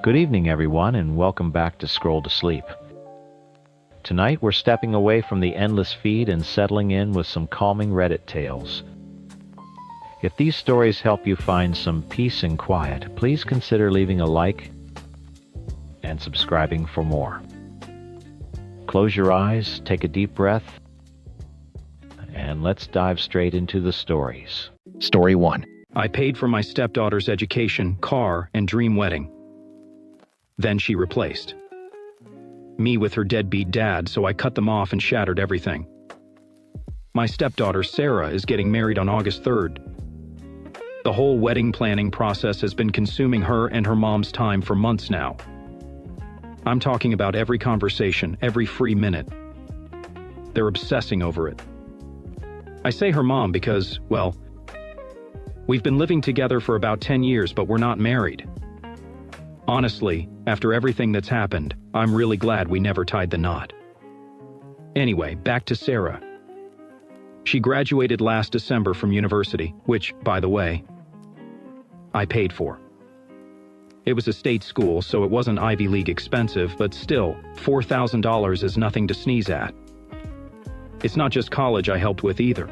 Good evening, everyone, and welcome back to Scroll to Sleep. Tonight, we're stepping away from the endless feed and settling in with some calming Reddit tales. If these stories help you find some peace and quiet, please consider leaving a like and subscribing for more. Close your eyes, take a deep breath, and let's dive straight into the stories. Story 1. I paid for my stepdaughter's education, car, and dream wedding. Then she replaced me with her deadbeat dad, so I cut them off and shattered everything. My stepdaughter, Sarah, is getting married on August 3rd. The whole wedding planning process has been consuming her and her mom's time for months now. I'm talking about every conversation, every free minute. They're obsessing over it. I say her mom because, well, we've been living together for about 10 years, but we're not married. Honestly, after everything that's happened, I'm really glad we never tied the knot. Anyway, back to Sarah. She graduated last December from university, which, by the way, I paid for. It was a state school, so it wasn't Ivy League expensive, but still, $4,000 is nothing to sneeze at. It's not just college I helped with either.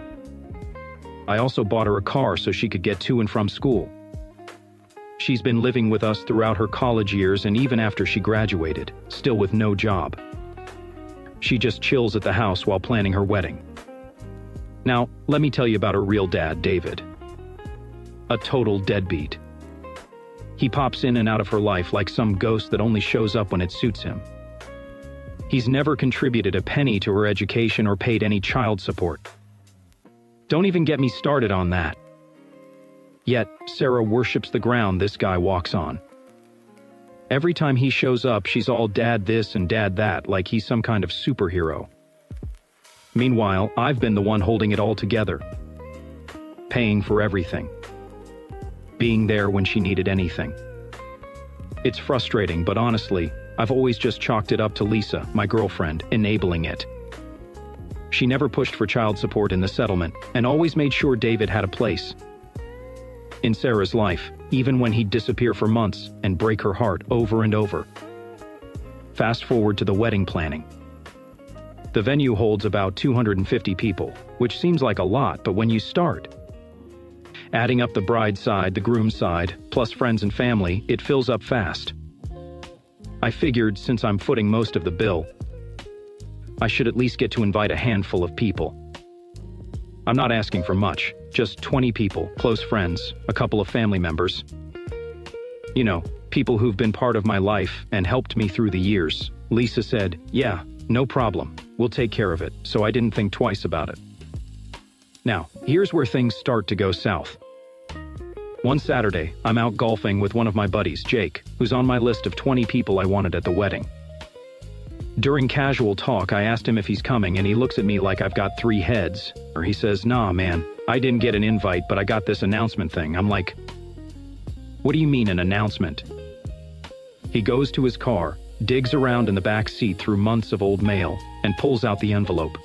I also bought her a car so she could get to and from school. She's been living with us throughout her college years and even after she graduated, still with no job. She just chills at the house while planning her wedding. Now, let me tell you about her real dad, David. A total deadbeat. He pops in and out of her life like some ghost that only shows up when it suits him. He's never contributed a penny to her education or paid any child support. Don't even get me started on that. Yet, Sarah worships the ground this guy walks on. Every time he shows up, she's all dad this and dad that, like he's some kind of superhero. Meanwhile, I've been the one holding it all together. Paying for everything. Being there when she needed anything. It's frustrating, but honestly, I've always just chalked it up to Lisa, my girlfriend, enabling it. She never pushed for child support in the settlement, and always made sure David had a place in Sarah's life, even when he'd disappear for months and break her heart over and over. Fast forward to the wedding planning. The venue holds about 250 people, which seems like a lot, but when you start adding up the bride's side, the groom's side, plus friends and family, it fills up fast. I figured since I'm footing most of the bill, I should at least get to invite a handful of people. I'm not asking for much, just 20 people, close friends, a couple of family members. You know, people who've been part of my life and helped me through the years. Lisa said, "Yeah, no problem, we'll take care of it," so I didn't think twice about it. Now, here's where things start to go south. One Saturday, I'm out golfing with one of my buddies, Jake, who's on my list of 20 people I wanted at the wedding. During casual talk, I asked him if he's coming, and he looks at me like I've got 3 heads. Or he says, "Nah, man, I didn't get an invite, but I got this announcement thing." I'm like, "What do you mean an announcement?" He goes to his car, digs around in the back seat through months of old mail, and pulls out the envelope.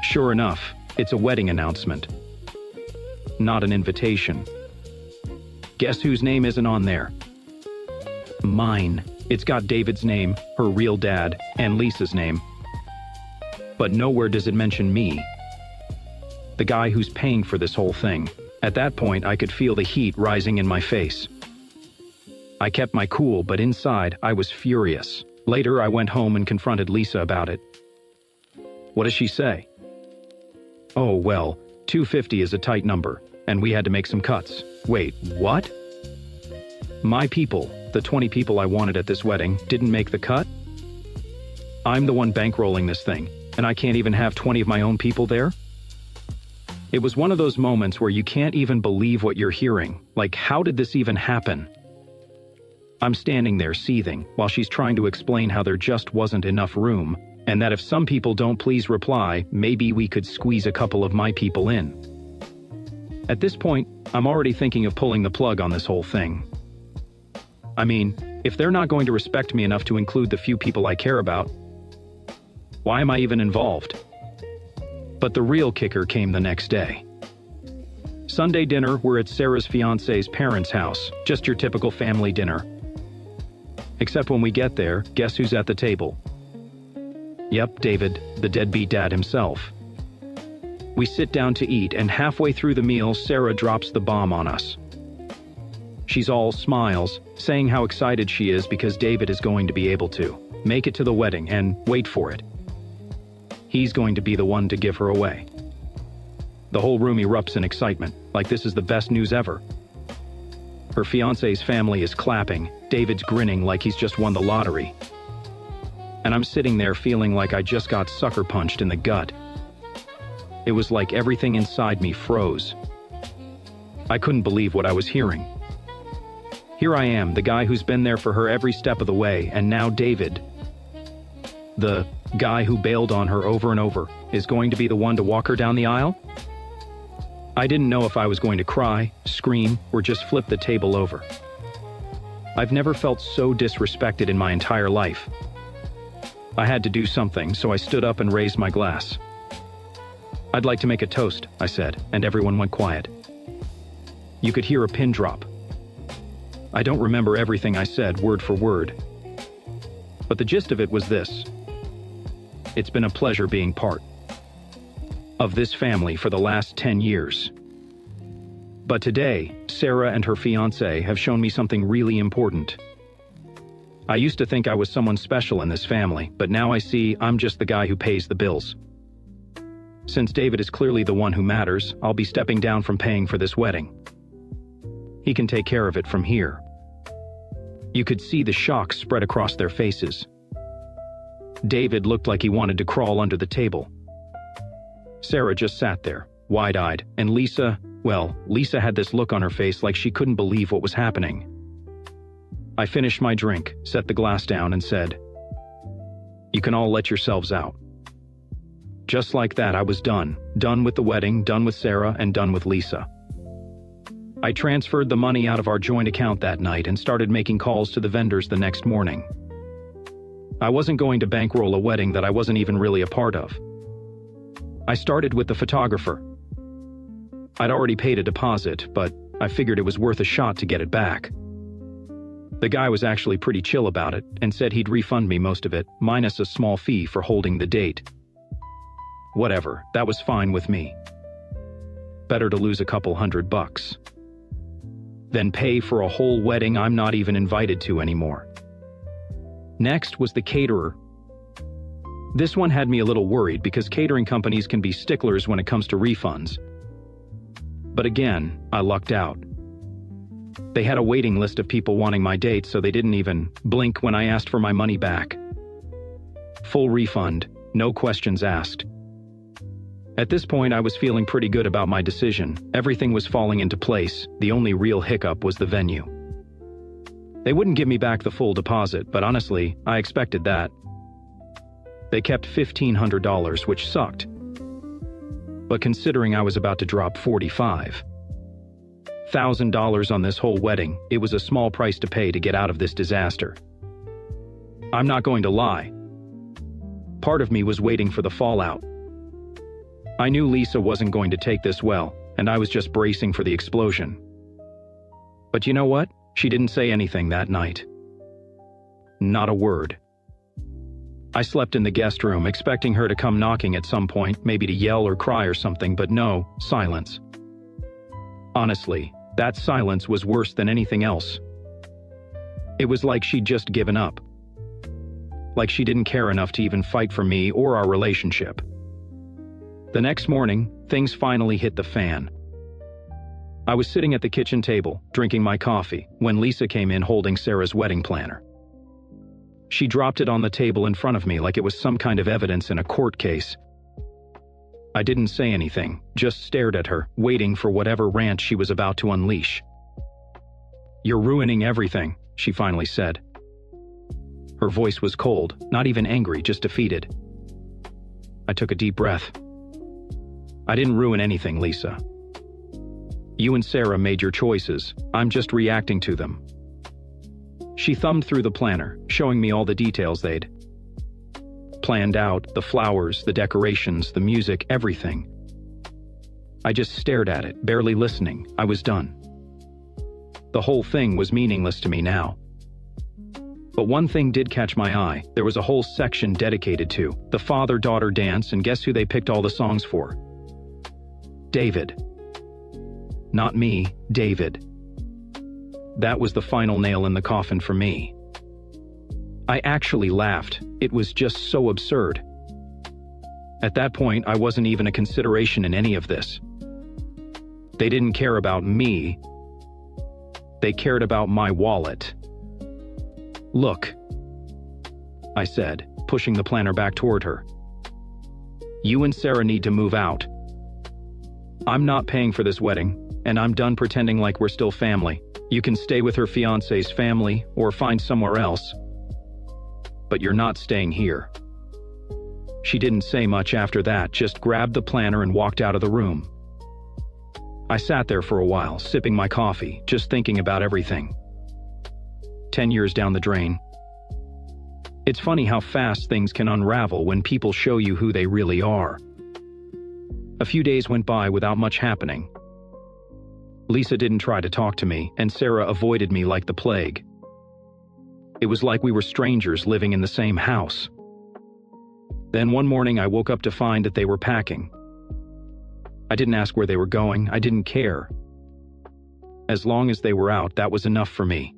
Sure enough, it's a wedding announcement. Not an invitation. Guess whose name isn't on there? Mine. It's got David's name, her real dad, and Lisa's name. But nowhere does it mention me, the guy who's paying for this whole thing. At that point, I could feel the heat rising in my face. I kept my cool, but inside, I was furious. Later, I went home and confronted Lisa about it. What does she say? "Oh, well, 250 is a tight number, and we had to make some cuts." Wait, what? My people, the 20 people I wanted at this wedding, didn't make the cut? I'm the one bankrolling this thing, and I can't even have 20 of my own people there? It was one of those moments where you can't even believe what you're hearing. Like, how did this even happen? I'm standing there seething, while she's trying to explain how there just wasn't enough room, and that if some people don't please reply, maybe we could squeeze a couple of my people in. At this point, I'm already thinking of pulling the plug on this whole thing. I mean, if they're not going to respect me enough to include the few people I care about, why am I even involved? But the real kicker came the next day. Sunday dinner, we're at Sarah's fiancé's parents' house, just your typical family dinner. Except when we get there, guess who's at the table? Yep, David, the deadbeat dad himself. We sit down to eat, and halfway through the meal, Sarah drops the bomb on us. She's all smiles, saying how excited she is because David is going to be able to make it to the wedding, and wait for it, he's going to be the one to give her away. The whole room erupts in excitement, like this is the best news ever. Her fiancé's family is clapping, David's grinning like he's just won the lottery. And I'm sitting there feeling like I just got sucker punched in the gut. It was like everything inside me froze. I couldn't believe what I was hearing. Here I am, the guy who's been there for her every step of the way, and now David, the guy who bailed on her over and over, is going to be the one to walk her down the aisle? I didn't know if I was going to cry, scream, or just flip the table over. I've never felt so disrespected in my entire life. I had to do something, so I stood up and raised my glass. "I'd like to make a toast," I said, and everyone went quiet. You could hear a pin drop. I don't remember everything I said word for word, but the gist of it was this: it's been a pleasure being part of this family for the last 10 years. But today, Sarah and her fiancé have shown me something really important. I used to think I was someone special in this family, but now I see I'm just the guy who pays the bills. Since David is clearly the one who matters, I'll be stepping down from paying for this wedding. He can take care of it from here. You could see the shock spread across their faces. David looked like he wanted to crawl under the table. Sarah just sat there, wide-eyed, and Lisa had this look on her face like she couldn't believe what was happening. I finished my drink, set the glass down, and said, "You can all let yourselves out." Just like that, I was done. Done with the wedding, done with Sarah, and done with Lisa. I transferred the money out of our joint account that night and started making calls to the vendors the next morning. I wasn't going to bankroll a wedding that I wasn't even really a part of. I started with the photographer. I'd already paid a deposit, but I figured it was worth a shot to get it back. The guy was actually pretty chill about it and said he'd refund me most of it, minus a small fee for holding the date. Whatever, that was fine with me. Better to lose a couple $100 than pay for a whole wedding I'm not even invited to anymore. Next was the caterer. This one had me a little worried because catering companies can be sticklers when it comes to refunds. But again, I lucked out. They had a waiting list of people wanting my date, so they didn't even blink when I asked for my money back. Full refund, no questions asked. At this point, I was feeling pretty good about my decision. Everything was falling into place. The only real hiccup was the venue. They wouldn't give me back the full deposit, but honestly, I expected that. They kept $1,500, which sucked. But considering I was about to drop $45,000 on this whole wedding, it was a small price to pay to get out of this disaster. I'm not going to lie. Part of me was waiting for the fallout. I knew Lisa wasn't going to take this well, and I was just bracing for the explosion. But you know what? She didn't say anything that night. Not a word. I slept in the guest room, expecting her to come knocking at some point, maybe to yell or cry or something, but no, silence. Honestly, that silence was worse than anything else. It was like she'd just given up. Like she didn't care enough to even fight for me or our relationship. The next morning, things finally hit the fan. I was sitting at the kitchen table, drinking my coffee, when Lisa came in holding Sarah's wedding planner. She dropped it on the table in front of me like it was some kind of evidence in a court case. I didn't say anything, just stared at her, waiting for whatever rant she was about to unleash. "You're ruining everything," she finally said. Her voice was cold, not even angry, just defeated. I took a deep breath. "I didn't ruin anything, Lisa. You and Sarah made your choices. I'm just reacting to them." She thumbed through the planner, showing me all the details they'd planned out, the flowers, the decorations, the music, everything. I just stared at it, barely listening. I was done. The whole thing was meaningless to me now. But one thing did catch my eye. There was a whole section dedicated to the father-daughter dance, and guess who they picked all the songs for? David. Not me, David. That was the final nail in the coffin for me. I actually laughed. It was just so absurd. At that point, I wasn't even a consideration in any of this. They didn't care about me. They cared about my wallet. Look, I said, pushing the planner back toward her. You and Sarah need to move out. I'm not paying for this wedding, and I'm done pretending like we're still family. You can stay with her fiancé's family or find somewhere else. But you're not staying here. She didn't say much after that, just grabbed the planner and walked out of the room. I sat there for a while, sipping my coffee, just thinking about everything. 10 years down the drain. It's funny how fast things can unravel when people show you who they really are. A few days went by without much happening. Lisa didn't try to talk to me, and Sarah avoided me like the plague. It was like we were strangers living in the same house. Then one morning I woke up to find that they were packing. I didn't ask where they were going. I didn't care. As long as they were out, that was enough for me.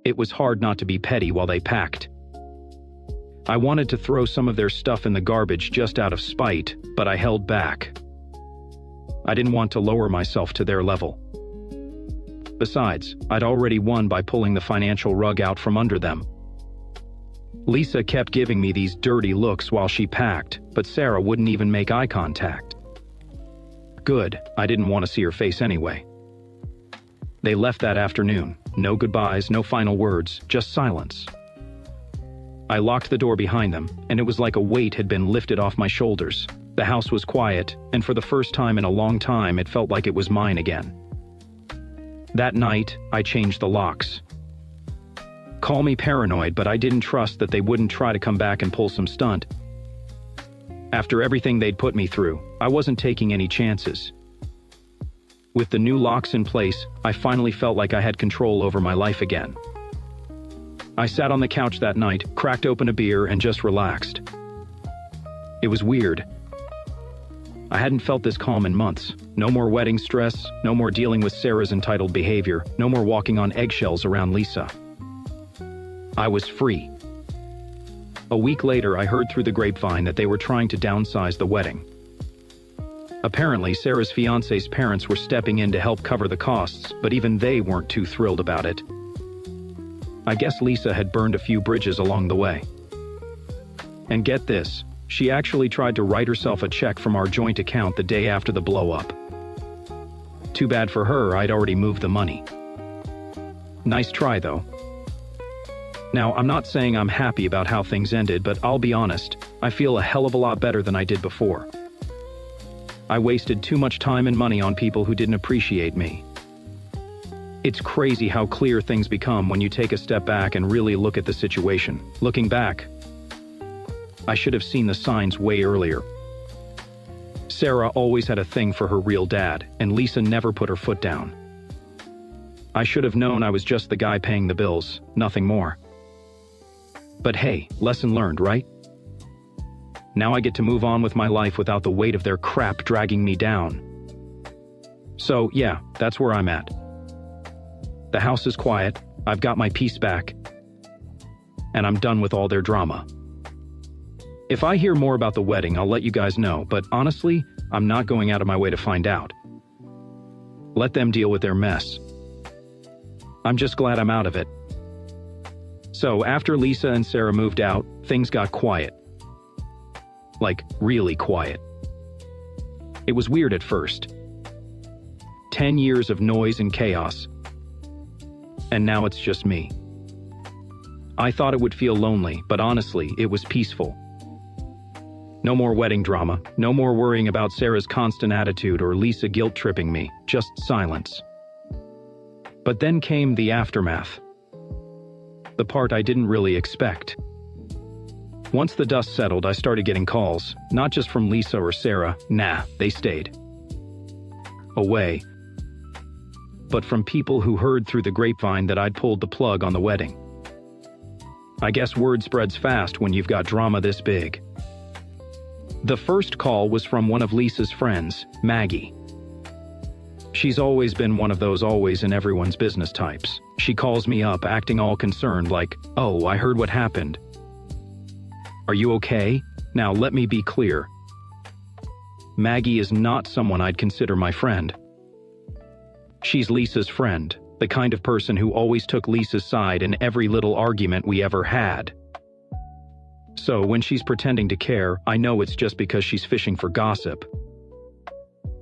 It was hard not to be petty while they packed. I wanted to throw some of their stuff in the garbage just out of spite, but I held back. I didn't want to lower myself to their level. Besides, I'd already won by pulling the financial rug out from under them. Lisa kept giving me these dirty looks while she packed, but Sarah wouldn't even make eye contact. Good, I didn't want to see her face anyway. They left that afternoon. No goodbyes, no final words, just silence. I locked the door behind them, and it was like a weight had been lifted off my shoulders. The house was quiet, and for the first time in a long time, it felt like it was mine again. That night, I changed the locks. Call me paranoid, but I didn't trust that they wouldn't try to come back and pull some stunt. After everything they'd put me through, I wasn't taking any chances. With the new locks in place, I finally felt like I had control over my life again. I sat on the couch that night, cracked open a beer, and just relaxed. It was weird. I hadn't felt this calm in months. No more wedding stress, no more dealing with Sarah's entitled behavior, no more walking on eggshells around Lisa. I was free. A week later, I heard through the grapevine that they were trying to downsize the wedding. Apparently, Sarah's fiancé's parents were stepping in to help cover the costs, but even they weren't too thrilled about it. I guess Lisa had burned a few bridges along the way. And get this, she actually tried to write herself a check from our joint account the day after the blow-up. Too bad for her, I'd already moved the money. Nice try, though. Now, I'm not saying I'm happy about how things ended, but I'll be honest, I feel a hell of a lot better than I did before. I wasted too much time and money on people who didn't appreciate me. It's crazy how clear things become when you take a step back and really look at the situation. Looking back, I should have seen the signs way earlier. Sarah always had a thing for her real dad, and Lisa never put her foot down. I should have known I was just the guy paying the bills, nothing more. But hey, lesson learned, right? Now I get to move on with my life without the weight of their crap dragging me down. So yeah, that's where I'm at. The house is quiet, I've got my peace back, and I'm done with all their drama. If I hear more about the wedding, I'll let you guys know, but honestly, I'm not going out of my way to find out. Let them deal with their mess. I'm just glad I'm out of it. So after Lisa and Sarah moved out, things got quiet. Like, really quiet. It was weird at first. 10 years of noise and chaos. And now it's just me. I thought it would feel lonely, but honestly, it was peaceful. No more wedding drama, no more worrying about Sarah's constant attitude or Lisa guilt-tripping me, just silence. But then came the aftermath. The part I didn't really expect. Once the dust settled, I started getting calls, not just from Lisa or Sarah, nah, they stayed away, but from people who heard through the grapevine that I'd pulled the plug on the wedding. I guess word spreads fast when you've got drama this big. The first call was from one of Lisa's friends, Maggie. She's always been one of those always in everyone's business types. She calls me up acting all concerned like, "Oh, I heard what happened. Are you okay? Now let me be clear. Maggie is not someone I'd consider my friend. She's Lisa's friend, the kind of person who always took Lisa's side in every little argument we ever had. So when she's pretending to care, I know it's just because she's fishing for gossip.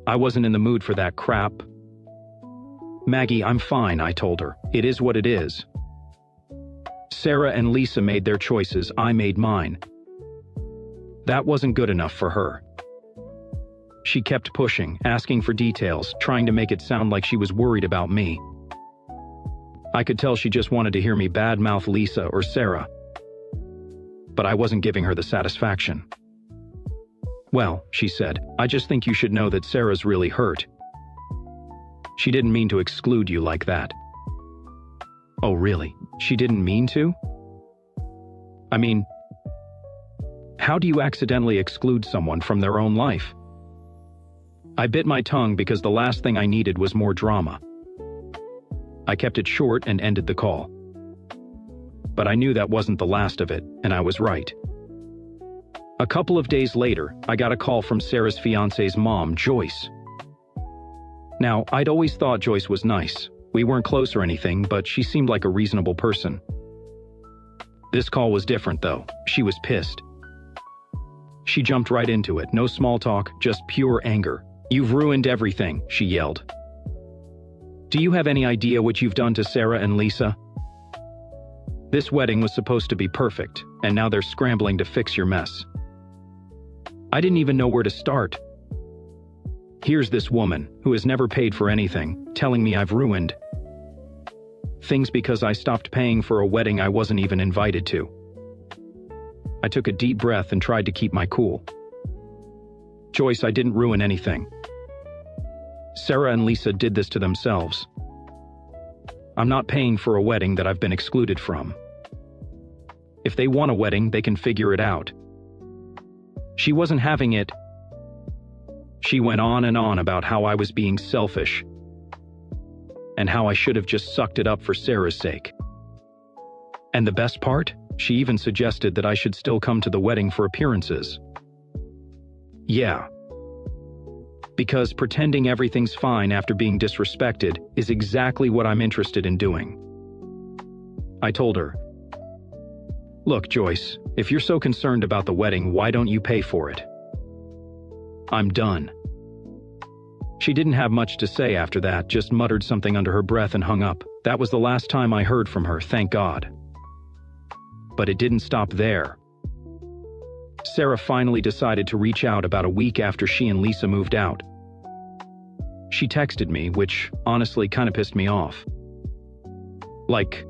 I wasn't in the mood for that crap. Maggie, I'm fine, I told her. It is what it is. Sarah and Lisa made their choices, I made mine. That wasn't good enough for her. She kept pushing, asking for details, trying to make it sound like she was worried about me. I could tell she just wanted to hear me badmouth Lisa or Sarah. But I wasn't giving her the satisfaction. Well, she said, I just think you should know that Sarah's really hurt. She didn't mean to exclude you like that. Oh, really? She didn't mean to? I mean, how do you accidentally exclude someone from their own life? I bit my tongue because the last thing I needed was more drama. I kept it short and ended the call. But I knew that wasn't the last of it, and I was right. A couple of days later, I got a call from Sarah's fiance's mom, Joyce. Now, I'd always thought Joyce was nice. We weren't close or anything, but she seemed like a reasonable person. This call was different, though. She was pissed. She jumped right into it, no small talk, just pure anger. You've ruined everything, she yelled. Do you have any idea what you've done to Sarah and Lisa? This wedding was supposed to be perfect, and now they're scrambling to fix your mess. I didn't even know where to start. Here's this woman, who has never paid for anything, telling me I've ruined things because I stopped paying for a wedding I wasn't even invited to. I took a deep breath and tried to keep my cool. Joyce, I didn't ruin anything. Sarah and Lisa did this to themselves. I'm not paying for a wedding that I've been excluded from. If they want a wedding, they can figure it out. She wasn't having it. She went on and on about how I was being selfish and how I should have just sucked it up for Sarah's sake. And the best part? She even suggested that I should still come to the wedding for appearances. Yeah. Because pretending everything's fine after being disrespected is exactly what I'm interested in doing. I told her, Look, Joyce, if you're so concerned about the wedding, why don't you pay for it? I'm done. She didn't have much to say after that, just muttered something under her breath and hung up. That was the last time I heard from her, thank God. But it didn't stop there. Sarah finally decided to reach out about a week after she and Lisa moved out. She texted me, which honestly kind of pissed me off. Like,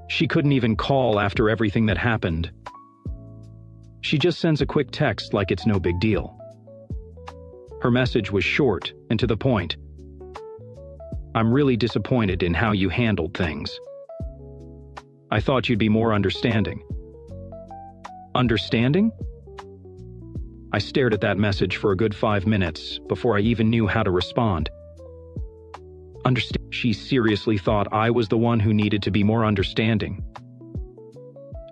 she couldn't even call after everything that happened. She just sends a quick text like it's no big deal. Her message was short and to the point. I'm really disappointed in how you handled things. I thought you'd be more understanding. Understanding? I stared at that message for a good 5 minutes before I even knew how to respond. Understand? She seriously thought I was the one who needed to be more understanding.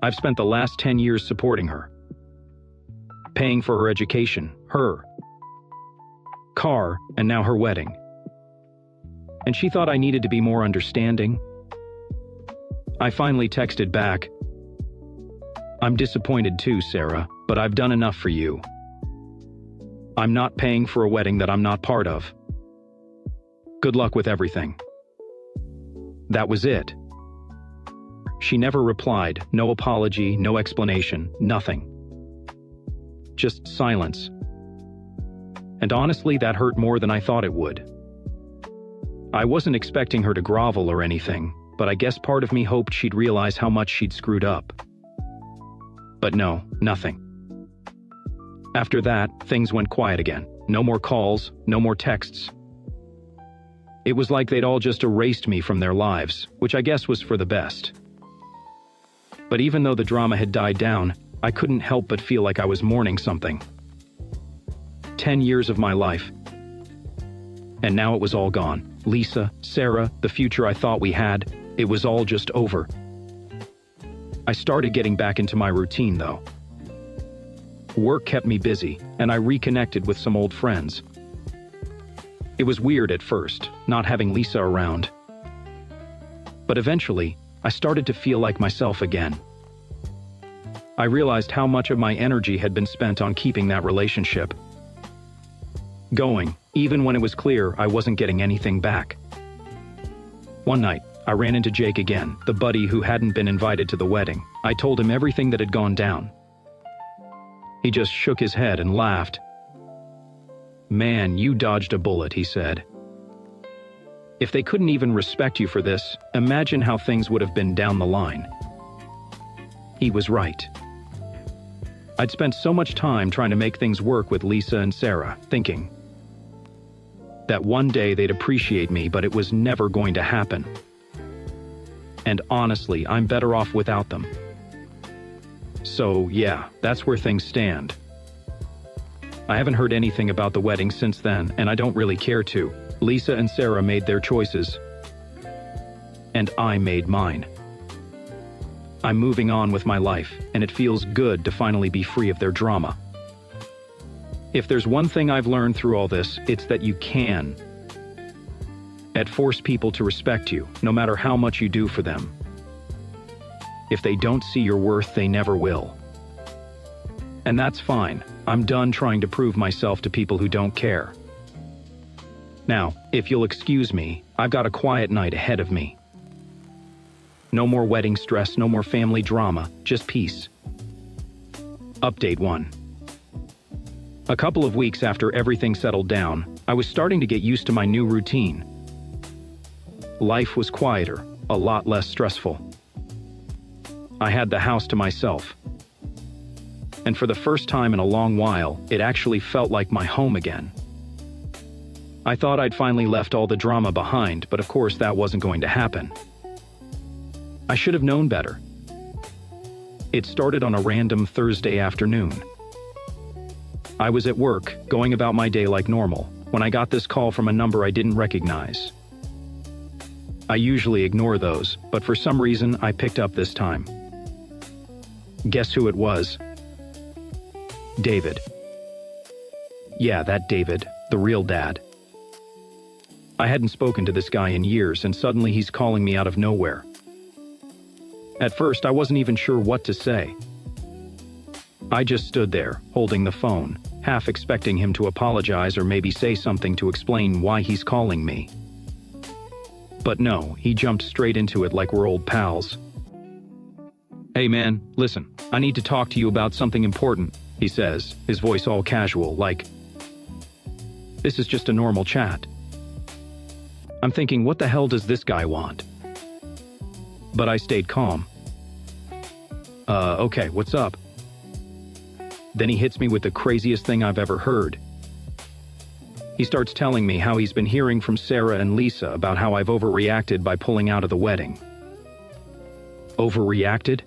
I've spent the last 10 years supporting her, paying for her education, her car, and now her wedding. And she thought I needed to be more understanding. I finally texted back, I'm disappointed too, Sarah, but I've done enough for you. I'm not paying for a wedding that I'm not part of. Good luck with everything. That was it. She never replied, no apology, no explanation, nothing. Just silence. And honestly, that hurt more than I thought it would. I wasn't expecting her to grovel or anything, but I guess part of me hoped she'd realize how much she'd screwed up. But no, nothing. After that, things went quiet again. No more calls, no more texts. It was like they'd all just erased me from their lives, which I guess was for the best. But even though the drama had died down, I couldn't help but feel like I was mourning something. 10 years of my life. And now it was all gone. Lisa, Sarah, the future I thought we had, it was all just over. I started getting back into my routine, though. Work kept me busy, and I reconnected with some old friends. It was weird at first, not having Lisa around. But eventually, I started to feel like myself again. I realized how much of my energy had been spent on keeping that relationship going, even when it was clear I wasn't getting anything back. One night, I ran into Jake again, the buddy who hadn't been invited to the wedding. I told him everything that had gone down. He just shook his head and laughed. "Man, you dodged a bullet," he said. "If they couldn't even respect you for this, imagine how things would have been down the line." He was right. I'd spent so much time trying to make things work with Lisa and Sarah, thinking that one day they'd appreciate me, but it was never going to happen. And honestly, I'm better off without them. So yeah, that's where things stand. I haven't heard anything about the wedding since then, and I don't really care to. Lisa and Sarah made their choices, and I made mine. I'm moving on with my life, and it feels good to finally be free of their drama. If there's one thing I've learned through all this, it's that you can force people to respect you, no matter how much you do for them. If they don't see your worth, they never will. And that's fine. I'm done trying to prove myself to people who don't care. Now, if you'll excuse me, I've got a quiet night ahead of me. No more wedding stress, no more family drama, just peace. Update 1. A couple of weeks after everything settled down, I was starting to get used to my new routine. Life was quieter, a lot less stressful. I had the house to myself. And for the first time in a long while, it actually felt like my home again. I thought I'd finally left all the drama behind, but of course that wasn't going to happen. I should have known better. It started on a random Thursday afternoon. I was at work, going about my day like normal, when I got this call from a number I didn't recognize. I usually ignore those, but for some reason I picked up this time. Guess who it was? David. Yeah, that David, the real dad. I hadn't spoken to this guy in years, and suddenly he's calling me out of nowhere. At first, I wasn't even sure what to say. I just stood there, holding the phone, half expecting him to apologize or maybe say something to explain why he's calling me. But no, he jumped straight into it like we're old pals. "Hey man, listen, I need to talk to you about something important," he says, his voice all casual, like this is just a normal chat. I'm thinking, what the hell does this guy want? But I stayed calm. Okay, what's up? Then he hits me with the craziest thing I've ever heard. He starts telling me how he's been hearing from Sarah and Lisa about how I've overreacted by pulling out of the wedding. Overreacted?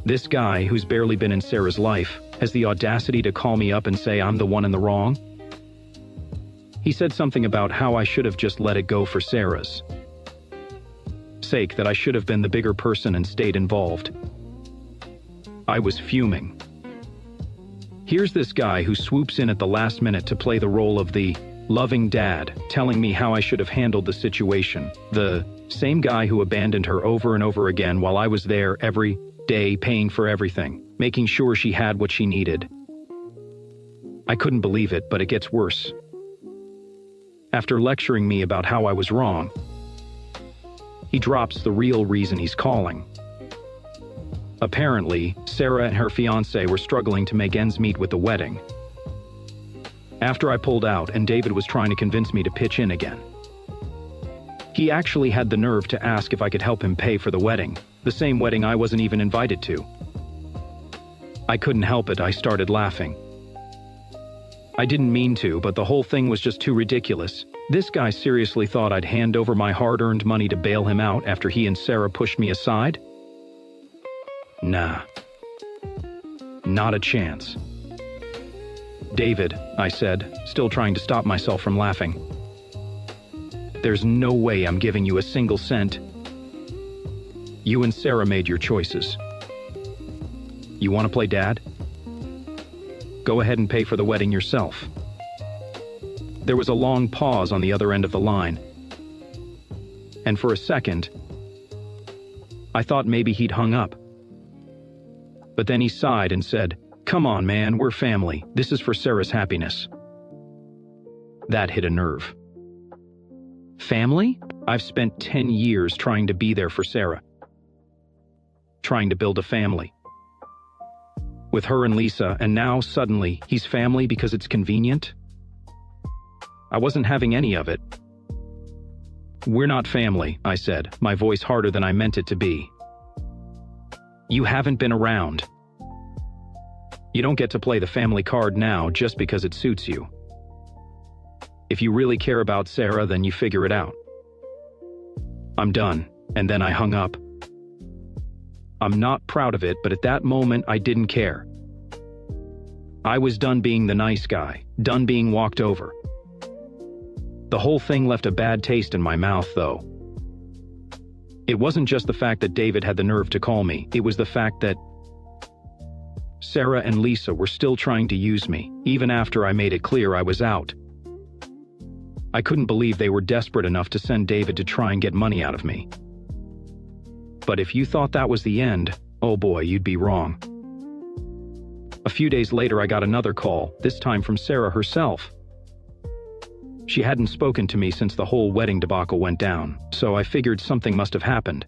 This guy, who's barely been in Sarah's life, has the audacity to call me up and say I'm the one in the wrong? He said something about how I should have just let it go for Sarah's sake, that I should have been the bigger person and stayed involved. I was fuming. Here's this guy who swoops in at the last minute to play the role of the loving dad, telling me how I should have handled the situation. The same guy who abandoned her over and over again while I was there every day paying for everything, making sure she had what she needed. I couldn't believe it, but it gets worse. After lecturing me about how I was wrong, he drops the real reason he's calling. Apparently, Sarah and her fiancé were struggling to make ends meet with the wedding. After I pulled out and David was trying to convince me to pitch in again. He actually had the nerve to ask if I could help him pay for the wedding, the same wedding I wasn't even invited to. I couldn't help it, I started laughing. I didn't mean to, but the whole thing was just too ridiculous. This guy seriously thought I'd hand over my hard-earned money to bail him out after he and Sarah pushed me aside? Nah. Not a chance. David, I said, still trying to stop myself from laughing. There's no way I'm giving you a single cent. You and Sarah made your choices. You want to play dad? Go ahead and pay for the wedding yourself. There was a long pause on the other end of the line. And for a second, I thought maybe he'd hung up. But then he sighed and said, "Come on, man, we're family. This is for Sarah's happiness." That hit a nerve. Family? I've spent 10 years trying to be there for Sarah. Trying to build a family. With her and Lisa, and now, suddenly, he's family because it's convenient? I wasn't having any of it. "We're not family," I said, my voice harder than I meant it to be. "You haven't been around. You don't get to play the family card now just because it suits you. If you really care about Sarah, then you figure it out." I'm done, and then I hung up. I'm not proud of it, but at that moment, I didn't care. I was done being the nice guy, done being walked over. The whole thing left a bad taste in my mouth, though. It wasn't just the fact that David had the nerve to call me, it was the fact that Sarah and Lisa were still trying to use me, even after I made it clear I was out. I couldn't believe they were desperate enough to send David to try and get money out of me. But if you thought that was the end, oh boy, you'd be wrong. A few days later, I got another call, this time from Sarah herself. She hadn't spoken to me since the whole wedding debacle went down, so I figured something must have happened.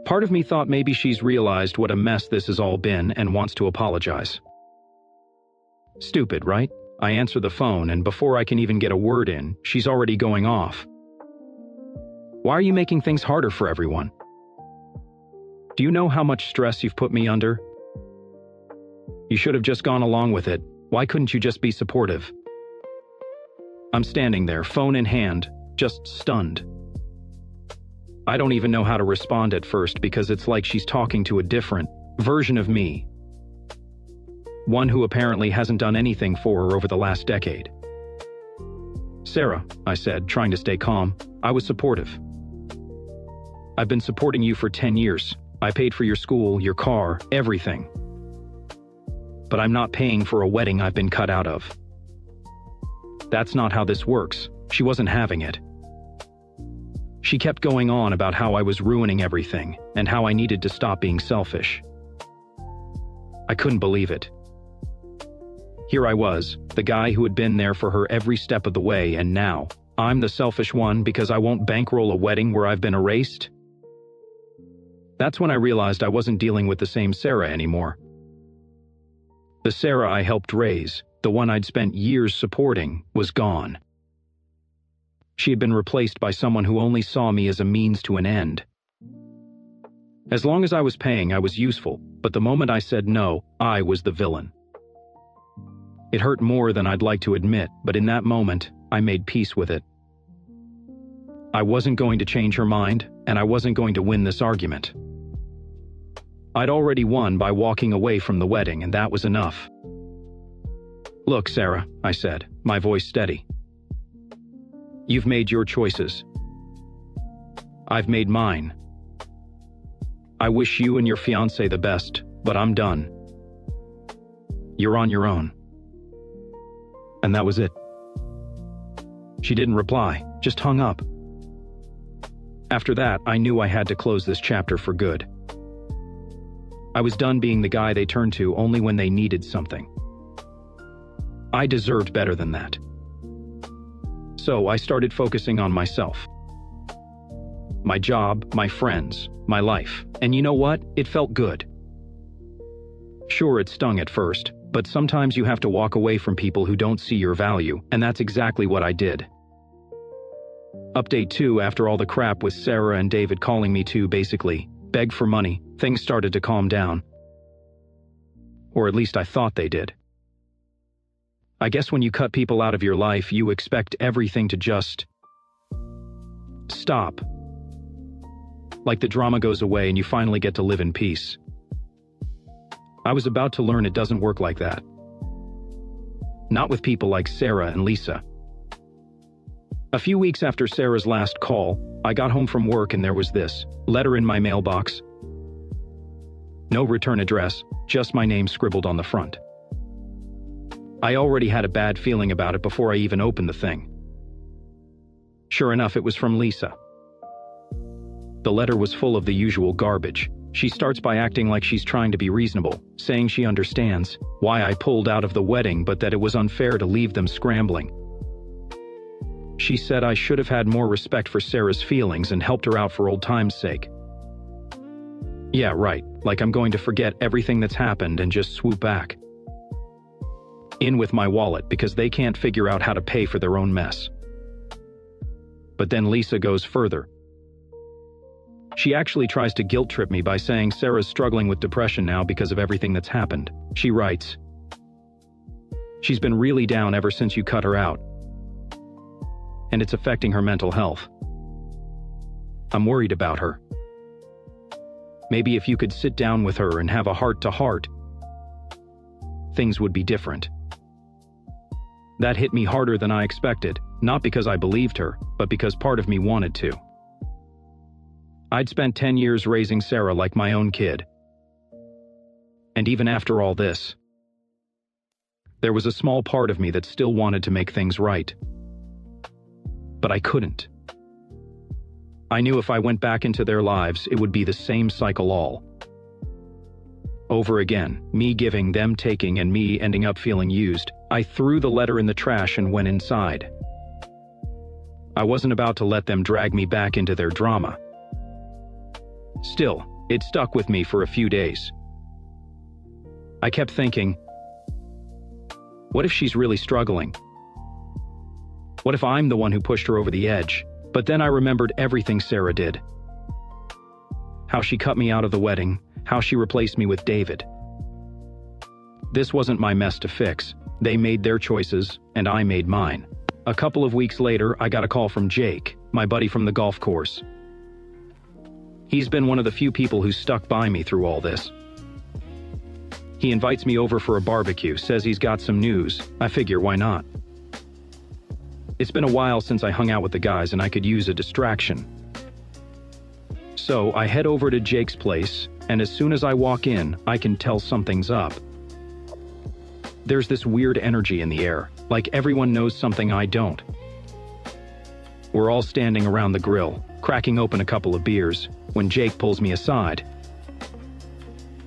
Part of me thought maybe she's realized what a mess this has all been and wants to apologize. Stupid, right? I answer the phone, and before I can even get a word in, she's already going off. Why are you making things harder for everyone? Do you know how much stress you've put me under? You should have just gone along with it. Why couldn't you just be supportive? I'm standing there, phone in hand, just stunned. I don't even know how to respond at first because it's like she's talking to a different version of me. One who apparently hasn't done anything for her over the last decade. "Sarah," I said, trying to stay calm, "I was supportive. I've been supporting you for 10 years. I paid for your school, your car, everything. But I'm not paying for a wedding I've been cut out of. That's not how this works." She wasn't having it. She kept going on about how I was ruining everything and how I needed to stop being selfish. I couldn't believe it. Here I was, the guy who had been there for her every step of the way, and now I'm the selfish one because I won't bankroll a wedding where I've been erased? That's when I realized I wasn't dealing with the same Sarah anymore. The Sarah I helped raise, the one I'd spent years supporting, was gone. She had been replaced by someone who only saw me as a means to an end. As long as I was paying, I was useful, but the moment I said no, I was the villain. It hurt more than I'd like to admit, but in that moment, I made peace with it. I wasn't going to change her mind, and I wasn't going to win this argument. I'd already won by walking away from the wedding, and that was enough. "Look, Sarah," I said, my voice steady. "You've made your choices. I've made mine. I wish you and your fiancé the best, but I'm done. You're on your own." And that was it. She didn't reply, just hung up. After that, I knew I had to close this chapter for good. I was done being the guy they turned to only when they needed something. I deserved better than that. So I started focusing on myself. My job, my friends, my life. And you know what? It felt good. Sure, it stung at first, but sometimes you have to walk away from people who don't see your value, and that's exactly what I did. Update 2: after all the crap with Sarah and David calling me to basically beg for money, things started to calm down. Or at least I thought they did. I guess when you cut people out of your life, you expect everything to just stop. like the drama goes away and you finally get to live in peace. I was about to learn it doesn't work like that. Not with people like Sarah and Lisa. A few weeks after Sarah's last call, I got home from work and there was this letter in my mailbox. No return address, just my name scribbled on the front. I already had a bad feeling about it before I even opened the thing. Sure enough, it was from Lisa. The letter was full of the usual garbage. She starts by acting like she's trying to be reasonable, saying she understands why I pulled out of the wedding but that it was unfair to leave them scrambling. She said I should have had more respect for Sarah's feelings and helped her out for old time's sake. Yeah, right, like I'm going to forget everything that's happened and just swoop back in with my wallet because they can't figure out how to pay for their own mess. But then Lisa goes further. She actually tries to guilt trip me by saying Sarah's struggling with depression now because of everything that's happened. She writes, "She's been really down ever since you cut her out, and it's affecting her mental health. I'm worried about her. Maybe if you could sit down with her and have a heart-to-heart, things would be different." That hit me harder than I expected, not because I believed her, but because part of me wanted to. I'd spent 10 years raising Sarah like my own kid. And even after all this, there was a small part of me that still wanted to make things right. But I couldn't. I knew if I went back into their lives, it would be the same cycle all over again, me giving, them taking, and me ending up feeling used. I threw the letter in the trash and went inside. I wasn't about to let them drag me back into their drama. Still, it stuck with me for a few days. I kept thinking, what if she's really struggling? What if I'm the one who pushed her over the edge? But then I remembered everything Sarah did. How she cut me out of the wedding, how she replaced me with David. This wasn't my mess to fix. They made their choices, and I made mine. A couple of weeks later, I got a call from Jake, my buddy from the golf course. He's been one of the few people who stuck by me through all this. He invites me over for a barbecue, says he's got some news. I figure, why not? It's been a while since I hung out with the guys and I could use a distraction. So I head over to Jake's place, and as soon as I walk in, I can tell something's up. There's this weird energy in the air, like everyone knows something I don't. We're all standing around the grill, cracking open a couple of beers, when Jake pulls me aside.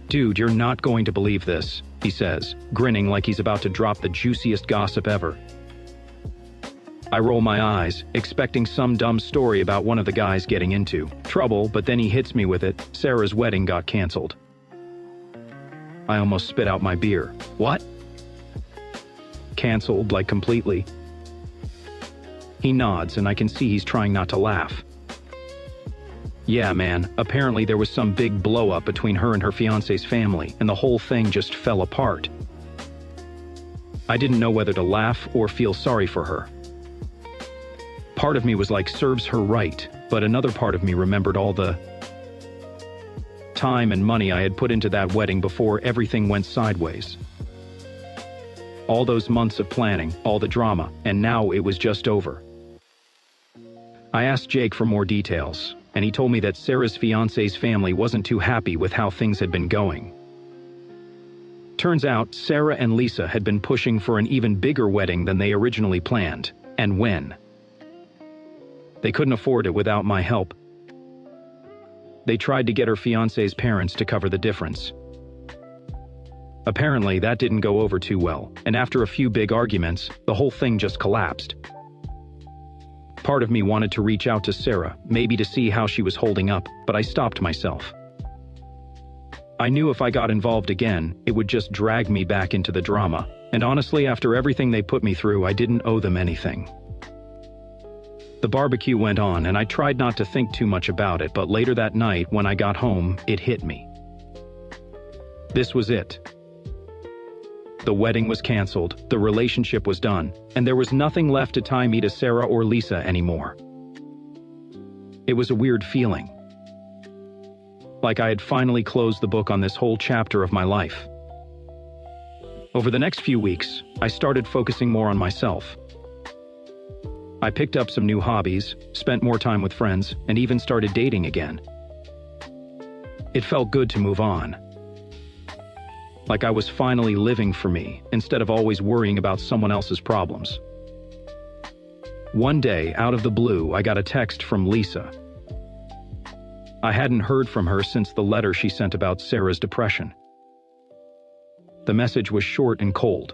"Dude, you're not going to believe this," he says, grinning like he's about to drop the juiciest gossip ever. I roll my eyes, expecting some dumb story about one of the guys getting into trouble, but then he hits me with it. Sarah's wedding got canceled. I almost spit out my beer. What? Canceled, like completely. He nods, and I can see he's trying not to laugh. Yeah, man, apparently there was some big blow-up between her and her fiancé's family, and the whole thing just fell apart. I didn't know whether to laugh or feel sorry for her. Part of me was like, serves her right, but another part of me remembered all the time and money I had put into that wedding before everything went sideways. All those months of planning, all the drama, and now it was just over. I asked Jake for more details, and he told me that Sarah's fiancé's family wasn't too happy with how things had been going. Turns out, Sarah and Lisa had been pushing for an even bigger wedding than they originally planned, and when. They couldn't afford it without my help. They tried to get her fiancé's parents to cover the difference. Apparently, that didn't go over too well, and after a few big arguments, the whole thing just collapsed. Part of me wanted to reach out to Sarah, maybe to see how she was holding up, but I stopped myself. I knew if I got involved again, it would just drag me back into the drama, and honestly, after everything they put me through, I didn't owe them anything. The barbecue went on, and I tried not to think too much about it, but later that night, when I got home, it hit me. This was it. The wedding was canceled, the relationship was done, and there was nothing left to tie me to Sarah or Lisa anymore. It was a weird feeling. like I had finally closed the book on this whole chapter of my life. Over the next few weeks, I started focusing more on myself. I picked up some new hobbies, spent more time with friends, and even started dating again. It felt good to move on. Like I was finally living for me, instead of always worrying about someone else's problems. One day, out of the blue, I got a text from Lisa. I hadn't heard from her since the letter she sent about Sarah's depression. The message was short and cold.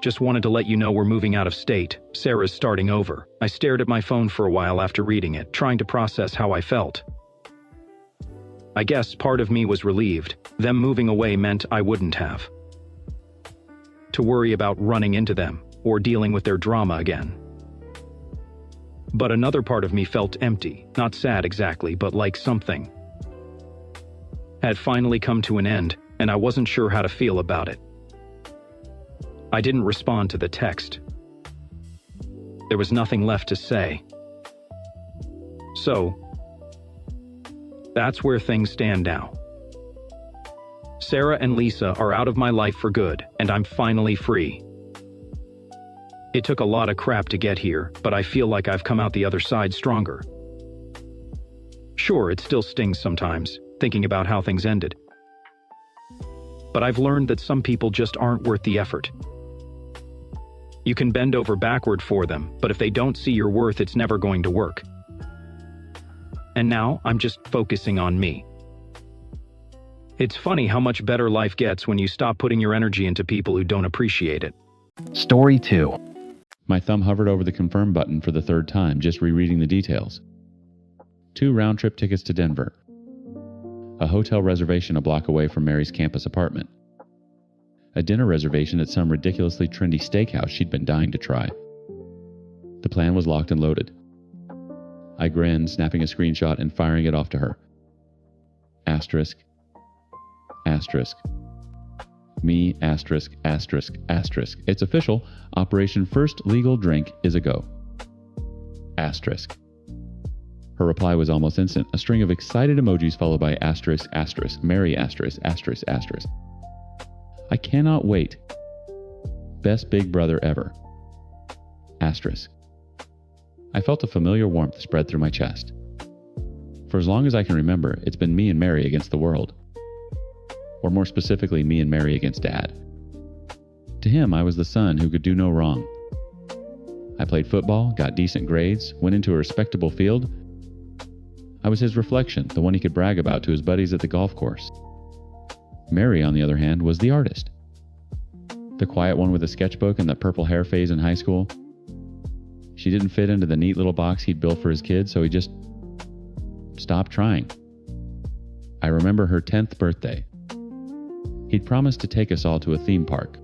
Just wanted to let you know we're moving out of state. Sarah's starting over. I stared at my phone for a while after reading it, trying to process how I felt. I guess part of me was relieved. Them moving away meant I wouldn't have to worry about running into them or dealing with their drama again. But another part of me felt empty, not sad exactly, but like something had finally come to an end, and I wasn't sure how to feel about it. I didn't respond to the text. There was nothing left to say. So, that's where things stand now. Sarah and Lisa are out of my life for good, and I'm finally free. It took a lot of crap to get here, but I feel like I've come out the other side stronger. Sure, it still stings sometimes, thinking about how things ended. But I've learned that some people just aren't worth the effort. You can bend over backward for them, but if they don't see your worth, it's never going to work. And now, I'm just focusing on me. It's funny how much better life gets when you stop putting your energy into people who don't appreciate it. Story 2. My thumb hovered over the confirm button for the third time, just rereading the details. 2 round-trip tickets to Denver. A hotel reservation a block away from Mary's campus apartment. A dinner reservation at some ridiculously trendy steakhouse she'd been dying to try. The plan was locked and loaded. I grinned, snapping a screenshot and firing it off to her. Asterisk. Asterisk. Me, asterisk, asterisk, asterisk. It's official. Operation First Legal Drink is a go. Asterisk. Her reply was almost instant. A string of excited emojis followed by asterisk, asterisk, Mary, asterisk, asterisk, asterisk. I cannot wait. Best big brother ever. Asterisk. I felt a familiar warmth spread through my chest. For as long as I can remember, it's been me and Mary against the world. Or more specifically, me and Mary against Dad. To him, I was the son who could do no wrong. I played football, got decent grades, went into a respectable field. I was his reflection, the one he could brag about to his buddies at the golf course. Mary, on the other hand, was the artist. The quiet one with a sketchbook and the purple hair phase in high school. She didn't fit into the neat little box he'd built for his kids, so he just stopped trying. I remember her 10th birthday. He'd promised to take us all to a theme park.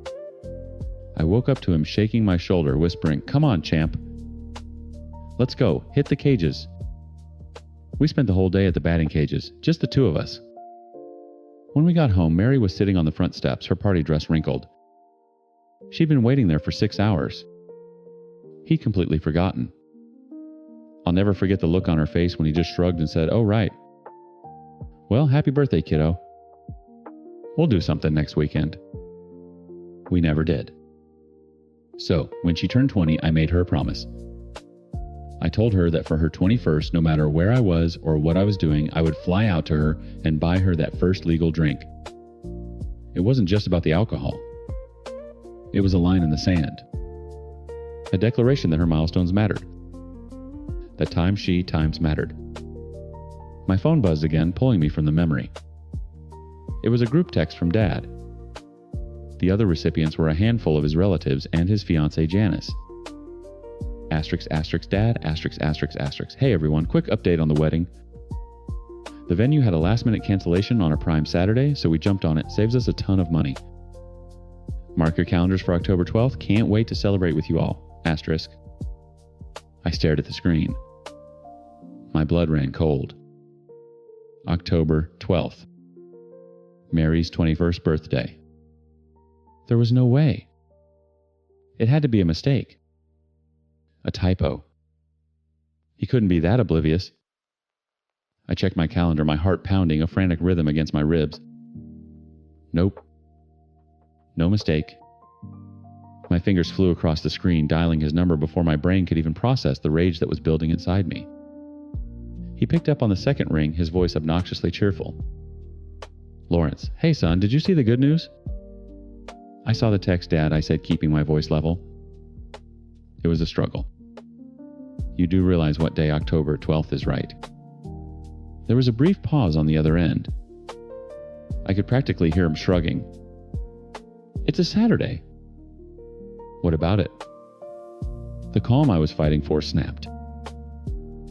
I woke up to him shaking my shoulder, whispering, "Come on, champ. Let's go, hit the cages." We spent the whole day at the batting cages, just the two of us. When we got home, Mary was sitting on the front steps, her party dress wrinkled. She'd been waiting there for 6 hours. He'd completely forgotten. I'll never forget the look on her face when he just shrugged and said, "Oh, right. Well, happy birthday, kiddo. We'll do something next weekend." We never did. So, when she turned 20, I made her a promise. I told her that for her 21st, no matter where I was or what I was doing, I would fly out to her and buy her that first legal drink. It wasn't just about the alcohol. It was a line in the sand. A declaration that her milestones mattered. That times mattered. My phone buzzed again, pulling me from the memory. It was a group text from Dad. The other recipients were a handful of his relatives and his fiancée Janice. Asterisk, asterisk, Dad, asterisk, asterisk, asterisk. Hey everyone, quick update on the wedding. The venue had a last-minute cancellation on a prime Saturday, so we jumped on it. Saves us a ton of money. Mark your calendars for October 12th. Can't wait to celebrate with you all. Asterisk. I stared at the screen. My blood ran cold. October 12th. Mary's 21st birthday. There was no way. It had to be a mistake. A typo. He couldn't be that oblivious. I checked my calendar, my heart pounding a frantic rhythm against my ribs. Nope. No mistake. My fingers flew across the screen, dialing his number before my brain could even process the rage that was building inside me. He picked up on the second ring, his voice obnoxiously cheerful. Lawrence, hey son, did you see the good news? I saw the text, Dad, I said, keeping my voice level. It was a struggle. You do realize what day October 12th is, right? There was a brief pause on the other end. I could practically hear him shrugging. It's a Saturday. What about it? The calm I was fighting for snapped.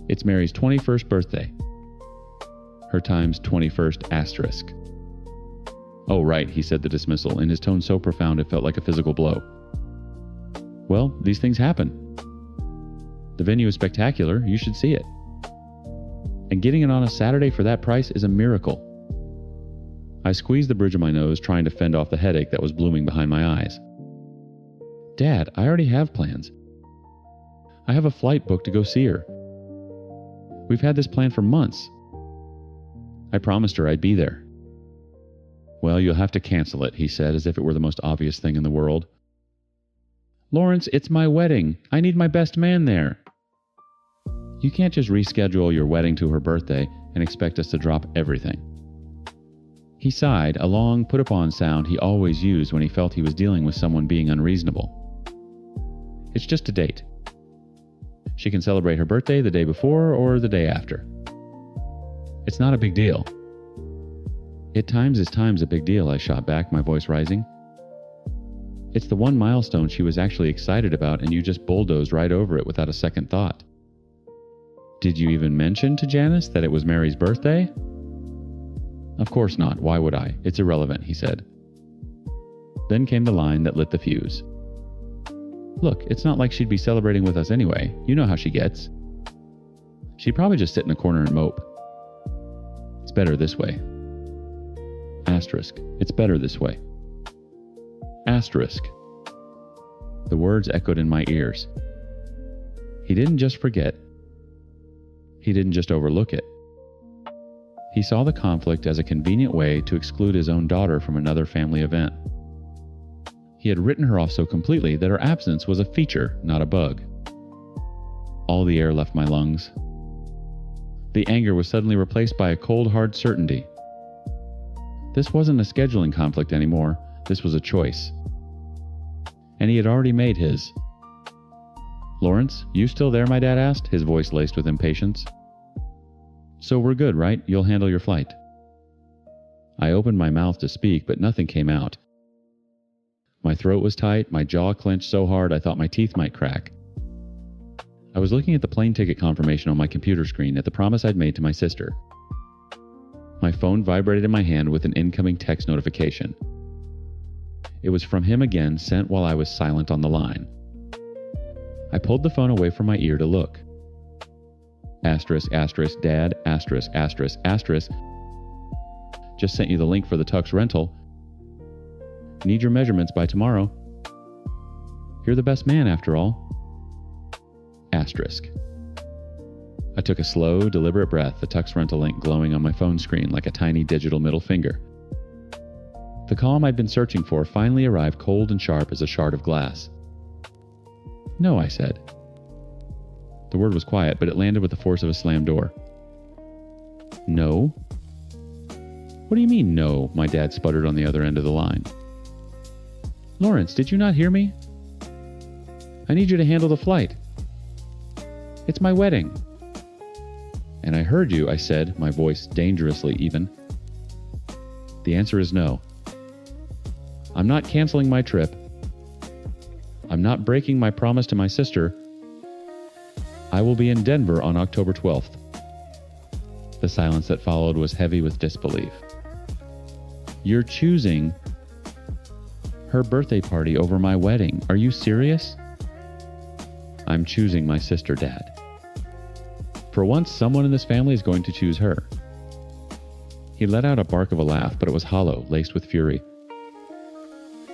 It's Mary's 21st birthday. Her time's 21st asterisk. Oh, right, he said the dismissal, in his tone so profound it felt like a physical blow. Well, these things happen. The venue is spectacular, you should see it. And getting it on a Saturday for that price is a miracle. I squeezed the bridge of my nose, trying to fend off the headache that was blooming behind my eyes. Dad, I already have plans. I have a flight booked to go see her. We've had this plan for months. I promised her I'd be there. Well, you'll have to cancel it, he said, as if it were the most obvious thing in the world. Lawrence, it's my wedding. I need my best man there. You can't just reschedule your wedding to her birthday and expect us to drop everything. He sighed, a long put-upon sound he always used when he felt he was dealing with someone being unreasonable. It's just a date. She can celebrate her birthday the day before or the day after. It's not a big deal. At times is times a big deal, I shot back, my voice rising. It's the one milestone she was actually excited about, and you just bulldozed right over it without a second thought. Did you even mention to Janice that it was Mary's birthday? Of course not. Why would I? It's irrelevant, he said. Then came the line that lit the fuse. Look, it's not like she'd be celebrating with us anyway. You know how she gets. She'd probably just sit in a corner and mope. It's better this way. Asterisk. It's better this way. Asterisk. The words echoed in my ears. He didn't just forget. He didn't just overlook it. He saw the conflict as a convenient way to exclude his own daughter from another family event. He had written her off so completely that her absence was a feature, not a bug. All the air left my lungs. The anger was suddenly replaced by a cold, hard certainty. This wasn't a scheduling conflict anymore. This was a choice. And he had already made his. Lawrence, you still there, my dad asked, his voice laced with impatience. So we're good, right? You'll handle your flight. I opened my mouth to speak, but nothing came out. My throat was tight, my jaw clenched so hard I thought my teeth might crack. I was looking at the plane ticket confirmation on my computer screen at the promise I'd made to my sister. My phone vibrated in my hand with an incoming text notification. It was from him again, sent while I was silent on the line. I pulled the phone away from my ear to look. Asterisk, asterisk, dad, asterisk, asterisk, asterisk. Just sent you the link for the Tux rental. Need your measurements by tomorrow. You're the best man after all. Asterisk. I took a slow, deliberate breath, the Tux rental link glowing on my phone screen like a tiny digital middle finger. The calm I'd been searching for finally arrived cold and sharp as a shard of glass. No, I said. The word was quiet, but it landed with the force of a slammed door. No? What do you mean, no? My dad sputtered on the other end of the line. Lawrence, did you not hear me? I need you to handle the flight. It's my wedding. And I heard you, I said, my voice dangerously even. The answer is no. I'm not canceling my trip. I'm not breaking my promise to my sister. I will be in Denver on October 12th. The silence that followed was heavy with disbelief. You're choosing her birthday party over my wedding. Are you serious? I'm choosing my sister, Dad. For once, someone in this family is going to choose her. He let out a bark of a laugh, but it was hollow, laced with fury.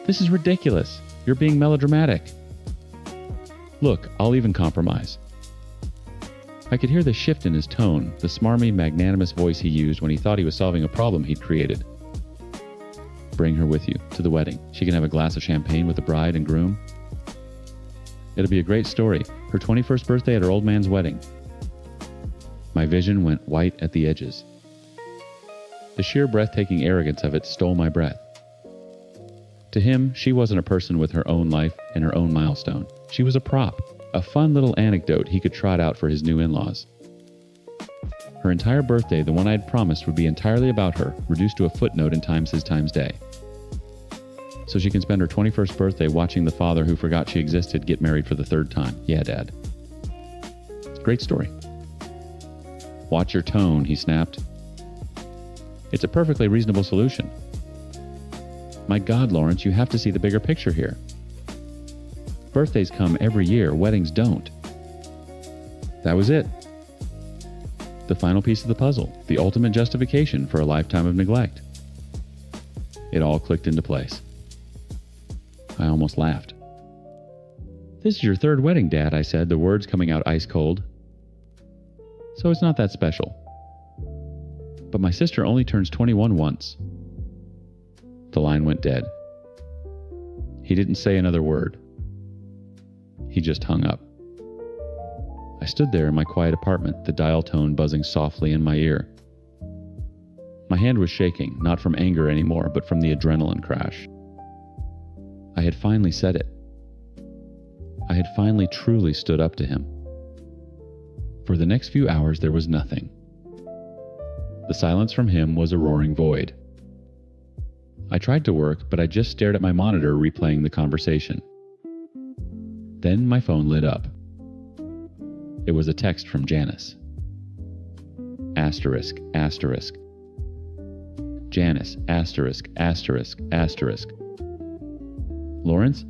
This is ridiculous. You're being melodramatic. Look, I'll even compromise. I could hear the shift in his tone, the smarmy, magnanimous voice he used when he thought he was solving a problem he'd created. Bring her with you to the wedding. She can have a glass of champagne with the bride and groom. It'll be a great story. Her 21st birthday at her old man's wedding. My vision went white at the edges. The sheer breathtaking arrogance of it stole my breath. To him, she wasn't a person with her own life and her own milestone. She was a prop, a fun little anecdote he could trot out for his new in-laws. Her entire birthday, the one I'd promised, would be entirely about her, reduced to a footnote in Times His Times Day. So she can spend her 21st birthday watching the father who forgot she existed get married for the third time. Yeah, Dad. Great story. Watch your tone, he snapped. It's a perfectly reasonable solution. My God, Lawrence, you have to see the bigger picture here. Birthdays come every year, weddings don't. That was it. The final piece of the puzzle, the ultimate justification for a lifetime of neglect. It all clicked into place. I almost laughed. This is your third wedding, Dad, I said, the words coming out ice cold. So it's not that special. But my sister only turns 21 once. The line went dead. He didn't say another word. He just hung up. I stood there in my quiet apartment, the dial tone buzzing softly in my ear. My hand was shaking, not from anger anymore, but from the adrenaline crash. I had finally said it. I had finally truly stood up to him. For the next few hours, there was nothing. The silence from him was a roaring void. I tried to work, but I just stared at my monitor replaying the conversation. Then my phone lit up. It was a text from Janice. Asterisk, asterisk. Janice, asterisk, asterisk, asterisk. Lawrence?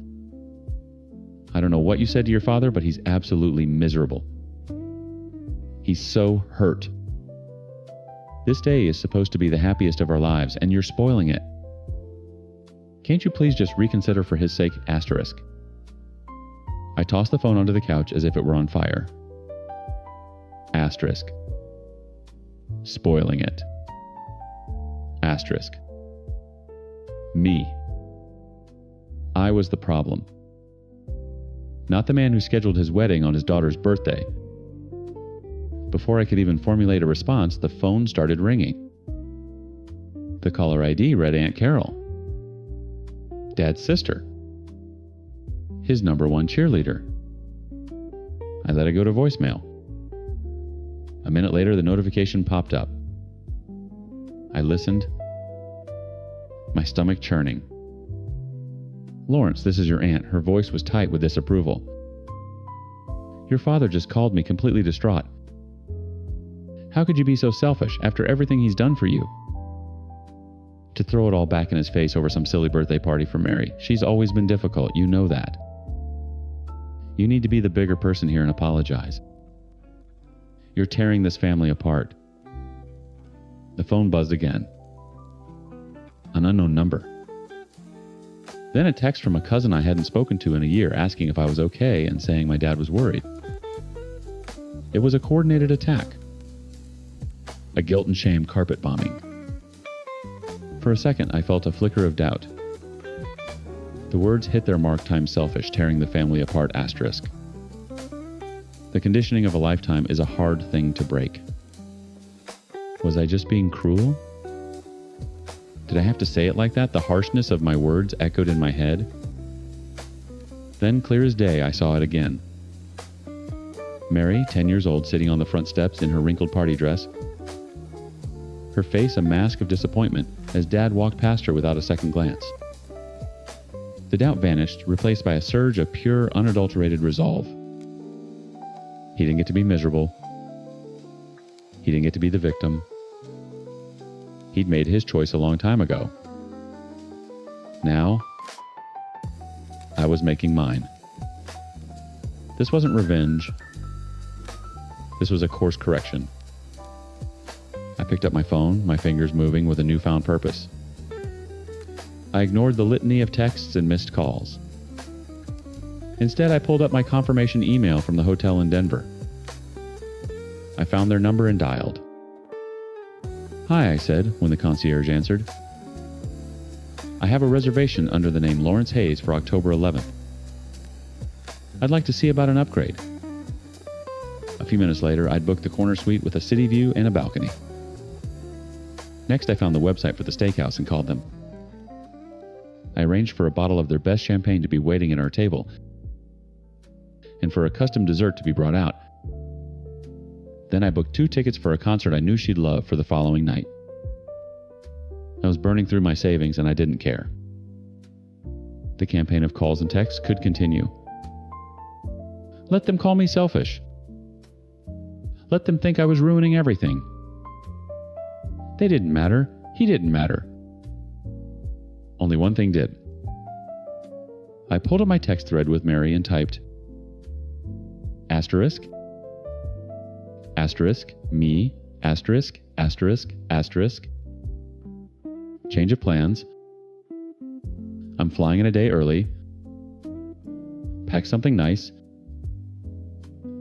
I don't know what you said to your father, but he's absolutely miserable. He's so hurt. This day is supposed to be the happiest of our lives, and you're spoiling it. Can't you please just reconsider for his sake, asterisk? I tossed the phone onto the couch as if it were on fire. Asterisk. Spoiling it. Asterisk. Me. I was the problem. Not the man who scheduled his wedding on his daughter's birthday. Before I could even formulate a response, the phone started ringing. The caller ID read Aunt Carol. Dad's sister. His number one cheerleader. I let it go to voicemail. A minute later, the notification popped up. I listened, my stomach churning. Lawrence, this is your aunt. Her voice was tight with disapproval. Your father just called me completely distraught. How could you be so selfish after everything he's done for you? To throw it all back in his face over some silly birthday party for Mary. She's always been difficult, you know that. You need to be the bigger person here and apologize. You're tearing this family apart. The phone buzzed again. An unknown number. Then a text from a cousin I hadn't spoken to in a year asking if I was okay and saying my dad was worried. It was a coordinated attack. A guilt and shame carpet bombing. For a second, I felt a flicker of doubt. The words hit their mark times selfish, tearing the family apart asterisk. The conditioning of a lifetime is a hard thing to break. Was I just being cruel? Did I have to say it like that? The harshness of my words echoed in my head. Then, clear as day, I saw it again. Mary, 10 years old, sitting on the front steps in her wrinkled party dress. Her face a mask of disappointment as Dad walked past her without a second glance. The doubt vanished, replaced by a surge of pure, unadulterated resolve. He didn't get to be miserable. He didn't get to be the victim. He'd made his choice a long time ago. Now, I was making mine. This wasn't revenge. This was a course correction. I picked up my phone, my fingers moving with a newfound purpose. I ignored the litany of texts and missed calls. Instead, I pulled up my confirmation email from the hotel in Denver. I found their number and dialed. "Hi," I said when the concierge answered. "I have a reservation under the name Lawrence Hayes for October 11th. I'd like to see about an upgrade." A few minutes later, I'd booked the corner suite with a city view and a balcony. Next, I found the website for the steakhouse and called them. I arranged for a bottle of their best champagne to be waiting at our table and for a custom dessert to be brought out. Then I booked 2 tickets for a concert I knew she'd love for the following night. I was burning through my savings and I didn't care. The campaign of calls and texts could continue. Let them call me selfish. Let them think I was ruining everything. They didn't matter. He didn't matter. Only one thing did. I pulled up my text thread with Mary and typed, asterisk, asterisk, me, asterisk, asterisk, asterisk. Change of plans. I'm flying in a day early. Pack something nice.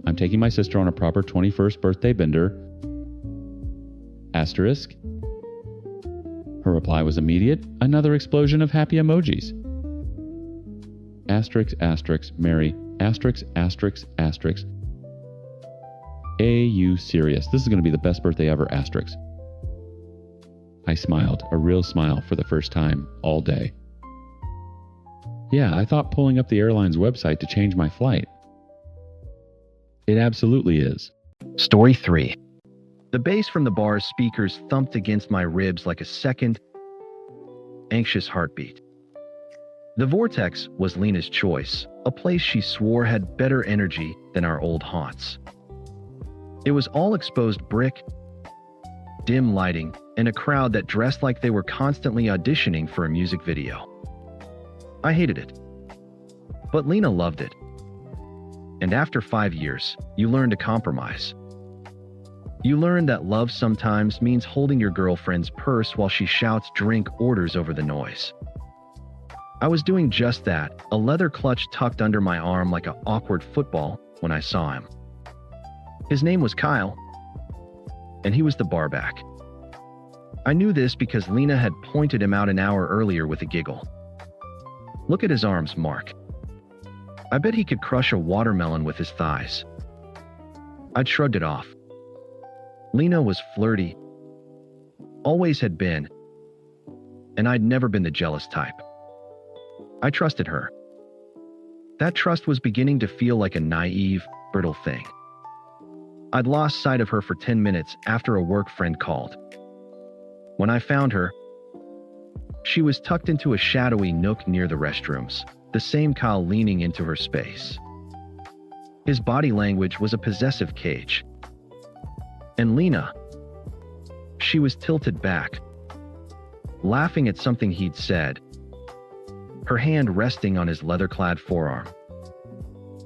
I'm taking my sister on a proper 21st birthday bender. Asterisk. Her reply was immediate, another explosion of happy emojis. Asterisk, asterisk, Mary, asterisk, asterisk, asterisk. You serious? This is going to be the best birthday ever, asterisk. I smiled, a real smile for the first time all day. Yeah, I thought pulling up the airline's website to change my flight. It absolutely is. Story 3. The bass from the bar's speakers thumped against my ribs like a second, anxious heartbeat. The Vortex was Lena's choice, a place she swore had better energy than our old haunts. It was all exposed brick, dim lighting, and a crowd that dressed like they were constantly auditioning for a music video. I hated it. But Lena loved it. And after 5 years, you learn to compromise. You learn that love sometimes means holding your girlfriend's purse while she shouts drink orders over the noise. I was doing just that, a leather clutch tucked under my arm like an awkward football, when I saw him. His name was Kyle, and he was the barback. I knew this because Lena had pointed him out an hour earlier with a giggle. Look at his arms, Mark. I bet he could crush a watermelon with his thighs. I'd shrugged it off. Lena was flirty, always had been, and I'd never been the jealous type. I trusted her. That trust was beginning to feel like a naive, brittle thing. I'd lost sight of her for 10 minutes after a work friend called. When I found her, she was tucked into a shadowy nook near the restrooms, the same Kyle leaning into her space. His body language was a possessive cage. And Lena, she was tilted back, laughing at something he'd said, her hand resting on his leather-clad forearm.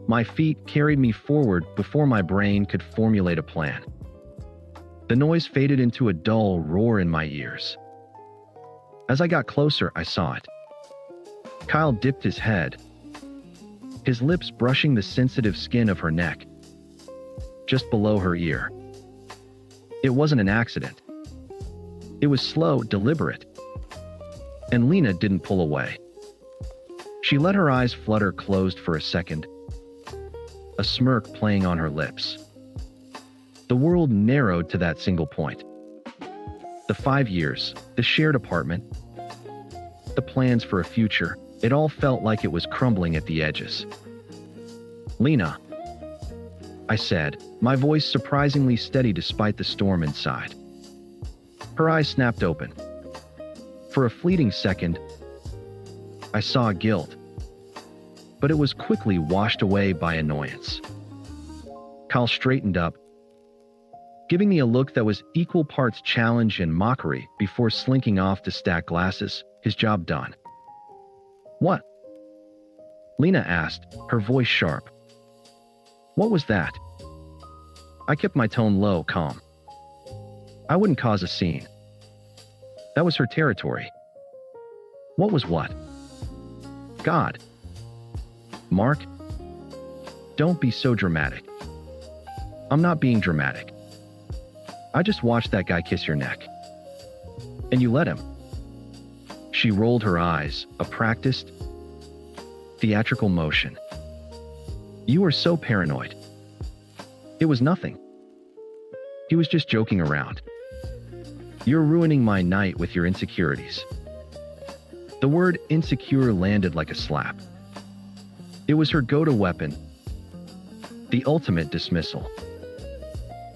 My feet carried me forward before my brain could formulate a plan. The noise faded into a dull roar in my ears. As I got closer, I saw it. Kyle dipped his head, his lips brushing the sensitive skin of her neck, just below her ear. It wasn't an accident. It was slow, deliberate. And Lena didn't pull away. She let her eyes flutter closed for a second, a smirk playing on her lips. The world narrowed to that single point. The 5 years, the shared apartment, the plans for a future, it all felt like it was crumbling at the edges. Lena, I said, my voice surprisingly steady despite the storm inside. Her eyes snapped open. For a fleeting second, I saw guilt, but it was quickly washed away by annoyance. Kyle straightened up, giving me a look that was equal parts challenge and mockery before slinking off to stack glasses, his job done. What? Lena asked, her voice sharp. What was that? I kept my tone low, calm. I wouldn't cause a scene. That was her territory. What was what? God. Mark, don't be so dramatic. I'm not being dramatic. I just watched that guy kiss your neck. And you let him. She rolled her eyes, a practiced, theatrical motion. You were so paranoid. It was nothing. He was just joking around. You're ruining my night with your insecurities. The word insecure landed like a slap. It was her go-to weapon, the ultimate dismissal.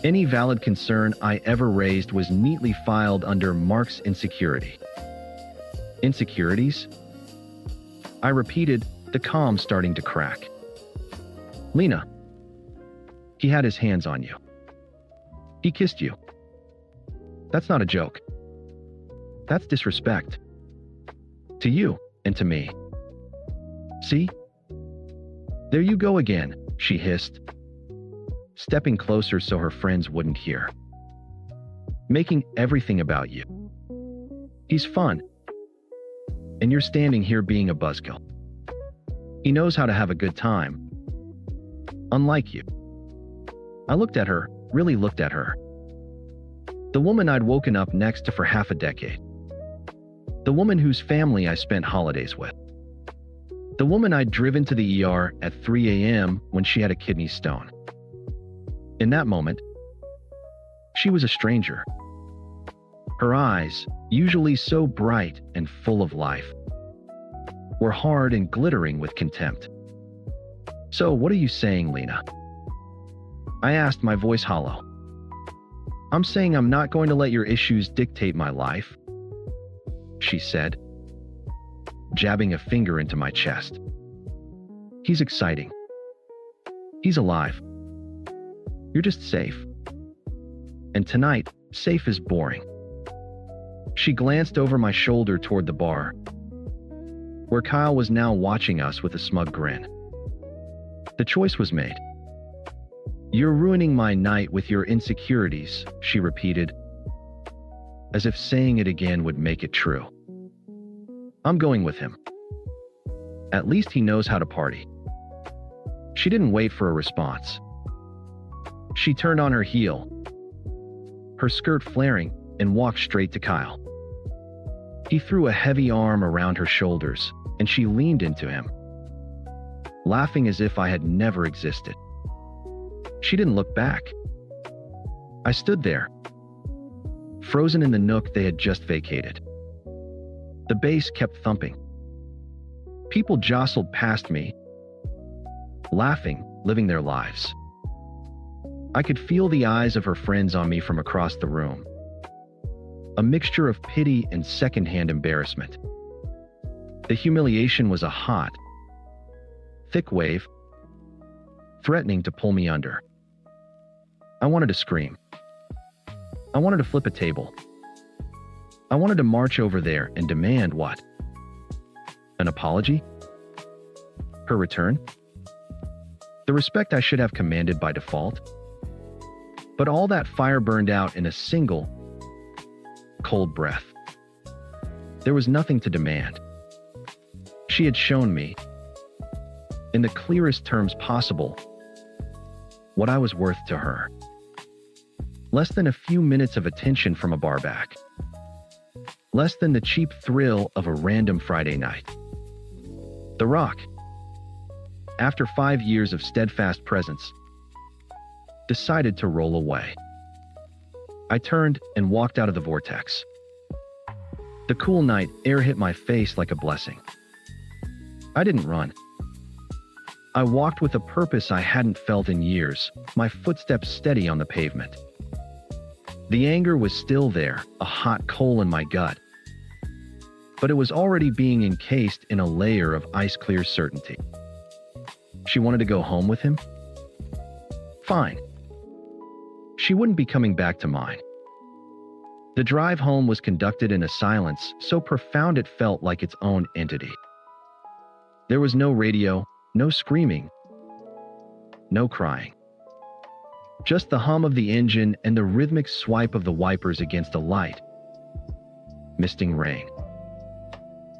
Any valid concern I ever raised was neatly filed under Mark's insecurity. Insecurities? I repeated, the calm starting to crack. Lena, he had his hands on you. He kissed you. That's not a joke. That's disrespect. To you and to me. See? There you go again, she hissed, stepping closer so her friends wouldn't hear. Making everything about you. He's fun. And you're standing here being a buzzkill. He knows how to have a good time. Unlike you. I looked at her, really looked at her. The woman I'd woken up next to for half a decade. The woman whose family I spent holidays with. The woman I'd driven to the ER at 3 a.m. when she had a kidney stone. In that moment, she was a stranger. Her eyes, usually so bright and full of life, were hard and glittering with contempt. So what are you saying, Lena? I asked, my voice hollow. I'm saying I'm not going to let your issues dictate my life, she said, jabbing a finger into my chest. He's exciting. He's alive. You're just safe. And tonight, safe is boring. She glanced over my shoulder toward the bar, where Kyle was now watching us with a smug grin. The choice was made. You're ruining my night with your insecurities, she repeated, as if saying it again would make it true. I'm going with him. At least he knows how to party. She didn't wait for a response. She turned on her heel, her skirt flaring, and walked straight to Kyle. He threw a heavy arm around her shoulders, and she leaned into him, laughing as if I had never existed. She didn't look back. I stood there, frozen in the nook they had just vacated. The bass kept thumping. People jostled past me, laughing, living their lives. I could feel the eyes of her friends on me from across the room. A mixture of pity and secondhand embarrassment. The humiliation was a hot, thick wave, threatening to pull me under. I wanted to scream. I wanted to flip a table. I wanted to march over there and demand what? An apology? Her return? The respect I should have commanded by default? But all that fire burned out in a single, cold breath. There was nothing to demand. She had shown me, in the clearest terms possible, what I was worth to her. Less than a few minutes of attention from a bar back. Less than the cheap thrill of a random Friday night. The Rock, after 5 years of steadfast presence, decided to roll away. I turned and walked out of the vortex. The cool night air hit my face like a blessing. I didn't run. I walked with a purpose I hadn't felt in years, my footsteps steady on the pavement. The anger was still there, a hot coal in my gut, but it was already being encased in a layer of ice-clear certainty. She wanted to go home with him? Fine. She wouldn't be coming back to mine. The drive home was conducted in a silence so profound it felt like its own entity. There was no radio, no screaming, no crying. Just the hum of the engine and the rhythmic swipe of the wipers against a light, misting rain.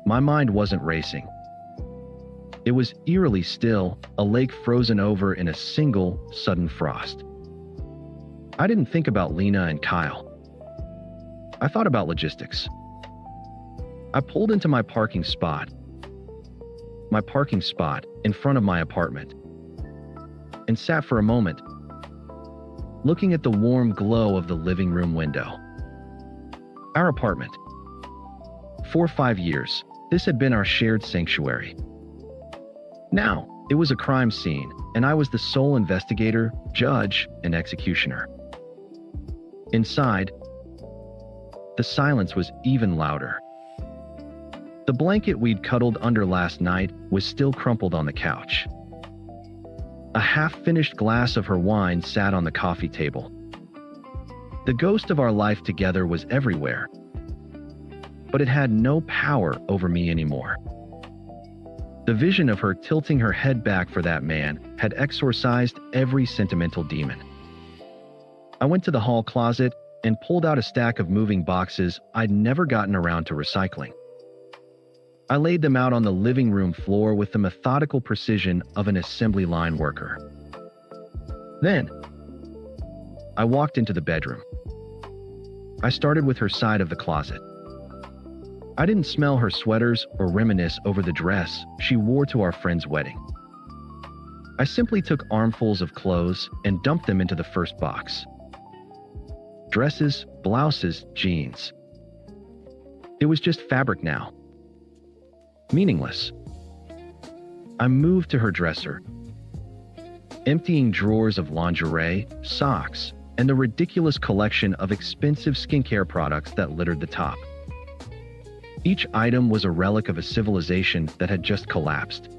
My mind wasn't racing. It was eerily still, a lake frozen over in a single, sudden frost. I didn't think about Lena and Kyle. I thought about logistics. I pulled into my parking spot in front of my apartment, and sat for a moment, looking at the warm glow of the living room window. Our apartment. For 5 years, this had been our shared sanctuary. Now, it was a crime scene, and I was the sole investigator, judge, and executioner. Inside, the silence was even louder. The blanket we'd cuddled under last night was still crumpled on the couch. A half-finished glass of her wine sat on the coffee table. The ghost of our life together was everywhere, but it had no power over me anymore. The vision of her tilting her head back for that man had exorcised every sentimental demon. I went to the hall closet and pulled out a stack of moving boxes I'd never gotten around to recycling. I laid them out on the living room floor with the methodical precision of an assembly line worker. Then, I walked into the bedroom. I started with her side of the closet. I didn't smell her sweaters or reminisce over the dress she wore to our friend's wedding. I simply took armfuls of clothes and dumped them into the first box. Dresses, blouses, jeans. It was just fabric now. Meaningless. I moved to her dresser, emptying drawers of lingerie, socks, and the ridiculous collection of expensive skincare products that littered the top. Each item was a relic of a civilization that had just collapsed.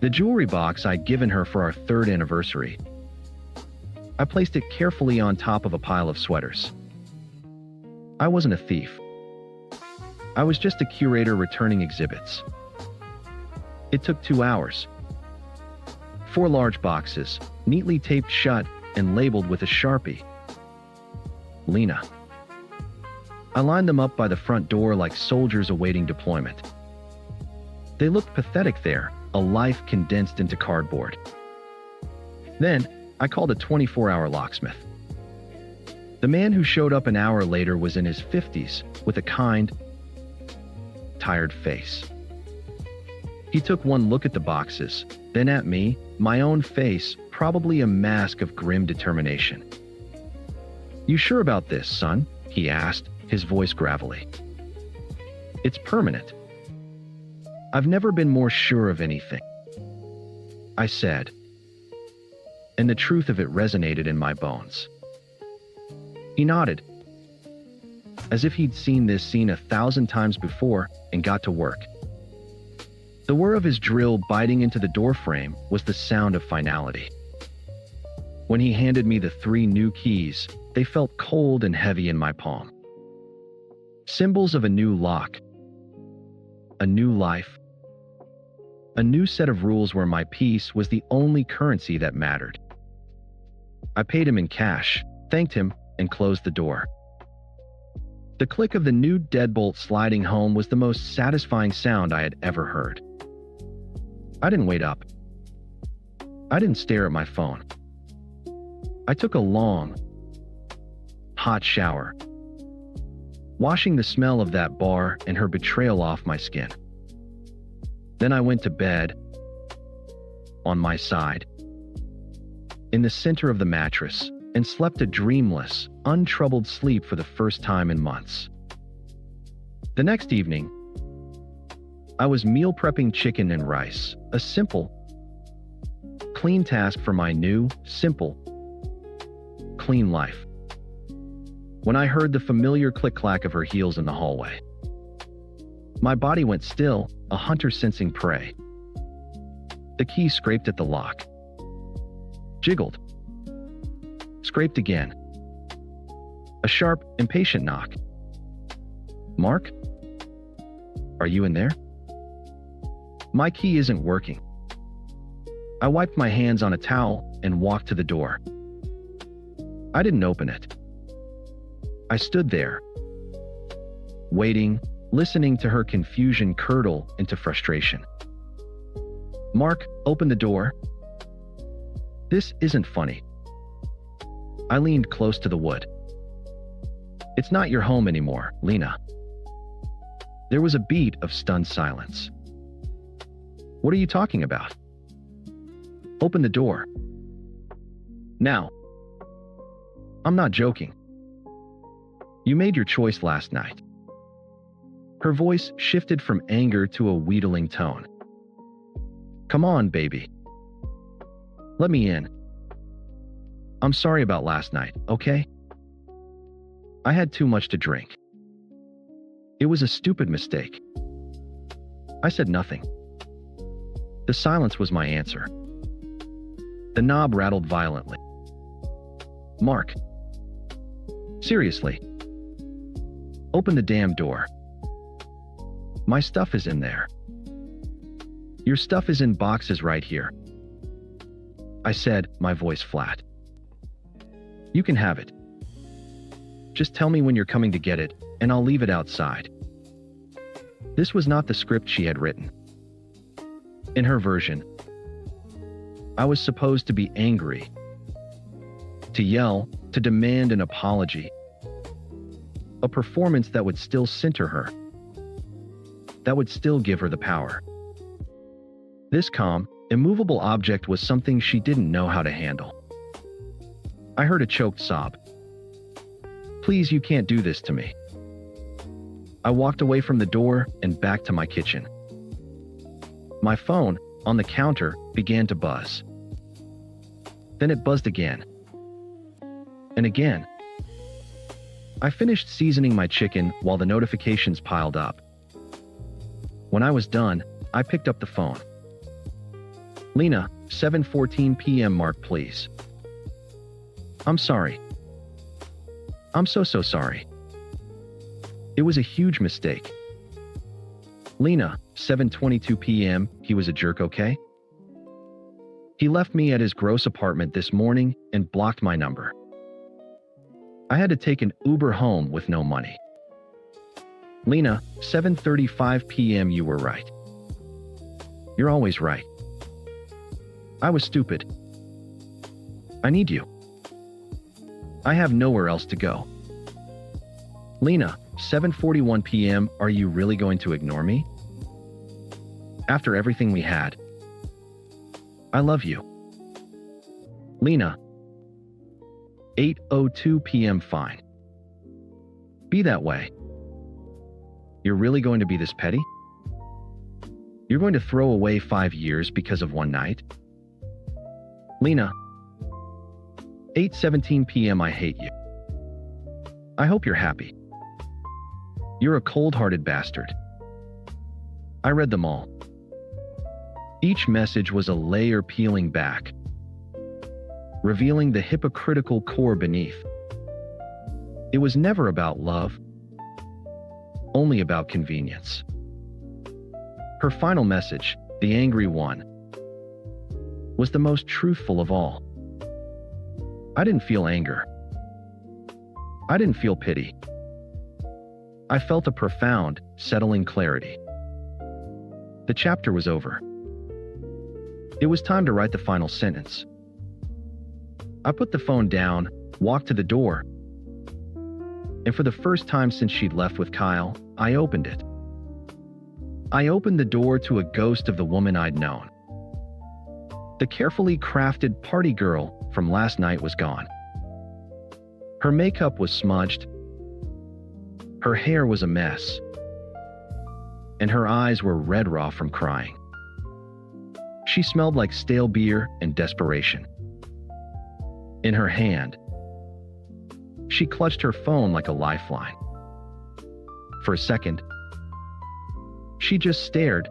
The jewelry box I'd given her for our 3rd anniversary. I placed it carefully on top of a pile of sweaters. I wasn't a thief. I was just a curator returning exhibits. It took 2 hours. 4 large boxes, neatly taped shut and labeled with a Sharpie. Lena. I lined them up by the front door like soldiers awaiting deployment. They looked pathetic there, a life condensed into cardboard. Then, I called a 24-hour locksmith. The man who showed up an hour later was in his 50s, with a kind, tired face. He took one look at the boxes, then at me, my own face, probably a mask of grim determination. "You sure about this, son?" he asked, his voice gravelly. "It's permanent." "I've never been more sure of anything," I said, and the truth of it resonated in my bones. He nodded, as if he'd seen this scene 1,000 times before, and got to work. The whir of his drill biting into the doorframe was the sound of finality. When he handed me the 3 new keys, they felt cold and heavy in my palm. Symbols of a new lock, a new life, a new set of rules where my peace was the only currency that mattered. I paid him in cash, thanked him, and closed the door. The click of the new deadbolt sliding home was the most satisfying sound I had ever heard. I didn't wait up. I didn't stare at my phone. I took a long, hot shower, washing the smell of that bar and her betrayal off my skin. Then I went to bed, on my side, in the center of the mattress, and slept a dreamless, untroubled sleep for the first time in months. The next evening, I was meal prepping chicken and rice, a simple, clean task for my new, simple, clean life, when I heard the familiar click-clack of her heels in the hallway. My body went still, a hunter sensing prey. The key scraped at the lock, jiggled, scraped again. A sharp, impatient knock. "Mark? Are you in there?" My key isn't working. I wiped my hands on a towel and walked to the door. I didn't open it. I stood there, waiting, listening to her confusion curdle into frustration. "Mark, open the door." "This isn't funny." I leaned close to the wood. It's not your home anymore, Lena. There was a beat of stunned silence. What are you talking about? Open the door. Now. I'm not joking. You made your choice last night. Her voice shifted from anger to a wheedling tone. Come on, baby. Let me in. I'm sorry about last night, okay? I had too much to drink. It was a stupid mistake. I said nothing. The silence was my answer. The knob rattled violently. Mark. Seriously. Open the damn door. My stuff is in there. Your stuff is in boxes right here. I said, my voice flat. You can have it. Just tell me when you're coming to get it, and I'll leave it outside. This was not the script she had written. In her version, I was supposed to be angry, to yell, to demand an apology, a performance that would still center her, that would still give her the power. This calm, immovable object was something she didn't know how to handle. I heard a choked sob. Please, you can't do this to me. I walked away from the door and back to my kitchen. My phone, on the counter, began to buzz. Then it buzzed again. And again. I finished seasoning my chicken while the notifications piled up. When I was done, I picked up the phone. Lena, 7:14 p.m. Mark, please. I'm sorry. I'm so sorry. It was a huge mistake. Lena, 7:22 p.m., he was a jerk, okay? He left me at his gross apartment this morning and blocked my number. I had to take an Uber home with no money. Lena, 7:35 p.m., you were right. You're always right. I was stupid. I need you. I have nowhere else to go. Lena, 7:41 p.m., are you really going to ignore me? After everything we had. I love you. Lena, 8:02 p.m., fine. Be that way. You're really going to be this petty? You're going to throw away 5 years because of one night? Lena, 8:17 p.m., I hate you. I hope you're happy. You're a cold-hearted bastard. I read them all. Each message was a layer peeling back, revealing the hypocritical core beneath. It was never about love, only about convenience. Her final message, the angry one, was the most truthful of all. I didn't feel anger. I didn't feel pity. I felt a profound, settling clarity. The chapter was over. It was time to write the final sentence. I put the phone down, walked to the door, and for the first time since she'd left with Kyle, I opened it. I opened the door to a ghost of the woman I'd known. The carefully crafted party girl from last night was gone. Her makeup was smudged, her hair was a mess, and her eyes were red raw from crying. She smelled like stale beer and desperation. In her hand, she clutched her phone like a lifeline. For a second, she just stared,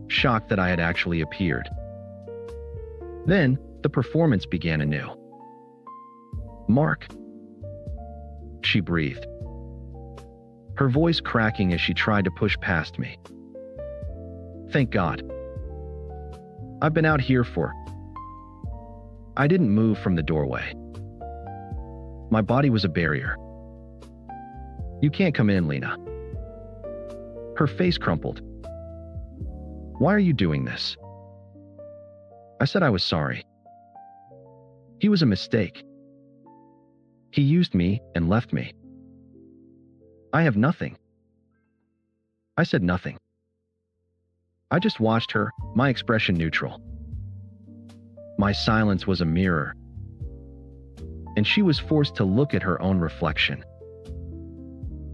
shocked that I had actually appeared. Then, the performance began anew. Mark, she breathed, her voice cracking as she tried to push past me. Thank God. I've been out here for... I didn't move from the doorway. My body was a barrier. You can't come in, Lena. Her face crumpled. Why are you doing this? I said I was sorry. He was a mistake. He used me and left me. I have nothing. I said nothing. I just watched her, my expression neutral. My silence was a mirror, and she was forced to look at her own reflection.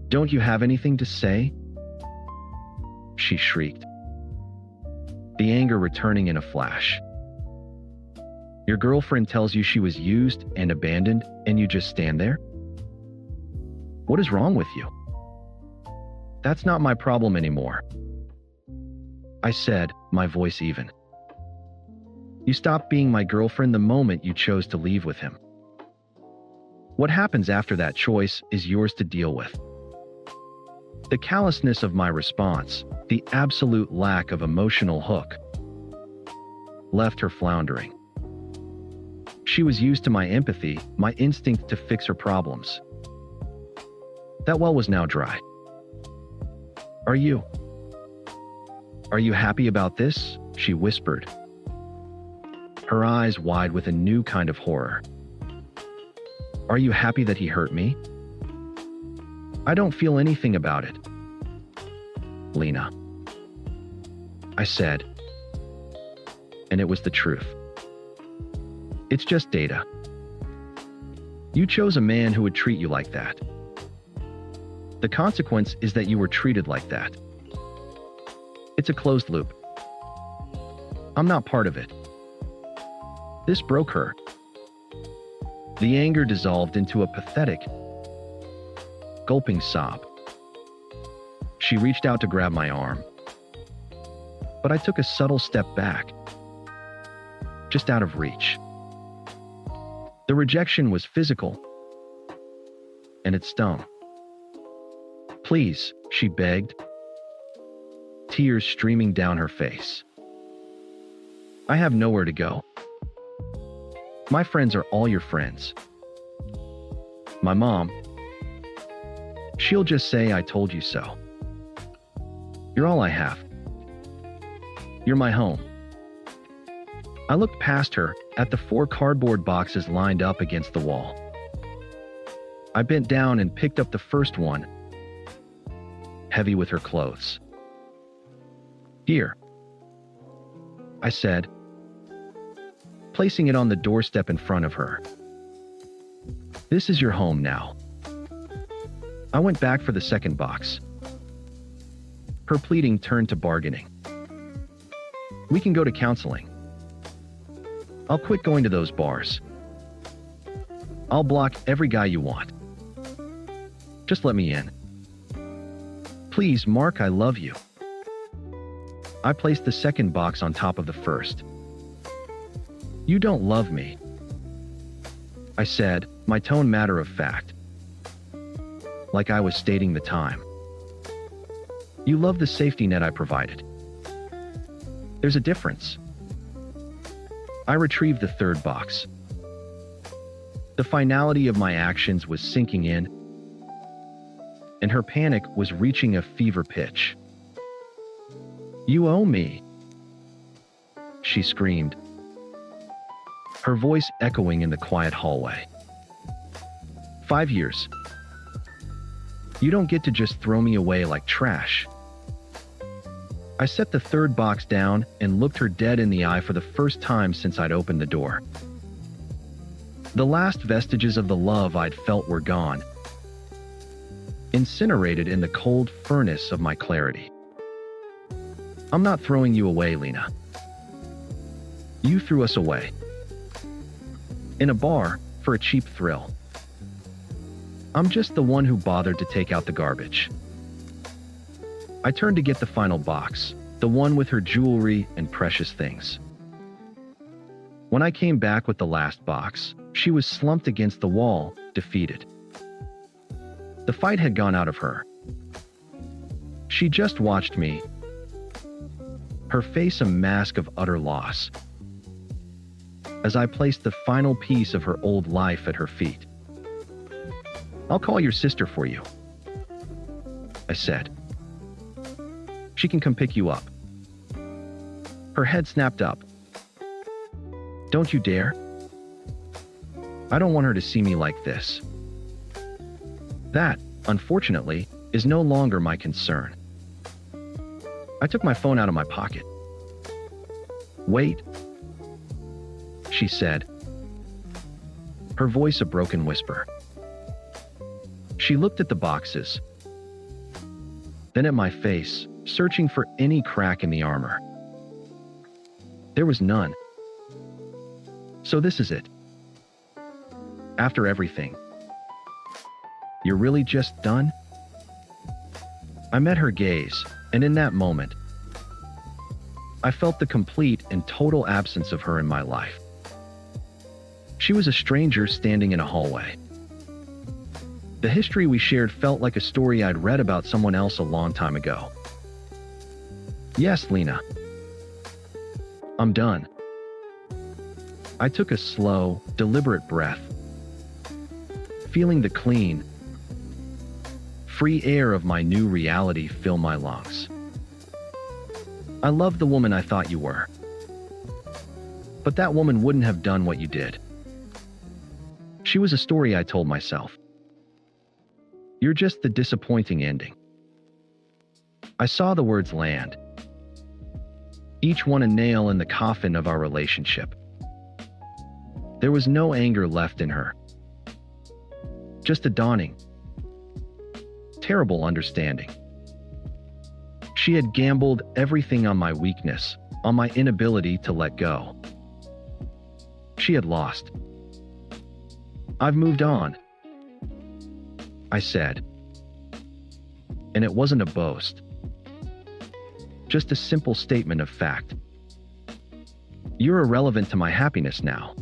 Don't you have anything to say? She shrieked, the anger returning in a flash. Your girlfriend tells you she was used and abandoned, and you just stand there? What is wrong with you? That's not my problem anymore, I said, my voice even. You stopped being my girlfriend the moment you chose to leave with him. What happens after that choice is yours to deal with. The callousness of my response, the absolute lack of emotional hook, left her floundering. She was used to my empathy, my instinct to fix her problems. That well was now dry. Are you happy about this? She whispered, her eyes wide with a new kind of horror. Are you happy that he hurt me? I don't feel anything about it, Lena, I said, and it was the truth. It's just data. You chose a man who would treat you like that. The consequence is that you were treated like that. It's a closed loop. I'm not part of it. This broke her. The anger dissolved into a pathetic, gulping sob. She reached out to grab my arm, but I took a subtle step back, just out of reach. The rejection was physical, and it stung. Please, she begged, tears streaming down her face. I have nowhere to go. My friends are all your friends. My mom, she'll just say I told you so. You're all I have. You're my home. I looked past her at the 4 cardboard boxes lined up against the wall. I bent down and picked up the first one, heavy with her clothes. Here, I said, placing it on the doorstep in front of her. This is your home now. I went back for the second box. Her pleading turned to bargaining. We can go to counseling. I'll quit going to those bars. I'll block every guy you want. Just let me in. Please, Mark, I love you. I placed the second box on top of the first. You don't love me, I said, my tone matter of fact, like I was stating the time. You love the safety net I provided. There's a difference. I retrieved the third box. The finality of my actions was sinking in, and her panic was reaching a fever pitch. You owe me, she screamed, her voice echoing in the quiet hallway. 5 years. You don't get to just throw me away like trash. I set the third box down and looked her dead in the eye for the first time since I'd opened the door. The last vestiges of the love I'd felt were gone, incinerated in the cold furnace of my clarity. I'm not throwing you away, Lena. You threw us away. In a bar for a cheap thrill. I'm just the one who bothered to take out the garbage. I turned to get the final box, the one with her jewelry and precious things. When I came back with the last box, she was slumped against the wall, defeated. The fight had gone out of her. She just watched me, her face a mask of utter loss, as I placed the final piece of her old life at her feet. I'll call your sister for you, I said. She can come pick you up. Her head snapped up. Don't you dare. I don't want her to see me like this. That, unfortunately, is no longer my concern. I took my phone out of my pocket. "Wait," she said, her voice a broken whisper. She looked at the boxes, then at my face, searching for any crack in the armor. There was none. "So this is it. After everything, you're really just done?" I met her gaze, and in that moment, I felt the complete and total absence of her in my life. She was a stranger standing in a hallway. The history we shared felt like a story I'd read about someone else a long time ago. "Yes, Lena. I'm done." I took a slow, deliberate breath, feeling the clean, free air of my new reality fill my lungs. "I love the woman I thought you were. But that woman wouldn't have done what you did. She was a story I told myself. You're just the disappointing ending." I saw the words land, each one a nail in the coffin of our relationship. There was no anger left in her, just a dawning, terrible understanding. She had gambled everything on my weakness, on my inability to let go. She had lost. "I've moved on," I said. And it wasn't a boast, just a simple statement of fact. "You're irrelevant to my happiness now.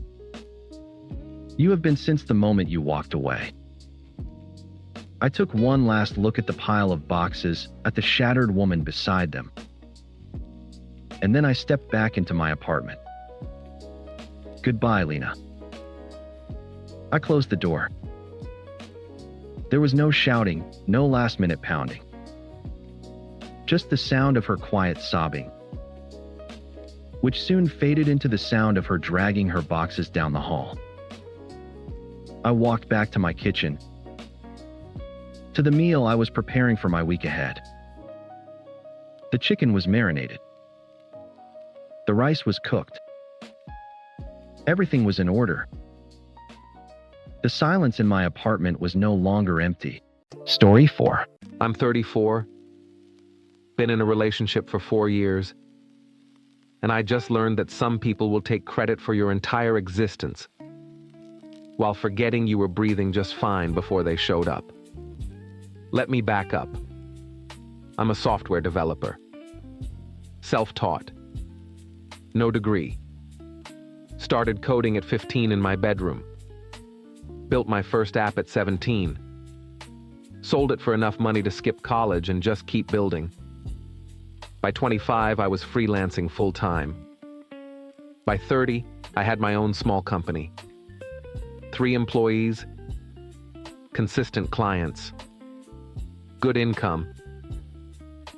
You have been since the moment you walked away." I took one last look at the pile of boxes, at the shattered woman beside them. And then I stepped back into my apartment. "Goodbye, Lena." I closed the door. There was no shouting, no last-minute pounding. Just the sound of her quiet sobbing, which soon faded into the sound of her dragging her boxes down the hall. I walked back to my kitchen, to the meal I was preparing for my week ahead. The chicken was marinated. The rice was cooked. Everything was in order. The silence in my apartment was no longer empty. Story 4. I'm 34, been in a relationship for 4 years, and I just learned that some people will take credit for your entire existence, while forgetting you were breathing just fine before they showed up. Let me back up. I'm a software developer. Self-taught. No degree. Started coding at 15 in my bedroom. Built my first app at 17. Sold it for enough money to skip college and just keep building. By 25, I was freelancing full-time. By 30, I had my own small company. 3 employees, consistent clients, good income.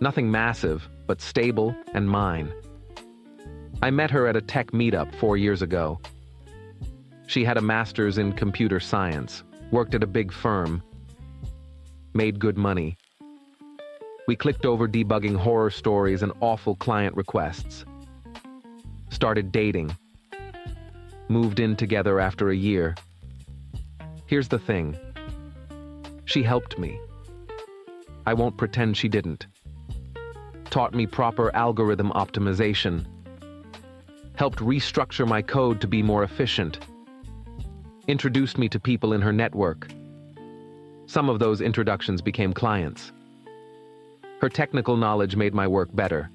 Nothing massive, but stable and mine. I met her at a tech meetup 4 years ago. She had a master's in computer science, worked at a big firm, made good money. We clicked over debugging horror stories and awful client requests. Started dating. Moved in together after a year. Here's the thing. She helped me. I won't pretend she didn't. Taught me proper algorithm optimization. Helped restructure my code to be more efficient. Introduced me to people in her network. Some of those introductions became clients. Her technical knowledge made my work better.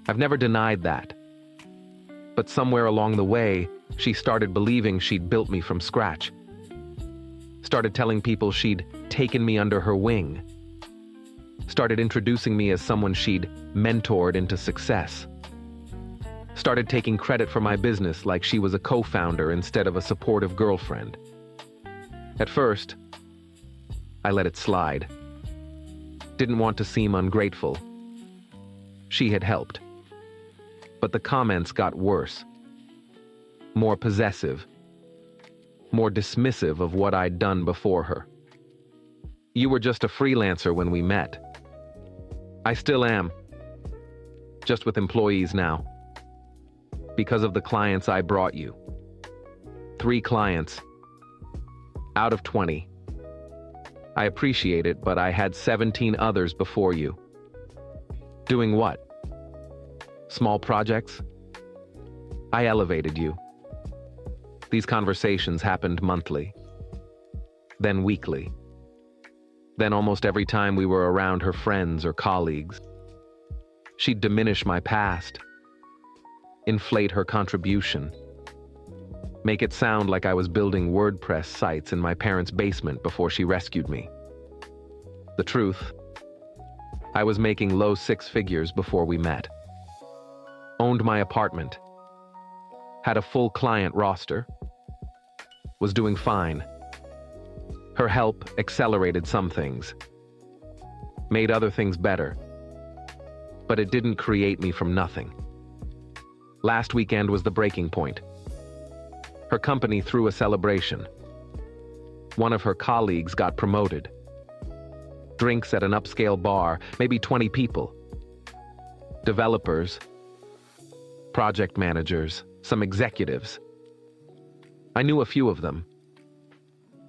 I've never denied that. But somewhere along the way, she started believing she'd built me from scratch. Started telling people she'd taken me under her wing. Started introducing me as someone she'd mentored into success. Started taking credit for my business like she was a co-founder instead of a supportive girlfriend. At first, I let it slide. Didn't want to seem ungrateful. She had helped. But the comments got worse. More possessive. More dismissive of what I'd done before her. You were just a freelancer when we met. I still am. Just with employees now. Because of the clients I brought you. 3 clients. Out of 20. I appreciate it, but I had 17 others before you. Doing what? Small projects? I elevated you. These conversations happened monthly. Then weekly. Then almost every time we were around her friends or colleagues. She'd diminish my past. Inflate her contribution. Make it sound like I was building WordPress sites in my parents' basement before she rescued me. The truth, I was making low 6 figures before we met. Owned my apartment. Had a full client roster. Was doing fine. Her help accelerated some things. Made other things better. But it didn't create me from nothing. Last weekend was the breaking point. Her company threw a celebration. One of her colleagues got promoted. Drinks at an upscale bar, maybe 20 people. Developers, project managers, some executives. I knew a few of them.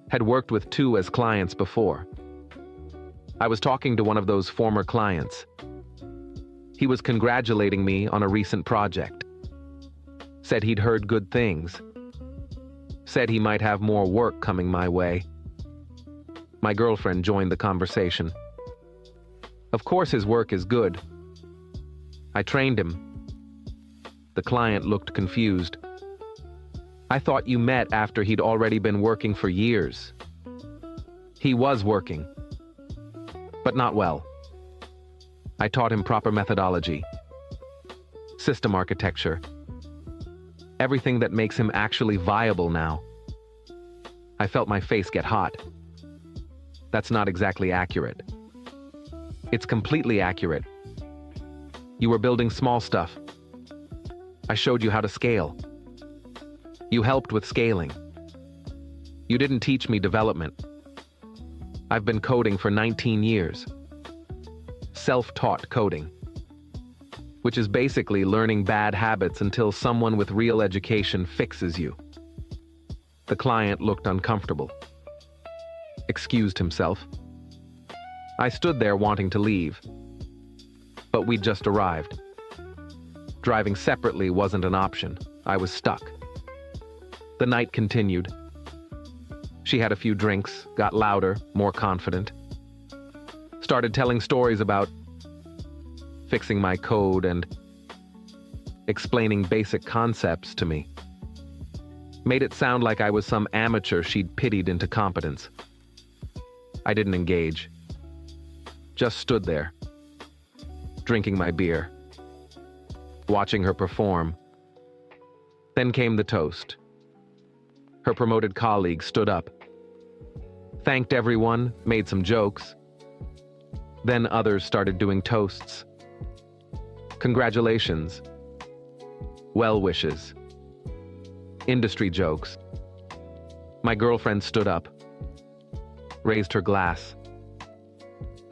Had worked with 2 as clients before. I was talking to one of those former clients. He was congratulating me on a recent project. Said he'd heard good things. Said he might have more work coming my way. My girlfriend joined the conversation. Of course his work is good. I trained him. The client looked confused. I thought you met after he'd already been working for years. He was working, but not well. I taught him proper methodology, system architecture, everything that makes him actually viable now. I felt my face get hot. That's not exactly accurate. It's completely accurate. You were building small stuff. I showed you how to scale. You helped with scaling. You didn't teach me development. I've been coding for 19 years. Self-taught coding, which is basically learning bad habits until someone with real education fixes you. The client looked uncomfortable. Excused himself. I stood there wanting to leave, but we'd just arrived. Driving separately wasn't an option. I was stuck. The night continued. She had a few drinks, got louder, more confident. Started telling stories about fixing my code and explaining basic concepts to me. Made it sound like I was some amateur she'd pitied into competence. I didn't engage. Just stood there, drinking my beer, watching her perform. Then came the toast. Her promoted colleague stood up, thanked everyone, made some jokes. Then others started doing toasts. Congratulations. Well wishes. Industry jokes. My girlfriend stood up, raised her glass.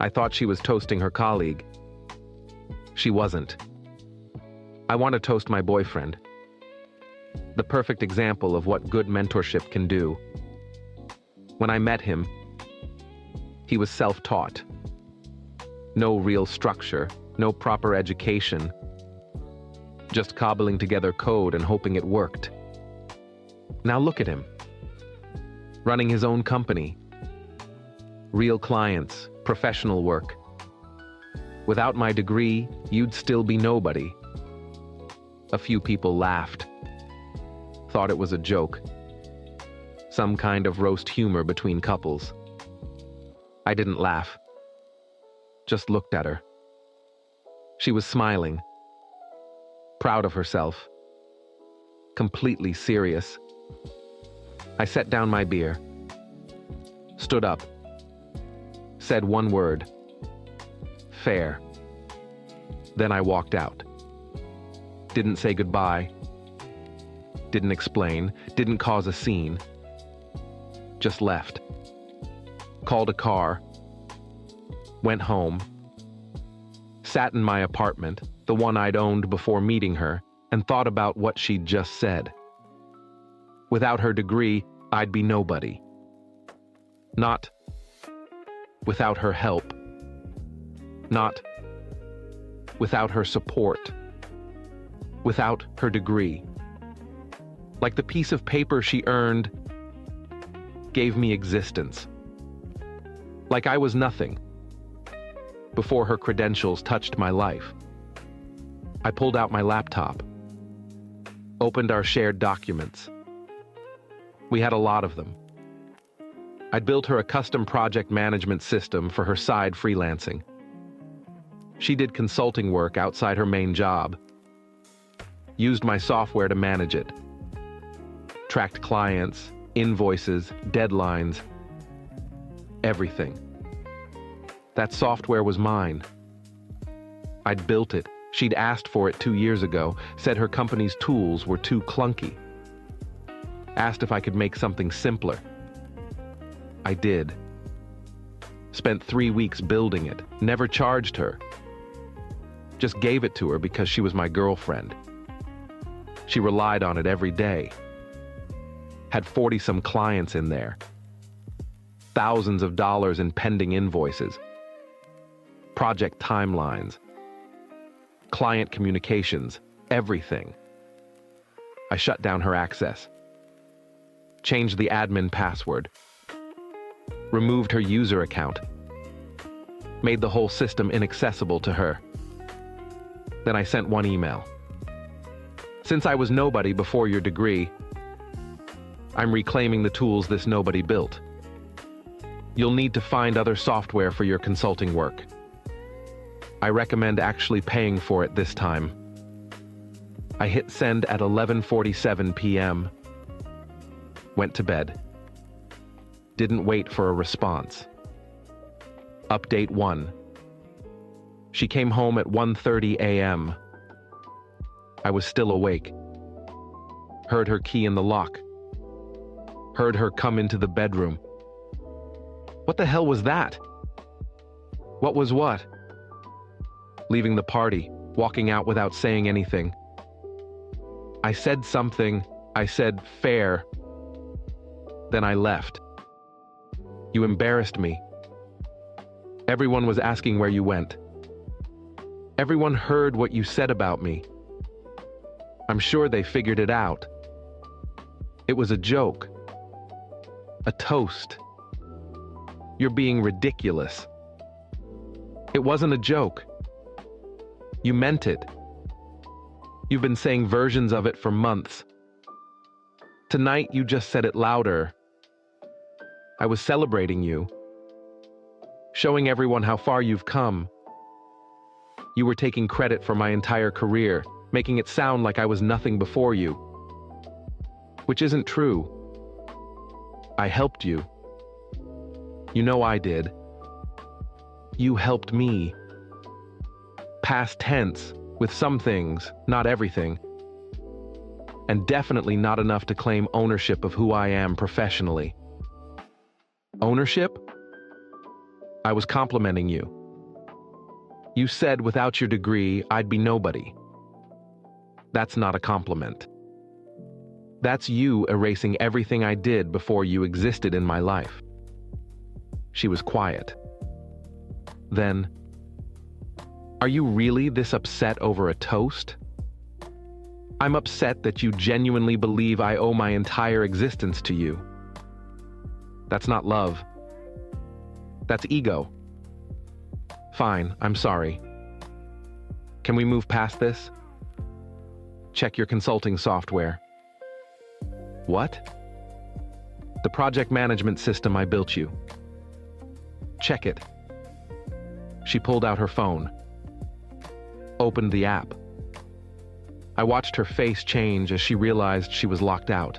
I thought she was toasting her colleague. She wasn't. I want to toast my boyfriend. The perfect example of what good mentorship can do. When I met him, he was self-taught. No real structure, no proper education. Just cobbling together code and hoping it worked. Now look at him. Running his own company. Real clients, professional work. Without my degree, you'd still be nobody. A few people laughed. Thought it was a joke. Some kind of roast humor between couples. I didn't laugh. Just looked at her. She was smiling. Proud of herself. Completely serious. I set down my beer. Stood up. Said one word. Fair. Then I walked out. Didn't say goodbye. Didn't explain. Didn't cause a scene. Just left. Called a car. went home, sat in my apartment, the one I'd owned before meeting her, and thought about what she'd just said. Without her degree, I'd be nobody. Not without her help. Not without her support. Without her degree. Like the piece of paper she earned gave me existence. Like I was nothing before her credentials touched my life. I pulled out my laptop, opened our shared documents. We had a lot of them. I'd built her a custom project management system for her side freelancing. She did consulting work outside her main job, used my software to manage it, tracked clients, invoices, deadlines, everything. That software was mine. I'd built it. She'd asked for it 2 years ago, said her company's tools were too clunky. Asked if I could make something simpler. I did. Spent 3 weeks building it, never charged her. Just gave it to her because she was my girlfriend. She relied on it every day. Had 40-some clients in there. Thousands of dollars in pending invoices. Project timelines. Client communications. Everything. I shut down her access. Changed the admin password. Removed her user account. Made the whole system inaccessible to her. Then I sent one email. Since I was nobody before your degree, I'm reclaiming the tools this nobody built. You'll need to find other software for your consulting work. I recommend actually paying for it this time. I hit send at 11:47 p.m. Went to bed. Didn't wait for a response. Update 1. She came home at 1:30 a.m. I was still awake. Heard her key in the lock. Heard her come into the bedroom. What the hell was that? What was what? Leaving the party, walking out without saying anything. I said something. I said fair. Then I left. You embarrassed me. Everyone was asking where you went. Everyone heard what you said about me. I'm sure they figured it out. It was a joke. A toast. You're being ridiculous. It wasn't a joke. You meant it. You've been saying versions of it for months. Tonight you just said it louder. I was celebrating you. Showing everyone how far you've come. You were taking credit for my entire career, making it sound like I was nothing before you. Which isn't true. I helped you. You know I did. You helped me. Past tense, with some things, not everything. And definitely not enough to claim ownership of who I am professionally. Ownership? I was complimenting you. You said without your degree, I'd be nobody. That's not a compliment. That's you erasing everything I did before you existed in my life. She was quiet. Then, are you really this upset over a toast? I'm upset that you genuinely believe I owe my entire existence to you. That's not love. That's ego. Fine, I'm sorry. Can we move past this? Check your consulting software. What? The project management system I built you. Check it. She pulled out her phone. Opened the app. I watched her face change as she realized she was locked out.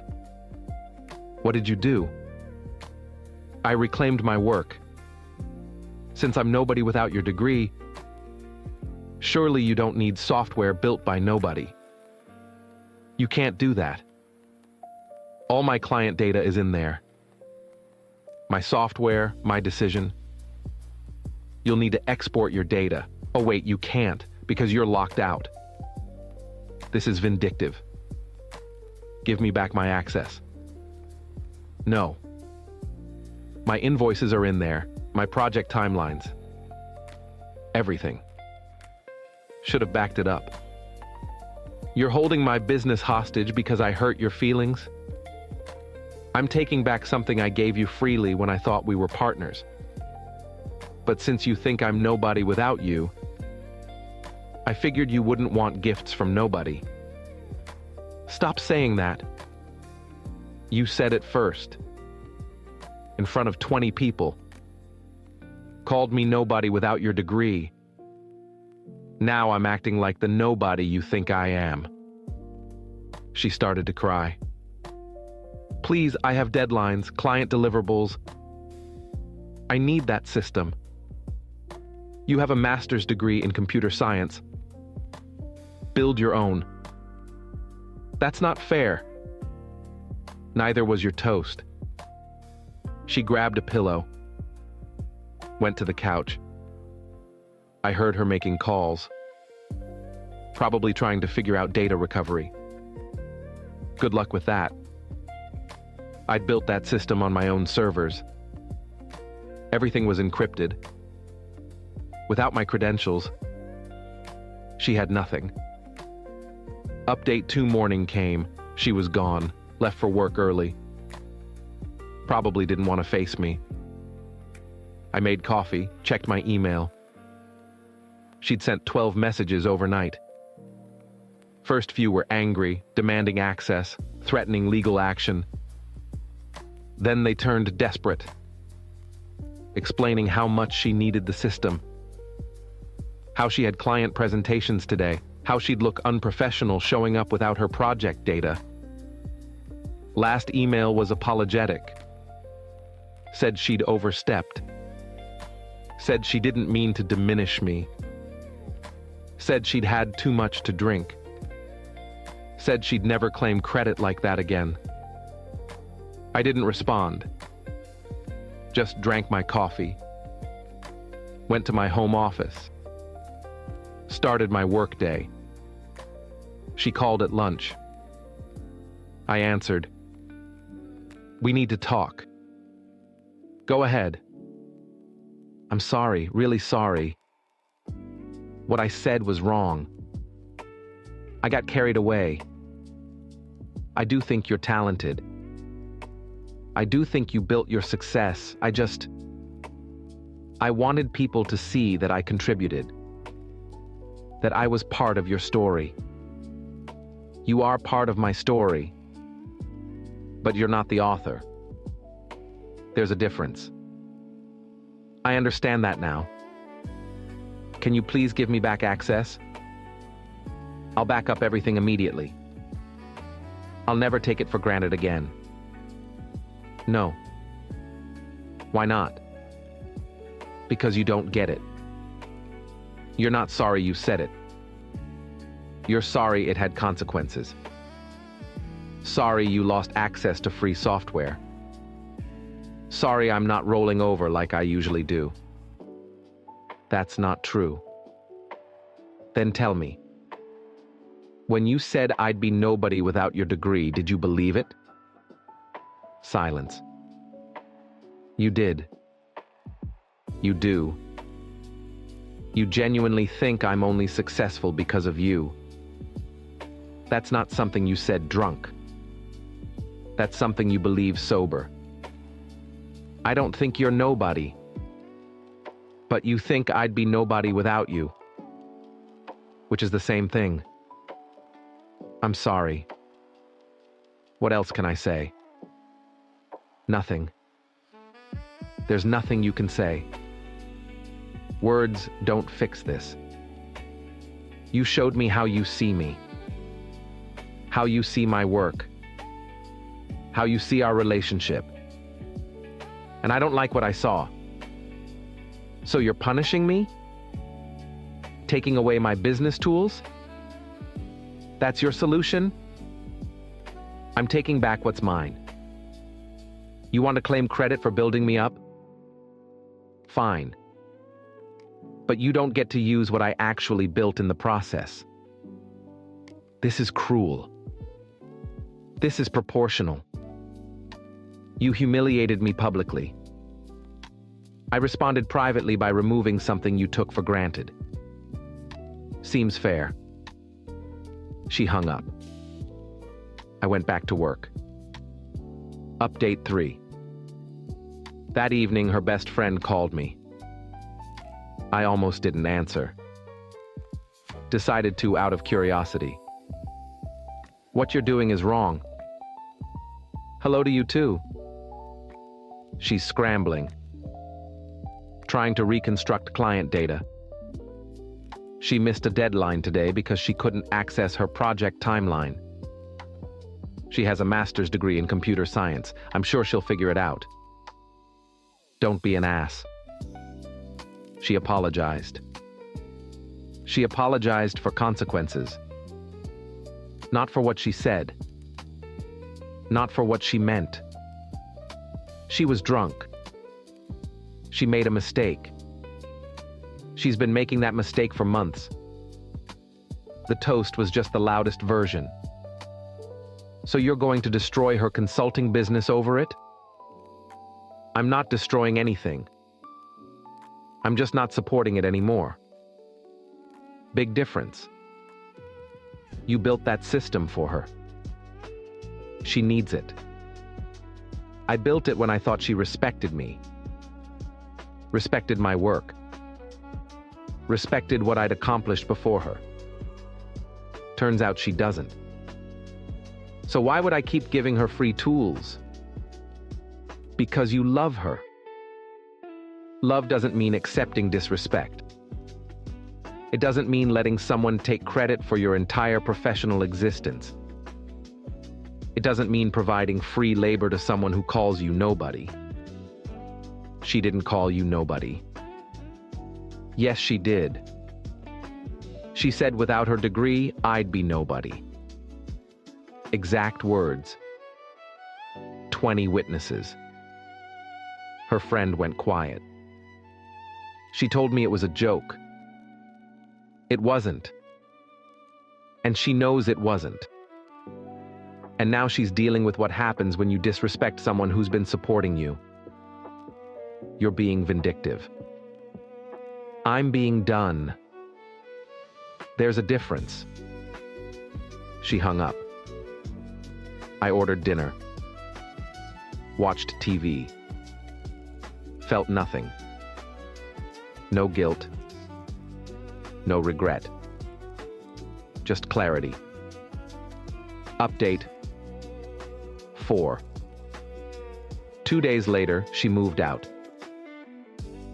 What did you do? I reclaimed my work. Since I'm nobody without your degree, surely you don't need software built by nobody. You can't do that. All my client data is in there. My software, my decision. You'll need to export your data. Oh wait, you can't, because you're locked out. This is vindictive. Give me back my access. No. My invoices are in there, my project timelines. Everything. Should have backed it up. You're holding my business hostage because I hurt your feelings? I'm taking back something I gave you freely when I thought we were partners. But since you think I'm nobody without you, I figured you wouldn't want gifts from nobody. Stop saying that. You said it first. In front of 20 people. Called me nobody without your degree. Now I'm acting like the nobody you think I am. She started to cry. Please, I have deadlines, client deliverables. I need that system. You have a master's degree in computer science. Build your own. That's not fair. Neither was your toast. She grabbed a pillow, went to the couch. I heard her making calls, probably trying to figure out data recovery. Good luck with that. I'd built that system on my own servers. Everything was encrypted. Without my credentials, she had nothing. Update 2 morning came. She was gone, left for work early. Probably didn't want to face me. I made coffee, checked my email. She'd sent 12 messages overnight. First few were angry, demanding access, threatening legal action. Then they turned desperate, explaining how much she needed the system, how she had client presentations today, how she'd look unprofessional showing up without her project data. Last email was apologetic. Said she'd overstepped. Said she didn't mean to diminish me. Said she'd had too much to drink. Said she'd never claim credit like that again. I didn't respond. Just drank my coffee. Went to my home office. Started my workday. She called at lunch. I answered. We need to talk. Go ahead. I'm sorry, really sorry. What I said was wrong. I got carried away. I do think you're talented. I do think you built your success. I wanted people to see that I contributed. That I was part of your story. You are part of my story. But you're not the author. There's a difference. I understand that now. Can you please give me back access? I'll back up everything immediately. I'll never take it for granted again. No. Why not? Because you don't get it. You're not sorry you said it. You're sorry it had consequences. Sorry you lost access to free software. Sorry I'm not rolling over like I usually do. That's not true. Then tell me. When you said I'd be nobody without your degree, did you believe it? Silence. You did. You do. You genuinely think I'm only successful because of you. That's not something you said drunk. That's something you believe sober. I don't think you're nobody. But you think I'd be nobody without you. Which is the same thing. I'm sorry. What else can I say? Nothing. There's nothing you can say. Words don't fix this. You showed me how you see me. How you see my work. How you see our relationship. And I don't like what I saw. So you're punishing me? Taking away my business tools? That's your solution? I'm taking back what's mine. You want to claim credit for building me up? Fine. but you don't get to use what I actually built in the process. This is cruel. This is proportional. You humiliated me publicly. I responded privately by removing something you took for granted. Seems fair. She hung up. I went back to work. Update 3. That evening, her best friend called me. I almost didn't answer. Decided to out of curiosity. What you're doing is wrong. Hello to you too. She's scrambling, trying to reconstruct client data. She missed a deadline today because she couldn't access her project timeline. She has a master's degree in computer science. I'm sure she'll figure it out. Don't be an ass. She apologized. She apologized for consequences. Not for what she said. Not for what she meant. She was drunk. She made a mistake. She's been making that mistake for months. The toast was just the loudest version. So you're going to destroy her consulting business over it? I'm not destroying anything. I'm just not supporting it anymore. Big difference. You built that system for her. She needs it. I built it when I thought she respected me. Respected my work. Respected what I'd accomplished before her. Turns out she doesn't. So why would I keep giving her free tools? Because you love her. Love doesn't mean accepting disrespect. It doesn't mean letting someone take credit for your entire professional existence. It doesn't mean providing free labor to someone who calls you nobody. She didn't call you nobody. Yes, she did. She said without her degree, I'd be nobody. Exact words. 20 witnesses. Her friend went quiet. She told me it was a joke. It wasn't. And she knows it wasn't. And now she's dealing with what happens when you disrespect someone who's been supporting you. You're being vindictive. I'm being done. There's a difference. She hung up. I ordered dinner. Watched TV. Felt nothing. No guilt. No regret. Just clarity. Update 4. 2 days later, she moved out.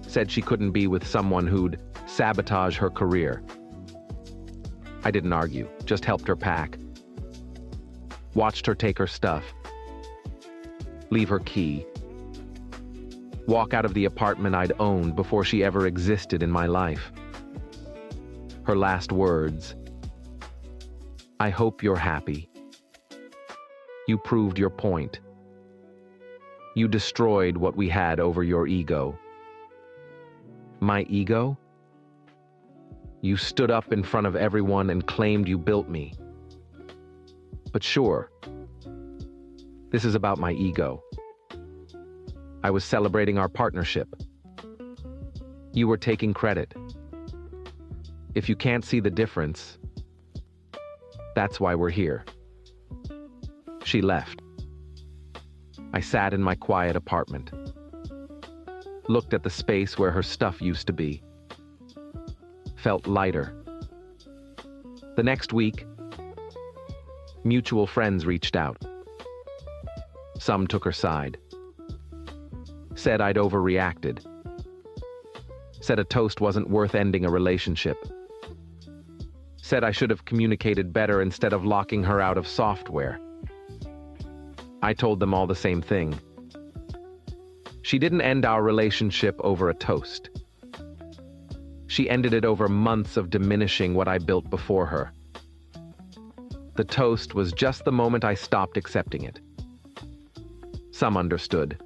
Said she couldn't be with someone who'd sabotage her career. I didn't argue, just helped her pack. Watched her take her stuff. Leave her key. Walk out of the apartment I'd owned before she ever existed in my life. Her last words. I hope you're happy. You proved your point. You destroyed what we had over your ego. My ego? You stood up in front of everyone and claimed you built me. But sure, this is about my ego. I was celebrating our partnership. You were taking credit. If you can't see the difference, that's why we're here. She left. I sat in my quiet apartment. Looked at the space where her stuff used to be. Felt lighter. The next week, mutual friends reached out. Some took her side. Said I'd overreacted. Said a toast wasn't worth ending a relationship. Said I should have communicated better instead of locking her out of software. I told them all the same thing. She didn't end our relationship over a toast. She ended it over months of diminishing what I built before her. The toast was just the moment I stopped accepting it. Some understood.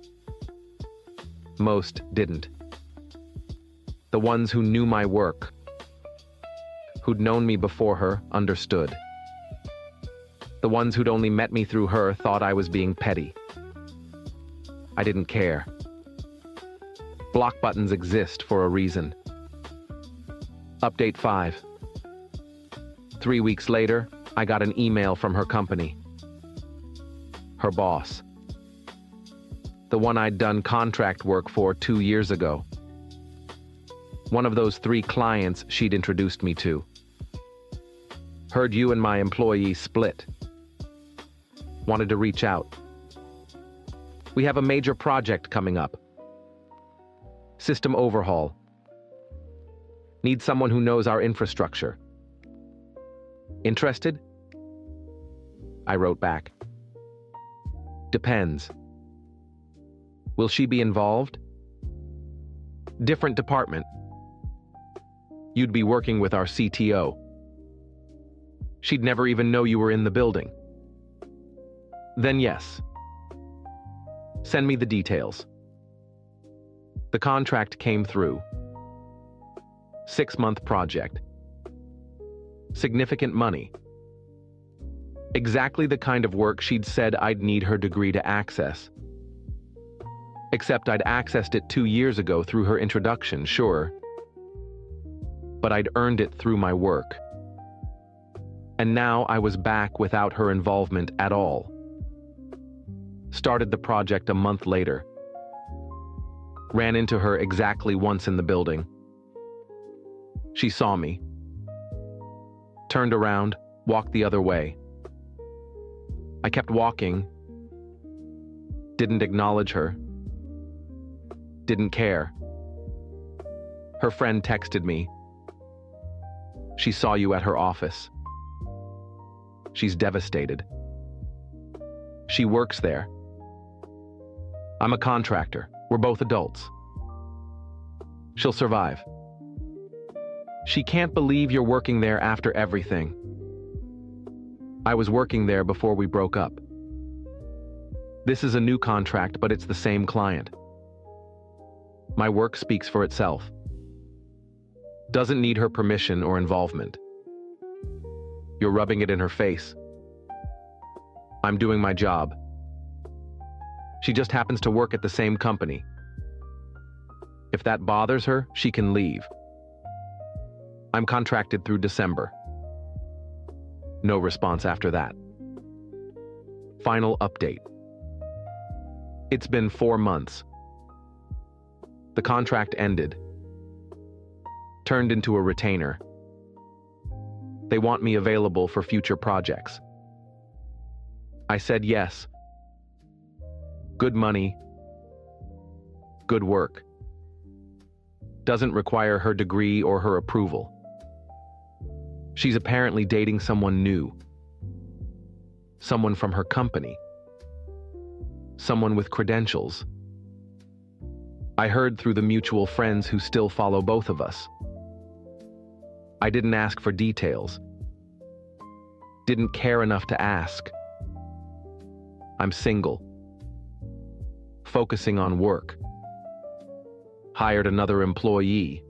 Most didn't. The ones who knew my work, who'd known me before her, understood. The ones who'd only met me through her thought I was being petty. I didn't care. Block buttons exist for a reason. Update 5. 3 weeks later, I got an email from her company. Her boss. The one I'd done contract work for 2 years ago. One of those 3 clients she'd introduced me to. Heard you and my employee split. Wanted to reach out. We have a major project coming up. System overhaul. Need someone who knows our infrastructure. Interested? I wrote back. Depends. Will she be involved? Different department. You'd be working with our CTO. She'd never even know you were in the building. Then yes. Send me the details. The contract came through. 6-month project. Significant money. Exactly the kind of work she'd said I'd need her degree to access. Except I'd accessed it 2 years ago through her introduction, sure. But I'd earned it through my work. And now I was back without her involvement at all. Started the project a month later. Ran into her exactly once in the building. She saw me. Turned around, walked the other way. I kept walking. Didn't acknowledge her. Didn't care. Her friend texted me. She saw you at her office. She's devastated. She works there. I'm a contractor. We're both adults. She'll survive. She can't believe you're working there after everything. I was working there before we broke up. This is a new contract, but it's the same client. My work speaks for itself. Doesn't need her permission or involvement. You're rubbing it in her face. I'm doing my job. She just happens to work at the same company. If that bothers her, she can leave. I'm contracted through December. No response after that. Final update. It's been 4 months. The contract ended. Turned into a retainer. They want me available for future projects. I said yes. Good money. Good work. Doesn't require her degree or her approval. She's apparently dating someone new. Someone from her company. Someone with credentials. I heard through the mutual friends who still follow both of us. I didn't ask for details. Didn't care enough to ask. I'm single. Focusing on work. Hired another employee.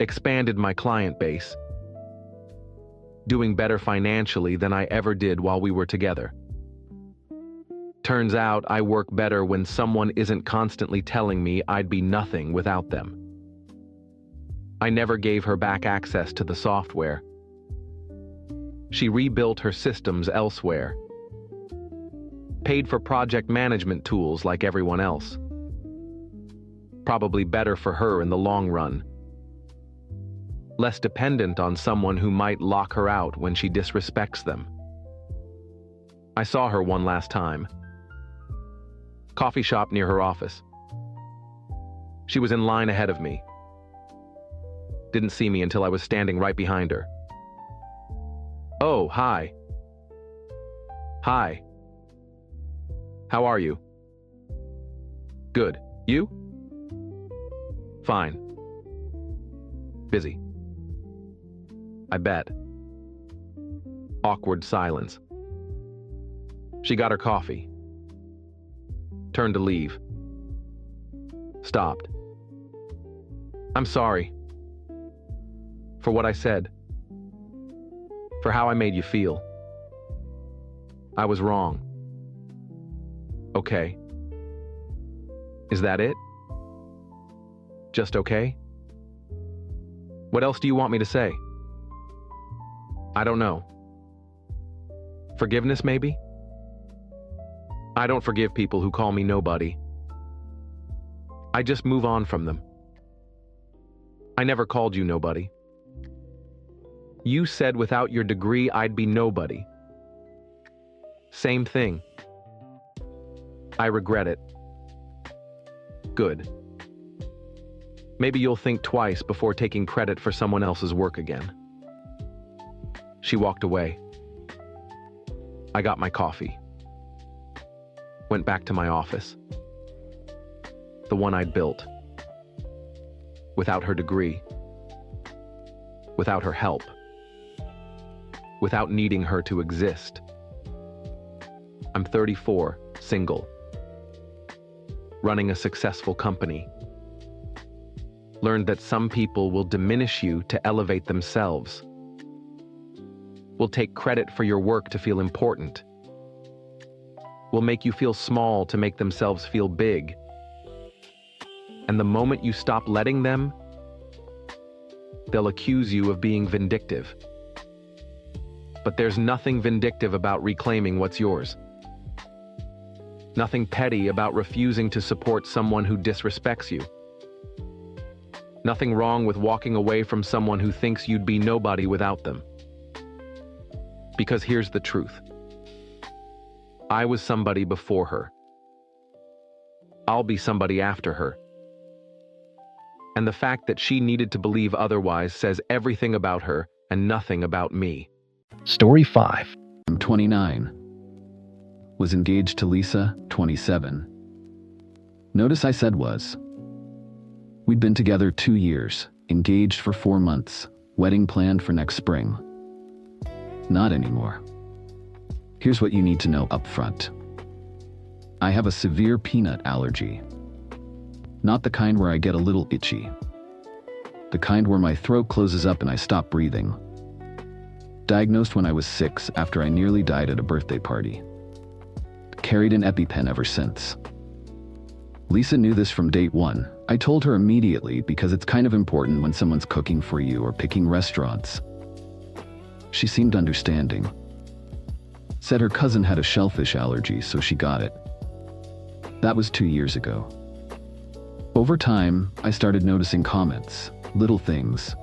Expanded my client base. Doing better financially than I ever did while we were together. Turns out I work better when someone isn't constantly telling me I'd be nothing without them. I never gave her back access to the software. She rebuilt her systems elsewhere. Paid for project management tools like everyone else. Probably better for her in the long run. Less dependent on someone who might lock her out when she disrespects them. I saw her one last time. Coffee shop near her office. She was in line ahead of me. Didn't see me until I was standing right behind her. Oh, hi. Hi. How are you? Good. You? Fine. Busy. I bet. Awkward silence. She got her coffee. Turned to leave. Stopped. I'm sorry. For what I said. For how I made you feel. I was wrong. Okay. Is that it? Just okay? What else do you want me to say? I don't know. Forgiveness, maybe? I don't forgive people who call me nobody. I just move on from them. I never called you nobody. You said without your degree I'd be nobody. Same thing. I regret it. Good. Maybe you'll think twice before taking credit for someone else's work again. She walked away. I got my coffee. Went back to my office. The one I'd built. Without her degree. Without her help. Without needing her to exist. I'm 34, single. Running a successful company. Learned that some people will diminish you to elevate themselves. Will take credit for your work to feel important. Will make you feel small to make themselves feel big. And the moment you stop letting them, they'll accuse you of being vindictive. But there's nothing vindictive about reclaiming what's yours. Nothing petty about refusing to support someone who disrespects you. Nothing wrong with walking away from someone who thinks you'd be nobody without them. Because here's the truth. I was somebody before her. I'll be somebody after her. And the fact that she needed to believe otherwise says everything about her and nothing about me. Story 5. I'm 29. Was engaged to Lisa, 27. Notice I said was. We'd been together 2 years, engaged for 4 months, wedding planned for next spring. Not anymore. Here's what you need to know up front. I have a severe peanut allergy. Not the kind where I get a little itchy. The kind where my throat closes up and I stop breathing. Diagnosed when I was 6 after I nearly died at a birthday party. Carried an EpiPen ever since. Lisa knew this from date 1. I told her immediately because it's kind of important when someone's cooking for you or picking restaurants. She seemed understanding. Said her cousin had a shellfish allergy, so she got it. That was 2 years ago. Over time, I started noticing comments, little things.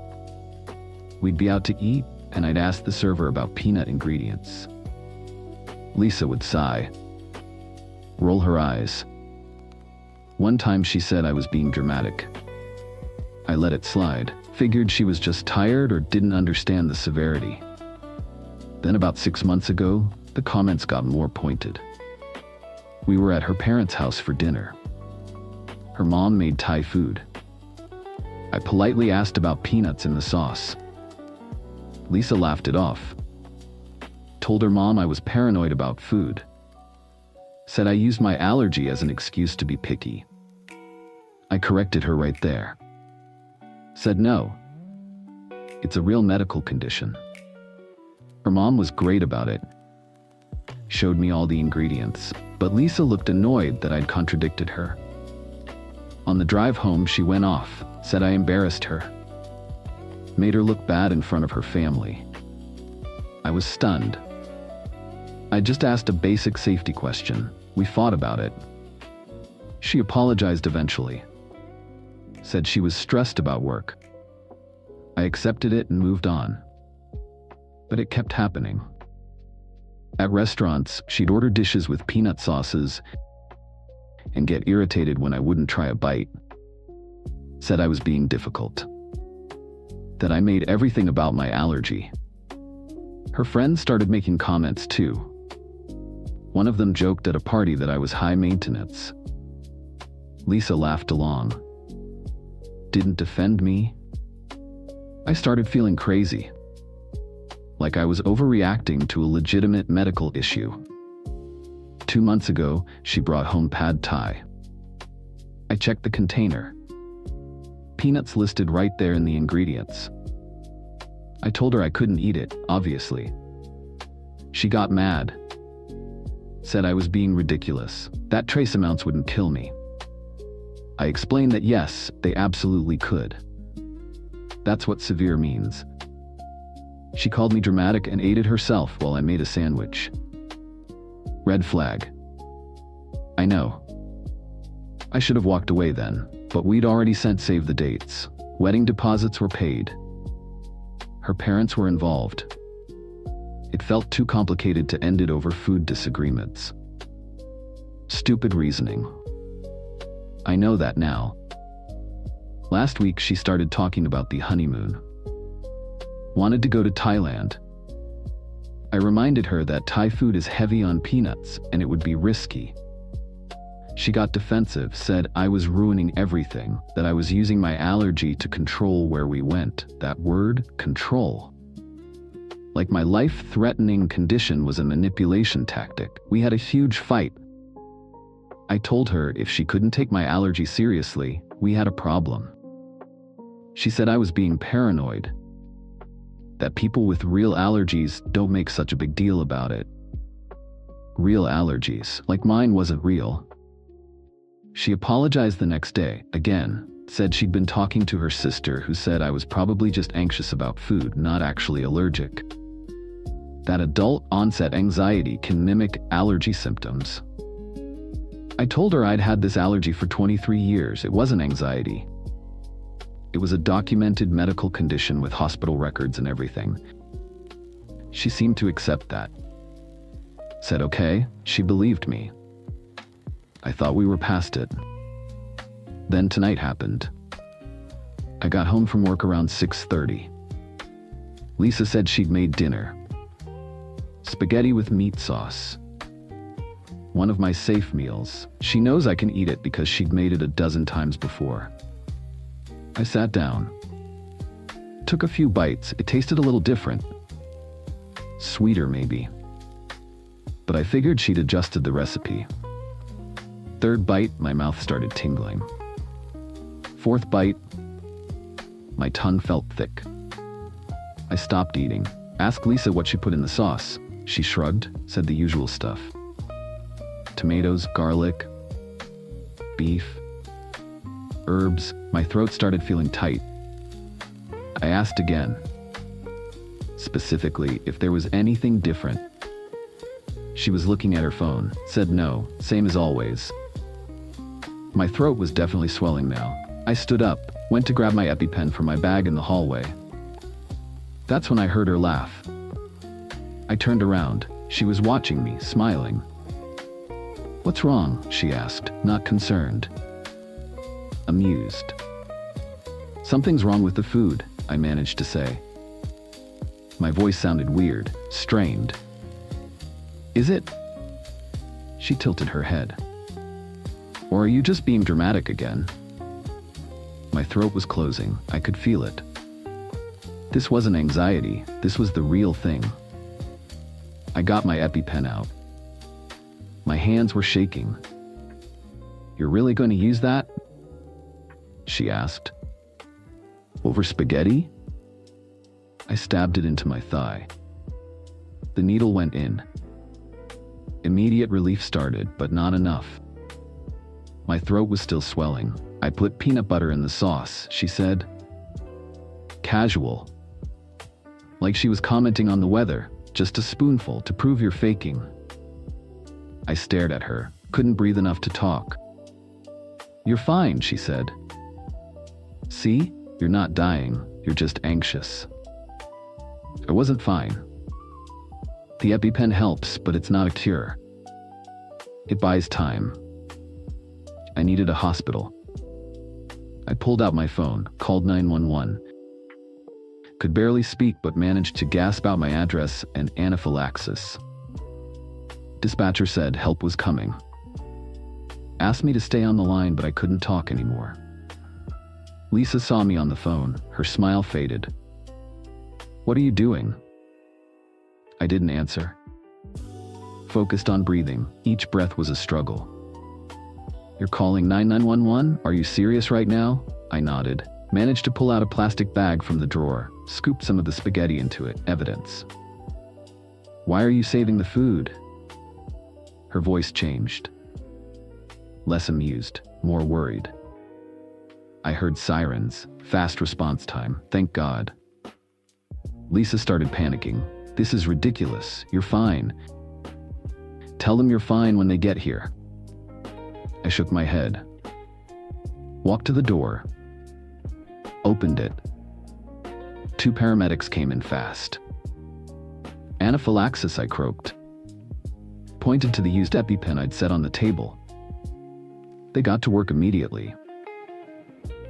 We'd be out to eat, and I'd ask the server about peanut ingredients. Lisa would sigh, roll her eyes. One time she said I was being dramatic. I let it slide, figured she was just tired or didn't understand the severity. Then about 6 months ago, the comments got more pointed. We were at her parents' house for dinner. Her mom made Thai food. I politely asked about peanuts in the sauce. Lisa laughed it off. Told her mom I was paranoid about food. Said I used my allergy as an excuse to be picky. I corrected her right there. Said no. It's a real medical condition. Her mom was great about it. Showed me all the ingredients, but Lisa looked annoyed that I'd contradicted her. On the drive home, she went off, said I embarrassed her. Made her look bad in front of her family. I was stunned. I just asked a basic safety question. We fought about it. She apologized eventually. Said she was stressed about work. I accepted it and moved on. But it kept happening. At restaurants, she'd order dishes with peanut sauces and get irritated when I wouldn't try a bite. Said I was being difficult. That I made everything about my allergy. Her friends started making comments too. One of them joked at a party that I was high maintenance. Lisa laughed along. Didn't defend me. I started feeling crazy. Like I was overreacting to a legitimate medical issue. 2 months ago, she brought home pad thai. I checked the container. peanuts listed right there in the ingredients. I told her I couldn't eat it, obviously. She got mad. Said I was being ridiculous, that trace amounts wouldn't kill me. I explained that yes, they absolutely could. That's what severe means. She called me dramatic and ate it herself while I made a sandwich. Red flag. I know. I should have walked away then, but we'd already sent save the dates. Wedding deposits were paid. Her parents were involved. It felt too complicated to end it over food disagreements. Stupid reasoning. I know that now. Last week she started talking about the honeymoon. Wanted to go to Thailand. I reminded her that Thai food is heavy on peanuts and it would be risky. She got defensive, said I was ruining everything, that I was using my allergy to control where we went. That word, control. Like my life-threatening condition was a manipulation tactic. We had a huge fight. I told her if she couldn't take my allergy seriously, we had a problem. She said I was being paranoid. That people with real allergies don't make such a big deal about it. Real allergies, like mine, wasn't real. She apologized the next day, again, said she'd been talking to her sister who said I was probably just anxious about food, not actually allergic. That adult onset anxiety can mimic allergy symptoms. I told her I'd had this allergy for 23 years. It wasn't anxiety. It was a documented medical condition with hospital records and everything. She seemed to accept that. Said okay, she believed me. I thought we were past it. Then tonight happened. I got home from work around 6:30. Lisa said she'd made dinner. Spaghetti with meat sauce. One of my safe meals. She knows I can eat it because she'd made it a dozen times before. I sat down. Took a few bites. It tasted a little different. Sweeter, maybe. But I figured she'd adjusted the recipe. Third bite, my mouth started tingling. Fourth bite, my tongue felt thick. I stopped eating. Asked Lisa what she put in the sauce. She shrugged, said the usual stuff. Tomatoes, garlic, beef, herbs. My throat started feeling tight. I asked again, specifically, if there was anything different. She was looking at her phone, said no, same as always. My throat was definitely swelling now. I stood up, went to grab my EpiPen from my bag in the hallway. That's when I heard her laugh. I turned around. She was watching me, smiling. What's wrong? She asked, not concerned. Amused. Something's wrong with the food, I managed to say. My voice sounded weird, strained. Is it? She tilted her head. Or are you just being dramatic again? My throat was closing. I could feel it. This wasn't anxiety. This was the real thing. I got my EpiPen out. My hands were shaking. You're really going to use that? She asked. Over spaghetti? I stabbed it into my thigh. The needle went in. Immediate relief started, but not enough. My throat was still swelling. I put peanut butter in the sauce, she said. Casual. Like she was commenting on the weather, just a spoonful to prove you're faking. I stared at her, couldn't breathe enough to talk. You're fine, she said. See? You're not dying, you're just anxious. I wasn't fine. The EpiPen helps, but it's not a cure. It buys time. I needed a hospital. I pulled out my phone, called 911. Could barely speak but managed to gasp out my address and anaphylaxis. Dispatcher said help was coming. Asked me to stay on the line, but I couldn't talk anymore. Lisa saw me on the phone. Her smile faded. What are you doing? I didn't answer. Focused on breathing. Each breath was a struggle. You're calling 911? Are you serious right now? I nodded. Managed to pull out a plastic bag from the drawer, scooped some of the spaghetti into it. Evidence. Why are you saving the food? Her voice changed. Less amused, more worried. I heard sirens, fast response time, thank God. Lisa started panicking. This is ridiculous, you're fine. Tell them you're fine when they get here. I shook my head. Walked to the door. Opened it. 2 paramedics came in fast. Anaphylaxis, I croaked. Pointed to the used EpiPen I'd set on the table. They got to work immediately.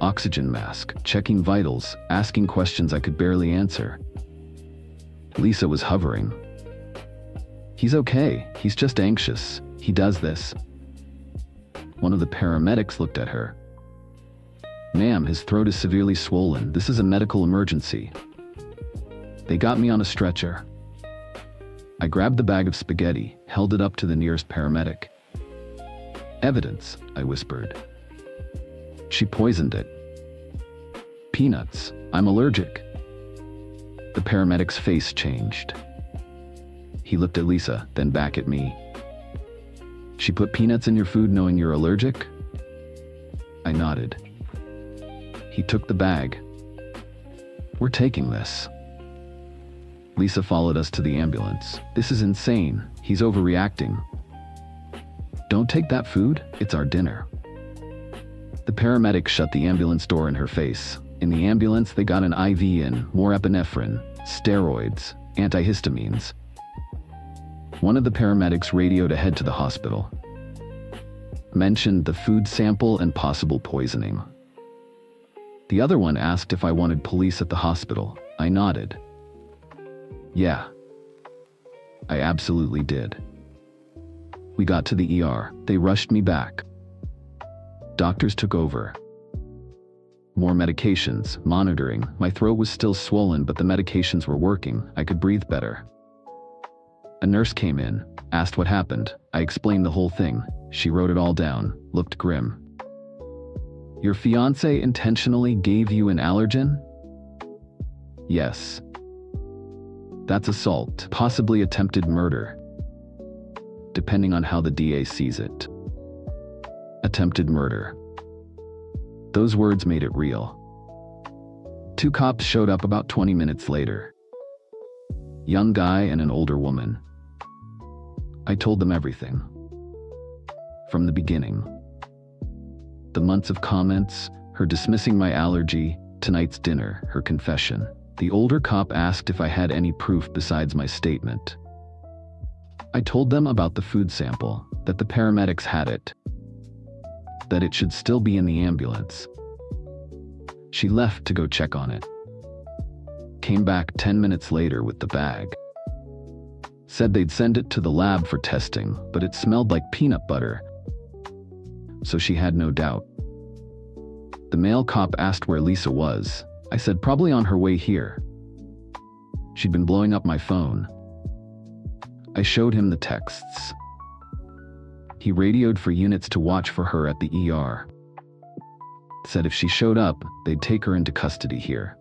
Oxygen mask, checking vitals, asking questions I could barely answer. Lisa was hovering. He's okay, he's just anxious. He does this. One of the paramedics looked at her. Ma'am, his throat is severely swollen. This is a medical emergency. They got me on a stretcher. I grabbed the bag of spaghetti, held it up to the nearest paramedic. Evidence, I whispered. She poisoned it. Peanuts. I'm allergic. The paramedic's face changed. He looked at Lisa, then back at me. She put peanuts in your food knowing you're allergic? I nodded. He took the bag. We're taking this. Lisa followed us to the ambulance. This is insane. He's overreacting. Don't take that food. It's our dinner. The paramedic shut the ambulance door in her face. In the ambulance, they got an IV in, more epinephrine, steroids, antihistamines. One of the paramedics radioed ahead to the hospital. Mentioned the food sample and possible poisoning. The other one asked if I wanted police at the hospital. I nodded. Yeah. I absolutely did. We got to the ER. They rushed me back. Doctors took over. More medications, monitoring. My throat was still swollen, but the medications were working. I could breathe better. A nurse came in, asked what happened. I explained the whole thing. She wrote it all down, looked grim. Your fiancé intentionally gave you an allergen? Yes. That's assault, possibly attempted murder. Depending on how the DA sees it. Attempted murder. Those words made it real. 2 cops showed up about 20 minutes later. Young guy and an older woman. I told them everything. From the beginning. The months of comments, her dismissing my allergy, tonight's dinner, her confession. The older cop asked if I had any proof besides my statement. I told them about the food sample, that the paramedics had it, that it should still be in the ambulance. She left to go check on it. Came back 10 minutes later with the bag. Said they'd send it to the lab for testing, but it smelled like peanut butter. So she had no doubt. The male cop asked where Lisa was. I said probably on her way here. She'd been blowing up my phone. I showed him the texts. He radioed for units to watch for her at the ER. Said if she showed up, they'd take her into custody here.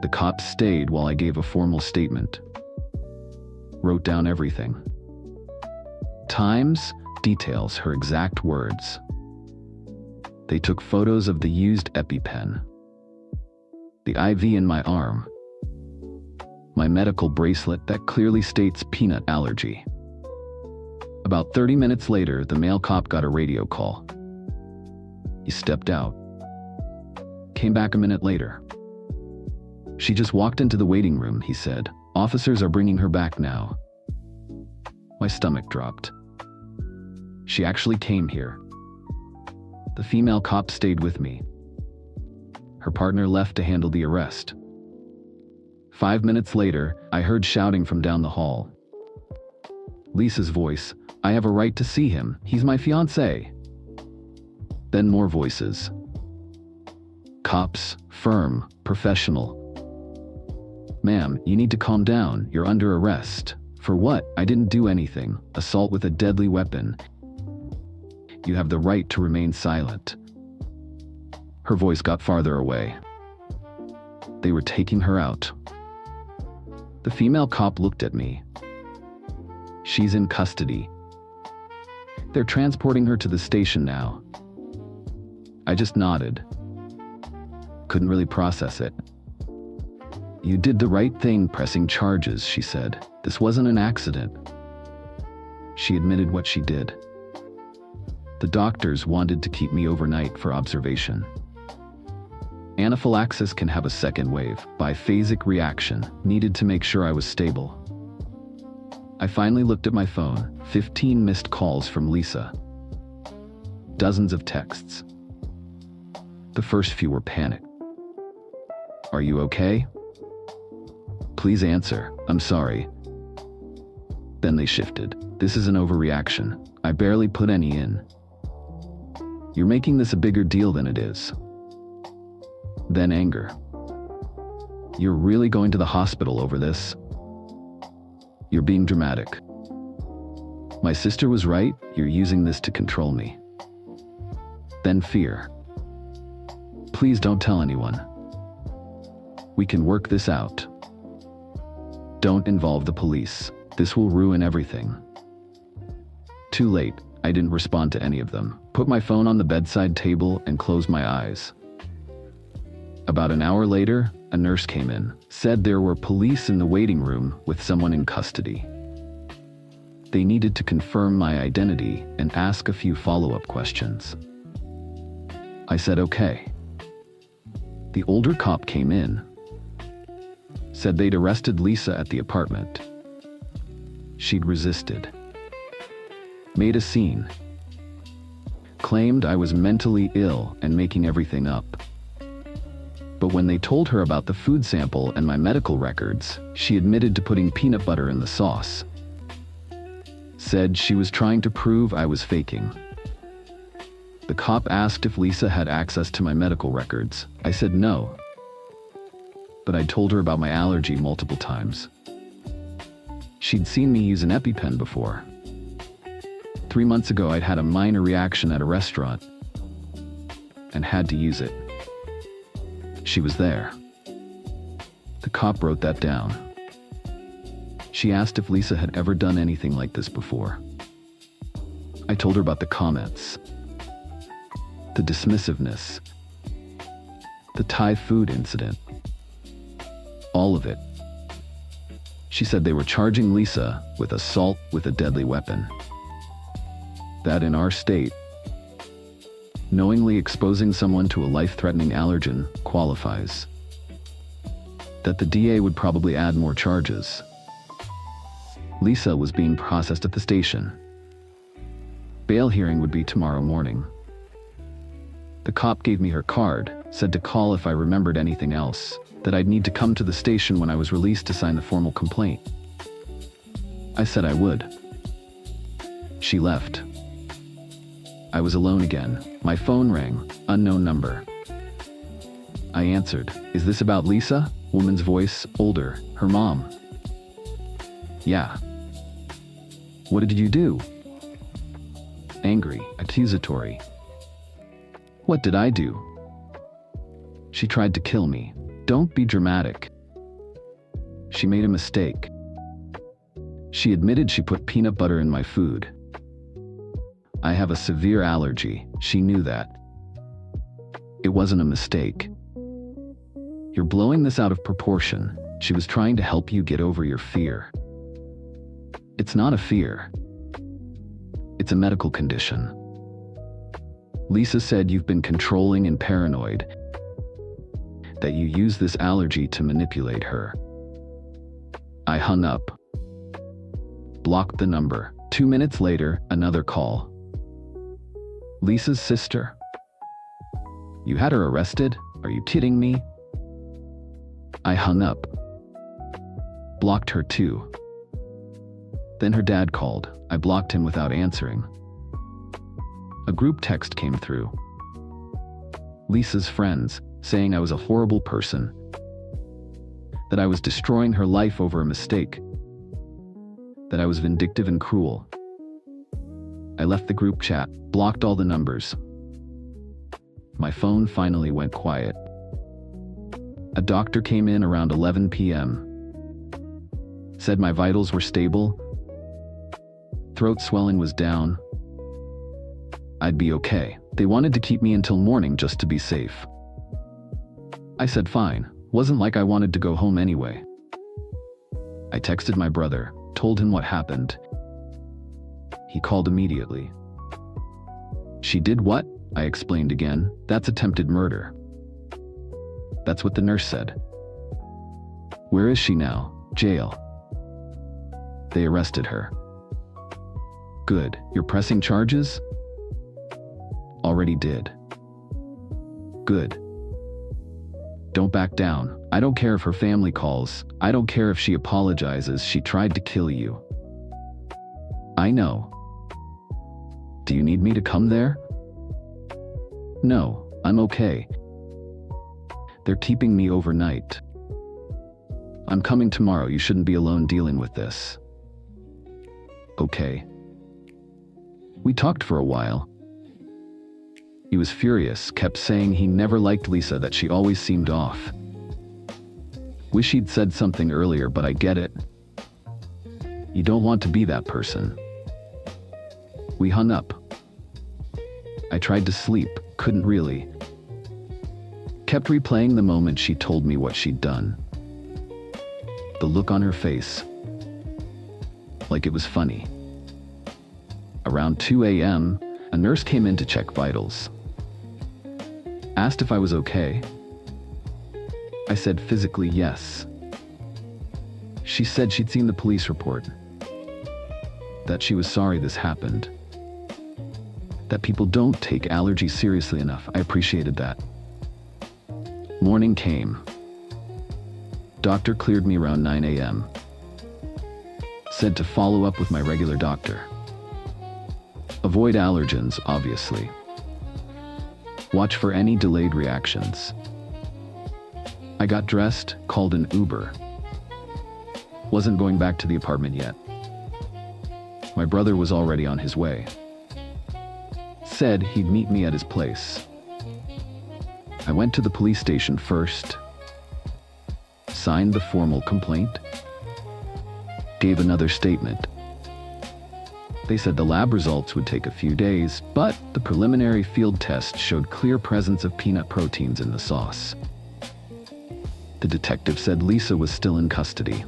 The cops stayed while I gave a formal statement. Wrote down everything. Times, details, her exact words. They took photos of the used EpiPen. The IV in my arm. My medical bracelet that clearly states peanut allergy. About 30 minutes later, the male cop got a radio call. He stepped out. Came back a minute later. She just walked into the waiting room, he said. Officers are bringing her back now. My stomach dropped. She actually came here. The female cop stayed with me. Her partner left to handle the arrest. 5 minutes later, I heard shouting from down the hall. Lisa's voice, I have a right to see him, he's my fiancé. Then more voices. Cops, firm, professional. Ma'am, you need to calm down, you're under arrest. For what? I didn't do anything. Assault with a deadly weapon. You have the right to remain silent. Her voice got farther away. They were taking her out. The female cop looked at me. She's in custody. They're transporting her to the station now. I just nodded. Couldn't really process it. You did the right thing pressing charges, she said. This wasn't an accident. She admitted what she did. The doctors wanted to keep me overnight for observation. Anaphylaxis can have a second wave, biphasic reaction, needed to make sure I was stable. I finally looked at my phone, 15 missed calls from Lisa. Dozens of texts. The first few were panic. Are you okay? Please answer, I'm sorry. Then they shifted. This is an overreaction. I barely put any in. You're making this a bigger deal than it is. Then anger. You're really going to the hospital over this? You're being dramatic. My sister was right, you're using this to control me. Then fear. Please don't tell anyone. We can work this out. Don't involve the police. This will ruin everything. Too late, I didn't respond to any of them. Put my phone on the bedside table and closed my eyes. About an hour later, a nurse came in, said there were police in the waiting room with someone in custody. They needed to confirm my identity and ask a few follow-up questions. I said okay. The older cop came in, said they'd arrested Lisa at the apartment. She'd resisted. Made a scene. Claimed I was mentally ill and making everything up. But when they told her about the food sample and my medical records, she admitted to putting peanut butter in the sauce. Said she was trying to prove I was faking. The cop asked if Lisa had access to my medical records. I said no. But I'd told her about my allergy multiple times. She'd seen me use an EpiPen before. 3 months ago, I'd had a minor reaction at a restaurant and had to use it. She was there. The cop wrote that down. She asked if Lisa had ever done anything like this before. I told her about the comments, the dismissiveness, the Thai food incident, all of it. She said they were charging Lisa with assault with a deadly weapon. That in our state, knowingly exposing someone to a life-threatening allergen qualifies. That the DA would probably add more charges. Lisa was being processed at the station. Bail hearing would be tomorrow morning. The cop gave me her card, said to call if I remembered anything else, that I'd need to come to the station when I was released to sign the formal complaint. I said I would. She left. I was alone again. My phone rang, unknown number. I answered. Is this about Lisa? Woman's voice, older, her mom. Yeah. What did you do? Angry, accusatory. What did I do? She tried to kill me. Don't be dramatic. She made a mistake. She admitted she put peanut butter in my food. I have a severe allergy. She knew that. It wasn't a mistake. You're blowing this out of proportion. She was trying to help you get over your fear. It's not a fear. It's a medical condition. Lisa said you've been controlling and paranoid, that you use this allergy to manipulate her. I hung up. Blocked the number. 2 minutes later, another call. Lisa's sister. You had her arrested? Are you kidding me? I hung up. Blocked her too. Then her dad called. I blocked him without answering. A group text came through. Lisa's friends, saying I was a horrible person, that I was destroying her life over a mistake, that I was vindictive and cruel. I left the group chat, blocked all the numbers. my phone finally went quiet. A doctor came in around 11 p.m. Said my vitals were stable, throat swelling was down, I'd be okay. They wanted to keep me until morning just to be safe. I said fine, wasn't like I wanted to go home anyway. I texted my brother, told him what happened. He called immediately. She did what? I explained again. That's attempted murder. That's what the nurse said. Where is she now? Jail. They arrested her. Good. You're pressing charges? Already did. Good. Don't back down. I don't care if her family calls. I don't care if she apologizes. She tried to kill you. I know. Do you need me to come there? No, I'm okay. They're keeping me overnight. I'm coming tomorrow. You shouldn't be alone dealing with this. Okay. We talked for a while. He was furious, kept saying he never liked Lisa, that she always seemed off. Wish he'd said something earlier, but I get it. You don't want to be that person. We hung up. I tried to sleep, couldn't really. Kept replaying the moment she told me what she'd done. The look on her face. Like it was funny. Around 2 a.m., a nurse came in to check vitals. Asked if I was okay. I said physically yes. She said she'd seen the police report. That she was sorry this happened. That people don't take allergies seriously enough. I appreciated that. Morning came. Doctor cleared me around 9 a.m. Said to follow up with my regular doctor. Avoid allergens, obviously. Watch for any delayed reactions. I got dressed, called an Uber. Wasn't going back to the apartment yet. My brother was already on his way. Said he'd meet me at his place. I went to the police station first, signed the formal complaint, gave another statement. They said the lab results would take a few days, but the preliminary field test showed clear presence of peanut proteins in the sauce. The detective said Lisa was still in custody.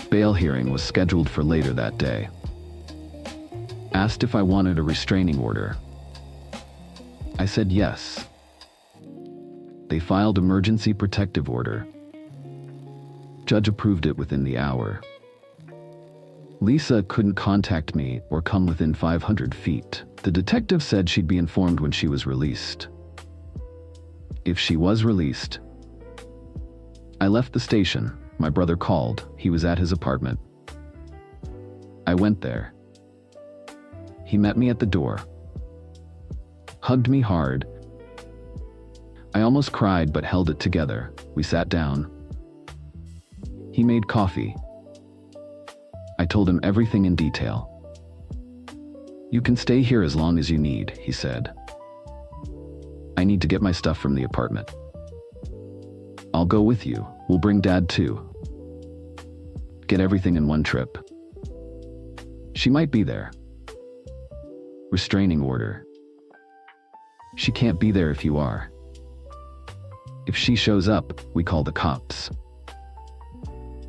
Bail hearing was scheduled for later that day. Asked if I wanted a restraining order. I said yes. They filed emergency protective order. Judge approved it within the hour. Lisa couldn't contact me or come within 500 feet. The detective said she'd be informed when she was released. If she was released. I left the station. My brother called. He was at his apartment. I went there. He met me at the door. Hugged me hard. I almost cried but held it together. We sat down. He made coffee. I told him everything in detail. You can stay here as long as you need, he said. I need to get my stuff from the apartment. I'll go with you. We'll bring Dad too. Get everything in one trip. She might be there. Restraining order. She can't be there if you are. If she shows up, we call the cops.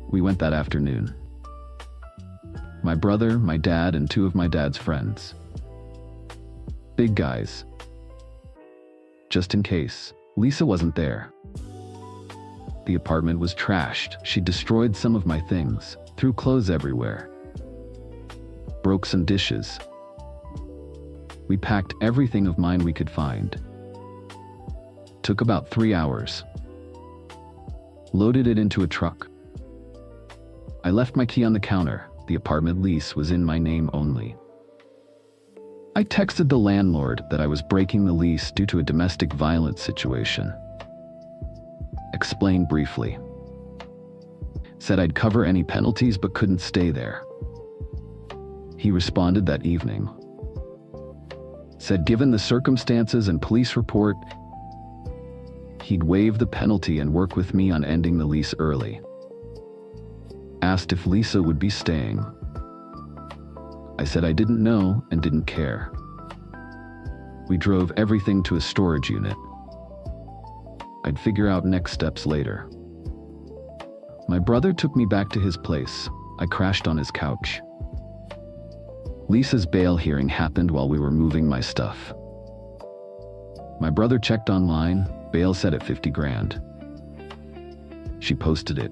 We went that afternoon. My brother, my dad, and 2 of my dad's friends. Big guys. Just in case. Lisa wasn't there. The apartment was trashed. She destroyed some of my things, threw clothes everywhere. Broke some dishes. We packed everything of mine we could find. Took about 3 hours. Loaded it into a truck. I left my key on the counter. The apartment lease was in my name only. I texted the landlord that I was breaking the lease due to a domestic violence situation. Explained briefly. Said I'd cover any penalties but couldn't stay there. He responded that evening. Said given the circumstances and police report, he'd waive the penalty and work with me on ending the lease early. Asked if Lisa would be staying. I said I didn't know and didn't care. We drove everything to a storage unit. I'd figure out next steps later. My brother took me back to his place. I crashed on his couch. Lisa's bail hearing happened while we were moving my stuff. My brother checked online, bail set at 50 grand. She posted it.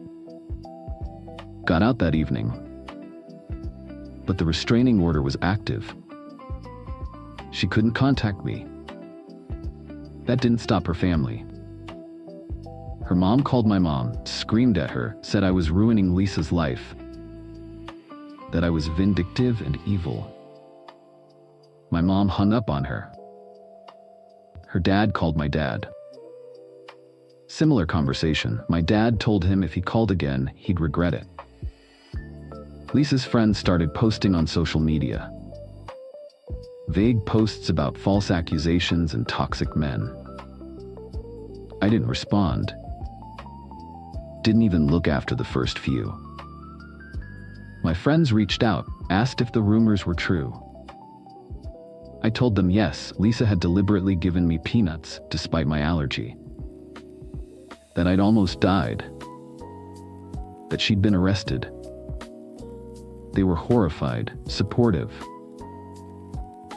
Got out that evening. But the restraining order was active. She couldn't contact me. That didn't stop her family. Her mom called my mom, screamed at her, said I was ruining Lisa's life, that I was vindictive and evil. My mom hung up on her. Her dad called my dad. Similar conversation. My dad told him if he called again, he'd regret it. Lisa's friends started posting on social media. Vague posts about false accusations and toxic men. I didn't respond. Didn't even look after the first few. My friends reached out, asked if the rumors were true. I told them yes, Lisa had deliberately given me peanuts despite my allergy. That I'd almost died. That she'd been arrested. They were horrified, supportive.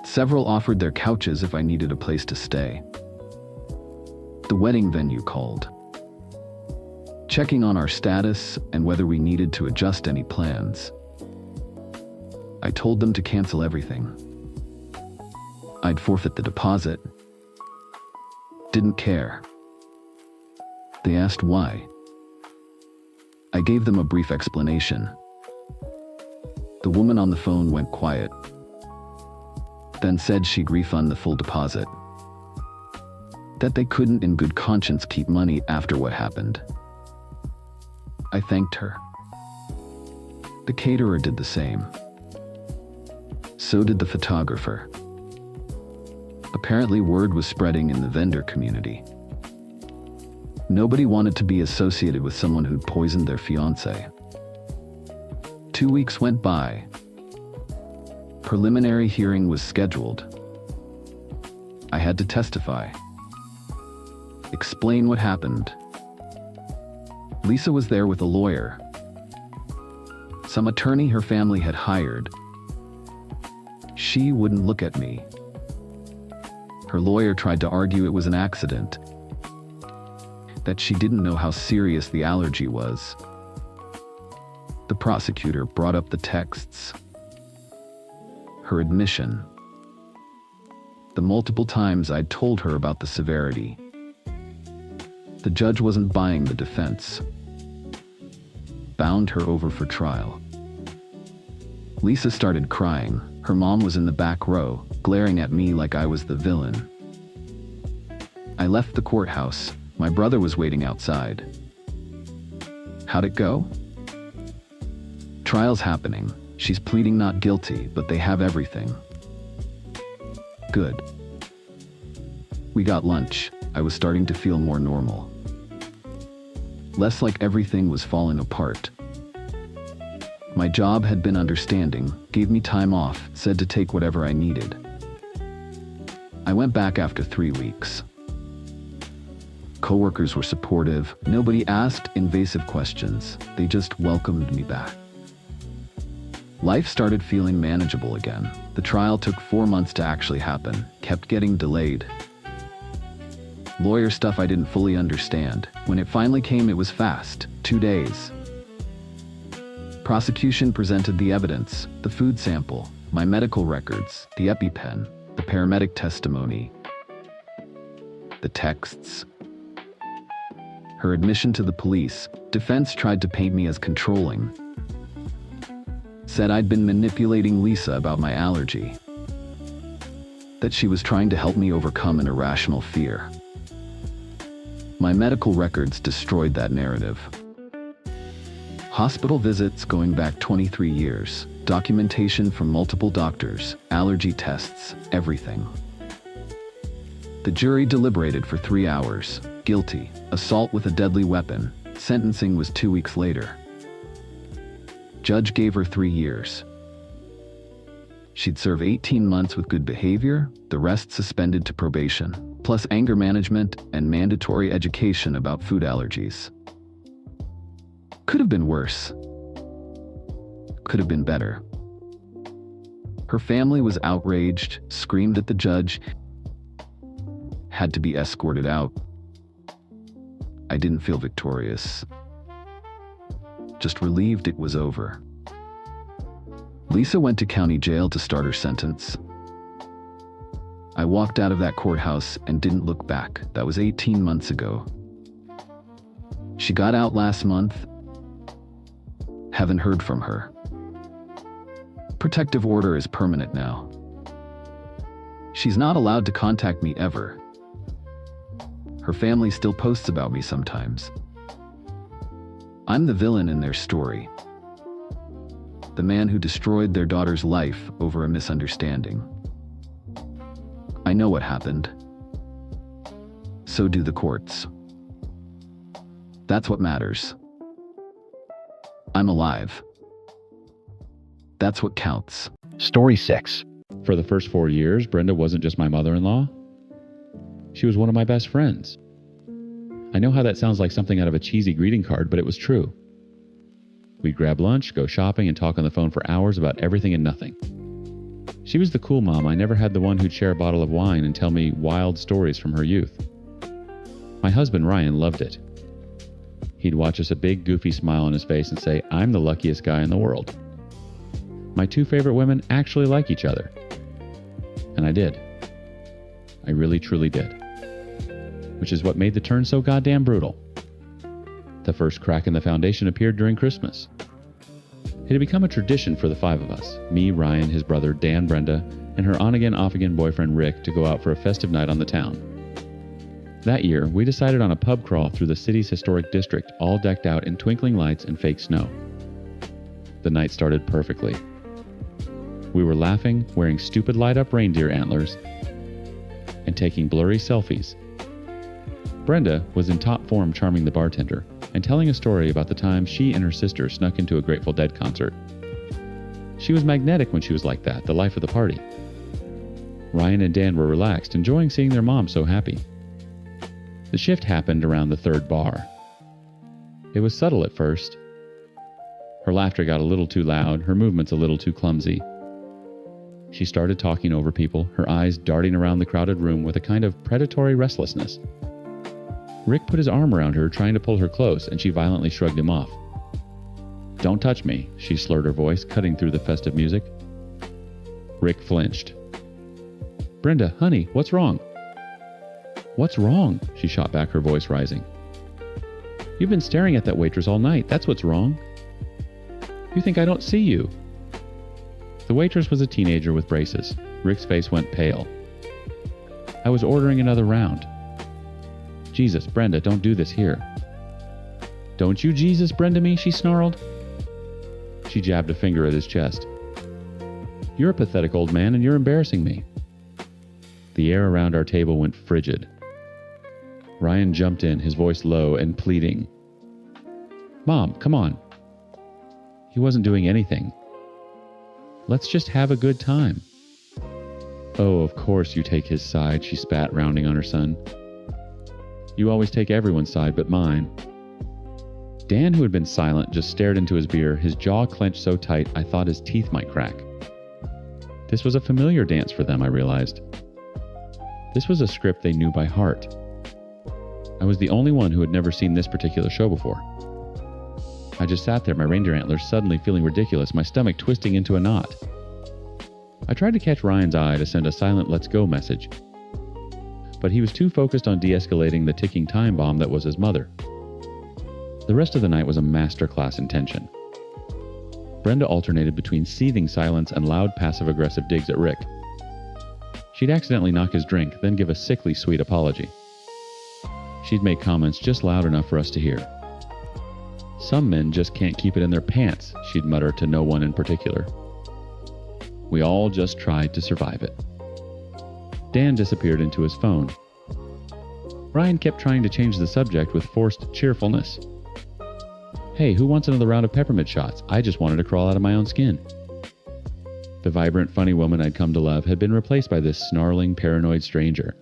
Several offered their couches if I needed a place to stay. The wedding venue called, checking on our status and whether we needed to adjust any plans. I told them to cancel everything. I'd forfeit the deposit. Didn't care. They asked why. I gave them a brief explanation. The woman on the phone went quiet, then said she'd refund the full deposit. That they couldn't in good conscience keep money after what happened. I thanked her. The caterer did the same. So did the photographer. Apparently word was spreading in the vendor community. Nobody wanted to be associated with someone who'd poisoned their fiancé. 2 weeks went by. Preliminary hearing was scheduled. I had to testify. Explain what happened. Lisa was there with a lawyer. Some attorney her family had hired. She wouldn't look at me. Her lawyer tried to argue it was an accident, that she didn't know how serious the allergy was. The prosecutor brought up the texts, her admission, the multiple times I'd told her about the severity. The judge wasn't buying the defense. Bound her over for trial. Lisa started crying. Her mom was in the back row, glaring at me like I was the villain. I left the courthouse. My brother was waiting outside. How'd it go? Trial's happening. She's pleading not guilty, but they have everything. Good. We got lunch. I was starting to feel more normal. Less like everything was falling apart. My job had been understanding, gave me time off, said to take whatever I needed. I went back after 3 weeks. Coworkers were supportive. Nobody asked invasive questions. They just welcomed me back. Life started feeling manageable again. The trial took 4 months to actually happen, kept getting delayed. Lawyer stuff I didn't fully understand. When it finally came, it was fast, 2 days. Prosecution presented the evidence, the food sample, my medical records, the EpiPen, the paramedic testimony, the texts. Her admission to the police. Defense tried to paint me as controlling. Said I'd been manipulating Lisa about my allergy. That she was trying to help me overcome an irrational fear. My medical records destroyed that narrative. Hospital visits going back 23 years, documentation from multiple doctors, allergy tests, everything. The jury deliberated for 3 hours. Guilty. Assault with a deadly weapon. Sentencing was 2 weeks later. Judge gave her 3 years. She'd serve 18 months with good behavior, the rest suspended to probation, plus anger management and mandatory education about food allergies. Could have been worse. Could have been better. Her family was outraged, screamed at the judge, had to be escorted out. I didn't feel victorious. Just relieved it was over. Lisa went to county jail to start her sentence. I walked out of that courthouse and didn't look back. That was 18 months ago. She got out last month. Haven't heard from her. Protective order is permanent now. She's not allowed to contact me ever. Her family still posts about me sometimes. I'm the villain in their story. The man who destroyed their daughter's life over a misunderstanding. I know what happened. So do the courts. That's what matters. I'm alive. That's what counts. Story 6. For the first 4 years, Brenda wasn't just my mother-in-law. She was one of my best friends. I know how that sounds like something out of a cheesy greeting card, but it was true. We'd grab lunch, go shopping, and talk on the phone for hours about everything and nothing. She was the cool mom. I never had the one who'd share a bottle of wine and tell me wild stories from her youth. My husband, Ryan, loved it. He'd watch us, a big, goofy smile on his face, and say, "I'm the luckiest guy in the world." My 2 favorite women actually like each other. And I did. I really, truly did. Which is what made the turn so goddamn brutal. The first crack in the foundation appeared during Christmas. It had become a tradition for the 5 of us, me, Ryan, his brother, Dan, Brenda, and her on-again, off-again boyfriend, Rick, to go out for a festive night on the town. That year, we decided on a pub crawl through the city's historic district, all decked out in twinkling lights and fake snow. The night started perfectly. We were laughing, wearing stupid light-up reindeer antlers, and taking blurry selfies. Brenda was in top form charming the bartender and telling a story about the time she and her sister snuck into a Grateful Dead concert. She was magnetic when she was like that, the life of the party. Ryan and Dan were relaxed, enjoying seeing their mom so happy. The shift happened around the 3rd bar. It was subtle at first. Her laughter got a little too loud, her movements a little too clumsy. She started talking over people, her eyes darting around the crowded room with a kind of predatory restlessness. Rick put his arm around her, trying to pull her close, and she violently shrugged him off. "Don't touch me," she slurred her voice, cutting through the festive music. Rick flinched. "Brenda, honey, what's wrong?" "What's wrong?" she shot back, her voice rising. "You've been staring at that waitress all night. That's what's wrong. You think I don't see you?" The waitress was a teenager with braces. Rick's face went pale. "I was ordering another round." "Jesus, Brenda, don't do this here." "Don't you Jesus Brenda me," she snarled. She jabbed a finger at his chest. "You're a pathetic old man and you're embarrassing me." The air around our table went frigid. Ryan jumped in, his voice low and pleading. "Mom, come on." He wasn't doing anything. "Let's just have a good time." "Oh, of course you take his side," she spat, rounding on her son. "You always take everyone's side but mine." Dan, who had been silent, just stared into his beer, his jaw clenched so tight I thought his teeth might crack. This was a familiar dance for them, I realized. This was a script they knew by heart. I was the only one who had never seen this particular show before. I just sat there, my reindeer antlers suddenly feeling ridiculous, my stomach twisting into a knot. I tried to catch Ryan's eye to send a silent "let's go" message, but he was too focused on de-escalating the ticking time bomb that was his mother. The rest of the night was a masterclass in tension. Brenda alternated between seething silence and loud passive-aggressive digs at Rick. She'd accidentally knock his drink, then give a sickly sweet apology. She'd make comments just loud enough for us to hear. "Some men just can't keep it in their pants," she'd mutter to no one in particular. We all just tried to survive it. Dan disappeared into his phone. Ryan kept trying to change the subject with forced cheerfulness. Hey, who wants another round of peppermint shots? I just wanted to crawl out of my own skin. The vibrant, funny woman I'd come to love had been replaced by this snarling, paranoid stranger.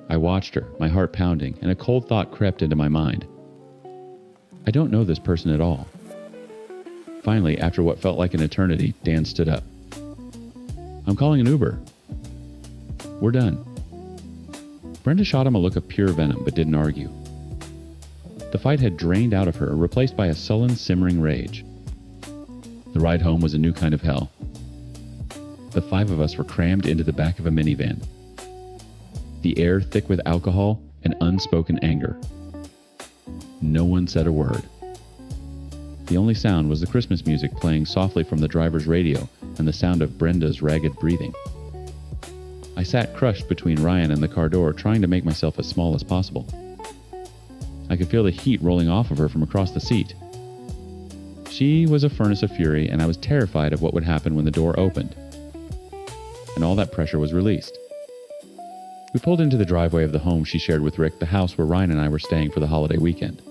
I watched her, my heart pounding, and a cold thought crept into my mind. I don't know this person at all. Finally, after what felt like an eternity, Dan stood up. I'm calling an Uber. We're done. Brenda shot him a look of pure venom, but didn't argue. The fight had drained out of her, replaced by a sullen, simmering rage. The ride home was a new kind of hell. The 5 of us were crammed into the back of a minivan. The air thick with alcohol and unspoken anger. No one said a word. The only sound was the Christmas music playing softly from the driver's radio and the sound of Brenda's ragged breathing. I sat crushed between Ryan and the car door, trying to make myself as small as possible. I could feel the heat rolling off of her from across the seat. She was a furnace of fury, and I was terrified of what would happen when the door opened. And all that pressure was released. We pulled into the driveway of the home she shared with Rick, the house where Ryan and I were staying for the holiday weekend.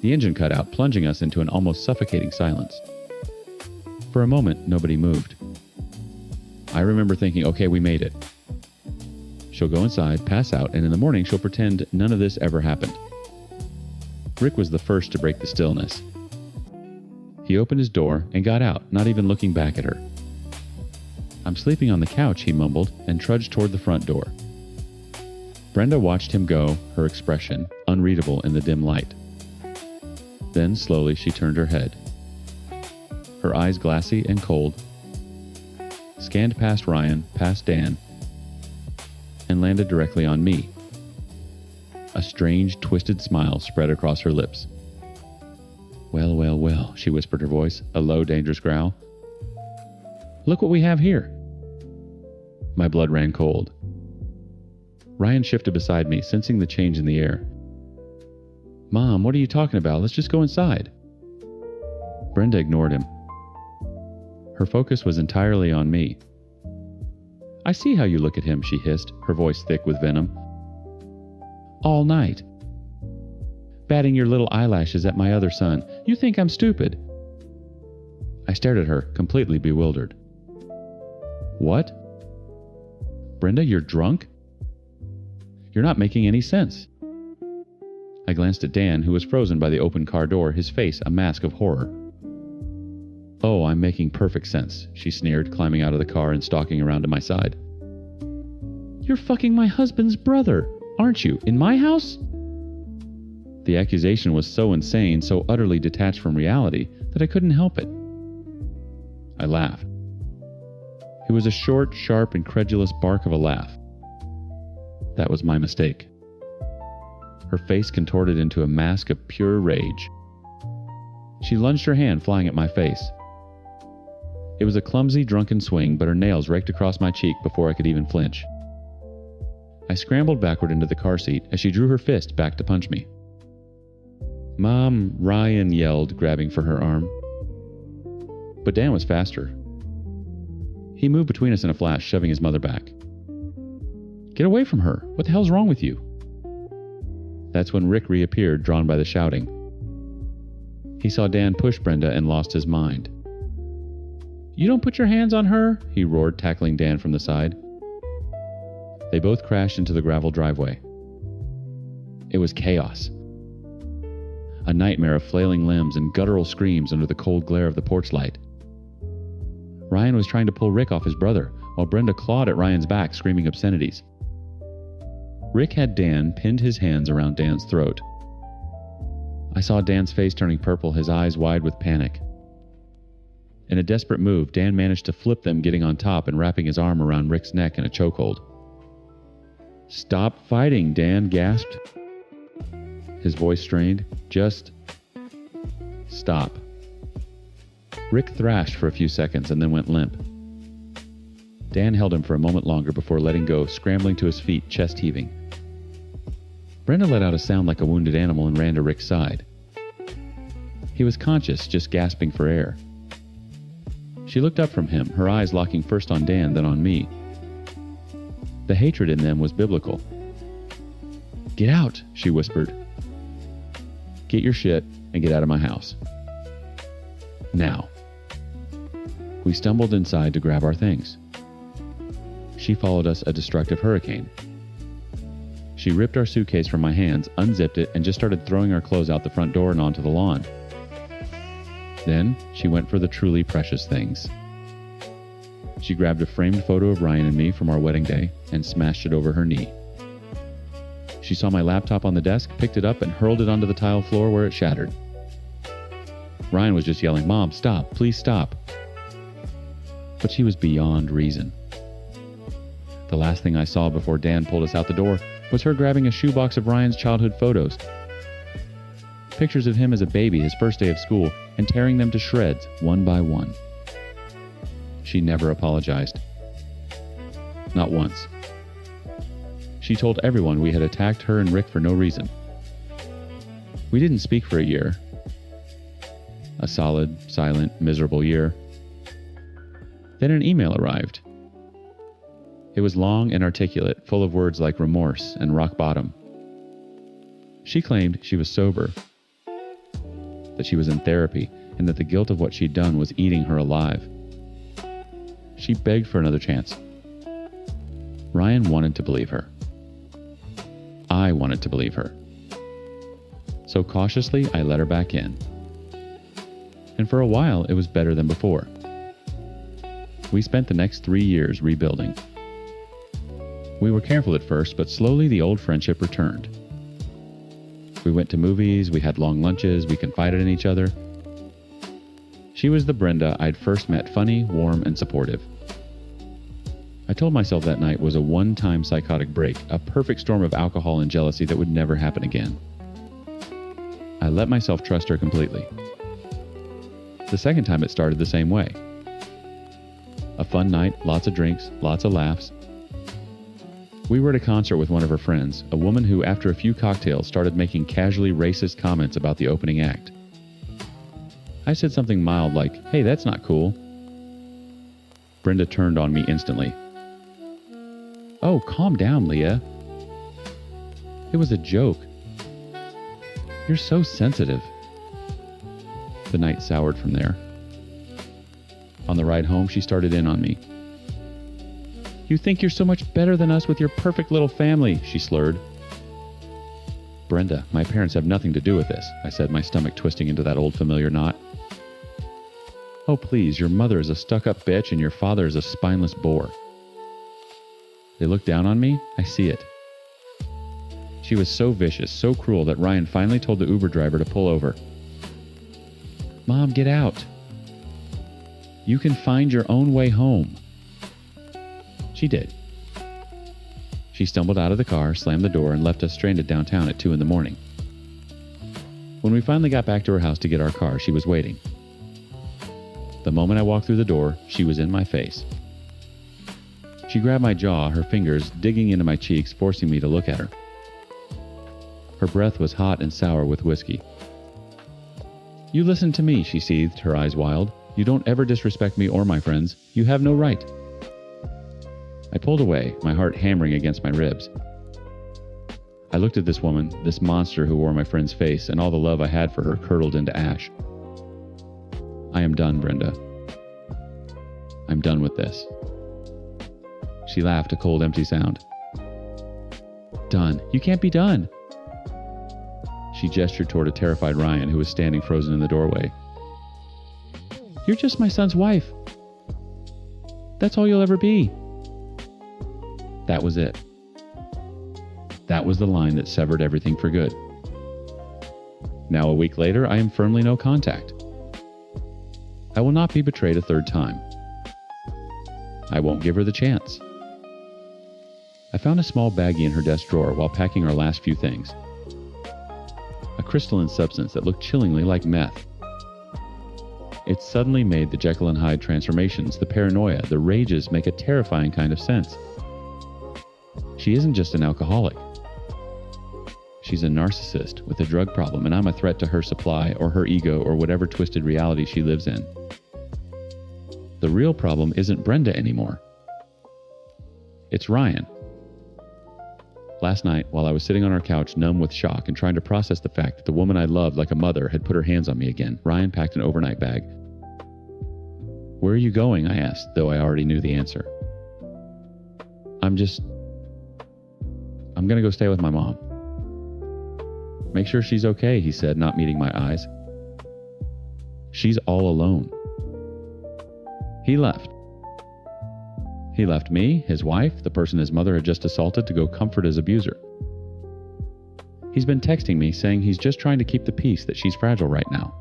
The engine cut out, plunging us into an almost suffocating silence. For a moment, nobody moved. I remember thinking, okay, we made it. She'll go inside, pass out, and in the morning she'll pretend none of this ever happened. Rick was the first to break the stillness. He opened his door and got out, not even looking back at her. I'm sleeping on the couch, he mumbled, and trudged toward the front door. Brenda watched him go, her expression unreadable in the dim light. Then, slowly, she turned her head. Her eyes glassy and cold, scanned past Ryan, past Dan, and landed directly on me. A strange, twisted smile spread across her lips. Well, well, well, she whispered her voice, a low, dangerous growl. Look what we have here. My blood ran cold. Ryan shifted beside me, sensing the change in the air. Mom, what are you talking about? Let's just go inside. Brenda ignored him. Her focus was entirely on me. I see how you look at him, she hissed, her voice thick with venom. All night. Batting your little eyelashes at my other son. You think I'm stupid. I stared at her, completely bewildered. What? Brenda, you're drunk? You're not making any sense. I glanced at Dan, who was frozen by the open car door, his face a mask of horror. Oh, I'm making perfect sense, she sneered, climbing out of the car and stalking around to my side. You're fucking my husband's brother, aren't you, in my house? The accusation was so insane, so utterly detached from reality, that I couldn't help it. I laughed. It was a short, sharp, incredulous bark of a laugh. That was my mistake. Her face contorted into a mask of pure rage. She lunged her hand, flying at my face. It was a clumsy, drunken swing, but her nails raked across my cheek before I could even flinch. I scrambled backward into the car seat as she drew her fist back to punch me. Mom, Ryan yelled, grabbing for her arm. But Dan was faster. He moved between us in a flash, shoving his mother back. Get away from her! What the hell's wrong with you? That's when Rick reappeared, drawn by the shouting. He saw Dan push Brenda and lost his mind. You don't put your hands on her, he roared, tackling Dan from the side. They both crashed into the gravel driveway. It was chaos. A nightmare of flailing limbs and guttural screams under the cold glare of the porch light. Ryan was trying to pull Rick off his brother, while Brenda clawed at Ryan's back, screaming obscenities. Rick had Dan pinned his hands around Dan's throat. I saw Dan's face turning purple, his eyes wide with panic. In a desperate move, Dan managed to flip them, getting on top and wrapping his arm around Rick's neck in a chokehold. Stop fighting, Dan gasped. His voice strained. Just stop. Rick thrashed for a few seconds and then went limp. Dan held him for a moment longer before letting go, scrambling to his feet, chest heaving. Brenda let out a sound like a wounded animal and ran to Rick's side. He was conscious, just gasping for air. She looked up from him, her eyes locking first on Dan, then on me. The hatred in them was biblical. Get out, she whispered. Get your shit and get out of my house. Now. We stumbled inside to grab our things. She followed us a destructive hurricane. She ripped our suitcase from my hands, unzipped it, and just started throwing our clothes out the front door and onto the lawn. Then she went for the truly precious things. She grabbed a framed photo of Ryan and me from our wedding day and smashed it over her knee. She saw my laptop on the desk, picked it up, and hurled it onto the tile floor where it shattered. Ryan was just yelling, "Mom, stop, please stop." But she was beyond reason. The last thing I saw before Dan pulled us out the door was her grabbing a shoebox of Ryan's childhood photos. Pictures of him as a baby his first day of school, and tearing them to shreds one by one. She never apologized. Not once. She told everyone we had attacked her and Rick for no reason. We didn't speak for a year. A solid, silent, miserable year. Then an email arrived. It was long and articulate, full of words like remorse and rock bottom. She claimed she was sober, that she was in therapy, and that the guilt of what she'd done was eating her alive. She begged for another chance. Ryan wanted to believe her. I wanted to believe her. So cautiously, I let her back in. And for a while, it was better than before. We spent the next 3 years rebuilding. We were careful at first, but slowly the old friendship returned. We went to movies, we had long lunches, we confided in each other. She was the Brenda I'd first met, funny, warm, and supportive. I told myself that night was a one-time psychotic break, a perfect storm of alcohol and jealousy that would never happen again. I let myself trust her completely. The second time it started the same way. A fun night, lots of drinks, lots of laughs. We were at a concert with one of her friends, a woman who, after a few cocktails, started making casually racist comments about the opening act. I said something mild like, "Hey, that's not cool." Brenda turned on me instantly. "Oh, calm down, Leah. It was a joke. You're so sensitive." The night soured from there. On the ride home, she started in on me. "You think you're so much better than us with your perfect little family," she slurred. "Brenda, my parents have nothing to do with this," I said, my stomach twisting into that old familiar knot. "Oh, please, your mother is a stuck-up bitch and your father is a spineless bore." They looked down on me. I see it. She was so vicious, so cruel that Ryan finally told the Uber driver to pull over. "Mom, get out. You can find your own way home." She did. She stumbled out of the car, slammed the door, and left us stranded downtown at 2 a.m. When we finally got back to her house to get our car, she was waiting. The moment I walked through the door, she was in my face. She grabbed my jaw, her fingers digging into my cheeks, forcing me to look at her. Her breath was hot and sour with whiskey. "You listen to me," she seethed, her eyes wild. "You don't ever disrespect me or my friends. You have no right." I pulled away, my heart hammering against my ribs. I looked at this woman, this monster who wore my friend's face, and all the love I had for her curdled into ash. "I am done, Brenda. I'm done with this." She laughed, a cold, empty sound. "Done? You can't be done." She gestured toward a terrified Ryan who was standing frozen in the doorway. "You're just my son's wife. That's all you'll ever be." That was it. That was the line that severed everything for good. Now, a week later, I am firmly no contact. I will not be betrayed a third time. I won't give her the chance. I found a small baggie in her desk drawer while packing our last few things. A crystalline substance that looked chillingly like meth. It suddenly made the Jekyll and Hyde transformations, the paranoia, the rages make a terrifying kind of sense. She isn't just an alcoholic. She's a narcissist with a drug problem, and I'm a threat to her supply or her ego or whatever twisted reality she lives in. The real problem isn't Brenda anymore. It's Ryan. Last night, while I was sitting on our couch numb with shock and trying to process the fact that the woman I loved like a mother had put her hands on me again, Ryan packed an overnight bag. "Where are you going?" I asked, though I already knew the answer. I'm going to go stay with my mom." "Make sure she's okay," he said, not meeting my eyes. "She's all alone." He left. He left me, his wife, the person his mother had just assaulted, to go comfort his abuser. He's been texting me saying he's just trying to keep the peace, that she's fragile right now.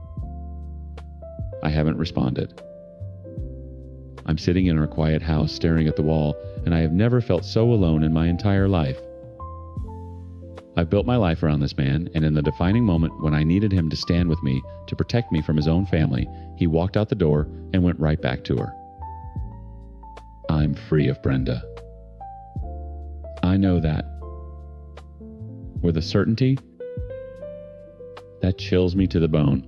I haven't responded. I'm sitting in our quiet house staring at the wall, and I have never felt so alone in my entire life. I've built my life around this man, and in the defining moment when I needed him to stand with me to protect me from his own family, he walked out the door and went right back to her. I'm free of Brenda. I know that. With a certainty that chills me to the bone.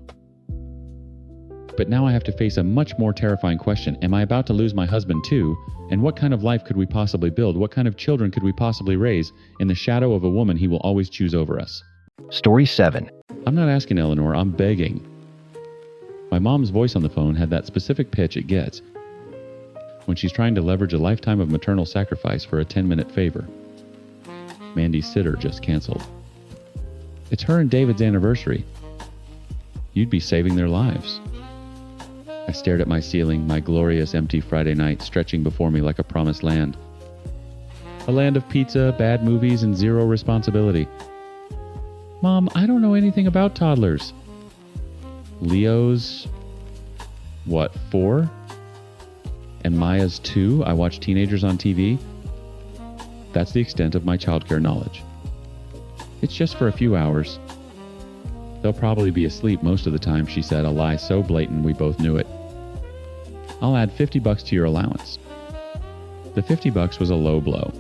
But now I have to face a much more terrifying question. Am I about to lose my husband too? And what kind of life could we possibly build? What kind of children could we possibly raise in the shadow of a woman he will always choose over us? Story 7. I'm not asking Eleanor, I'm begging. My mom's voice on the phone had that specific pitch it gets when she's trying to leverage a lifetime of maternal sacrifice for a 10-minute favor. Mandy's sitter just canceled. It's her and David's anniversary. You'd be saving their lives. I stared at my ceiling, my glorious empty Friday night stretching before me like a promised land. A land of pizza, bad movies, and zero responsibility. Mom, I don't know anything about toddlers. Leo's, 4? And Maya's 2? I watch teenagers on TV. That's the extent of my childcare knowledge. It's just for a few hours. They'll probably be asleep most of the time, she said, a lie so blatant we both knew it. I'll add $50 to your allowance. The $50 was a low blow.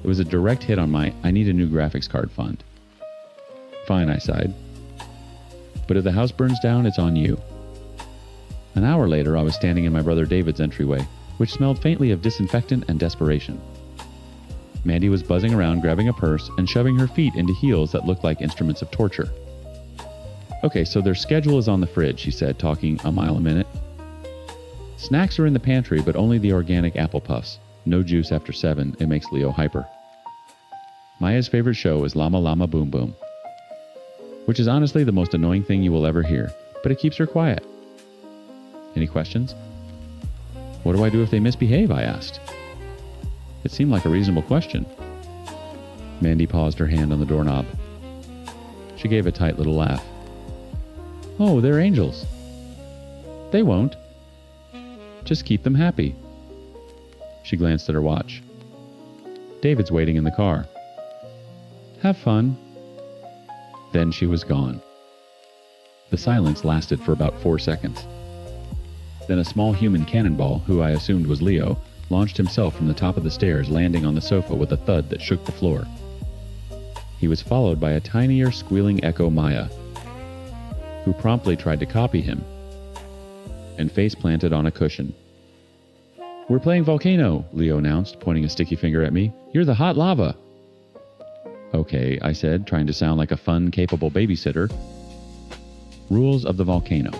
It was a direct hit on my I need a new graphics card fund. Fine, I sighed. But if the house burns down, it's on you. An hour later, I was standing in my brother David's entryway, which smelled faintly of disinfectant and desperation. Mandy was buzzing around, grabbing a purse and shoving her feet into heels that looked like instruments of torture. Okay, so their schedule is on the fridge, she said, talking a mile a minute. Snacks are in the pantry, but only the organic apple puffs. No juice after 7, it makes Leo hyper. Maya's favorite show is Llama Llama Boom Boom, which is honestly the most annoying thing you will ever hear, but it keeps her quiet. Any questions? What do I do if they misbehave? I asked. It seemed like a reasonable question. Mandy paused her hand on the doorknob. She gave a tight little laugh. Oh, they're angels. They won't. Just keep them happy. She glanced at her watch. David's waiting in the car. Have fun. Then she was gone. The silence lasted for about 4 seconds. Then a small human cannonball, who I assumed was Leo, launched himself from the top of the stairs, landing on the sofa with a thud that shook the floor. He was followed by a tinier, squealing echo Maya, who promptly tried to copy him and face-planted on a cushion. We're playing Volcano, Leo announced, pointing a sticky finger at me. You're the hot lava. Okay, I said, trying to sound like a fun, capable babysitter. Rules of the volcano.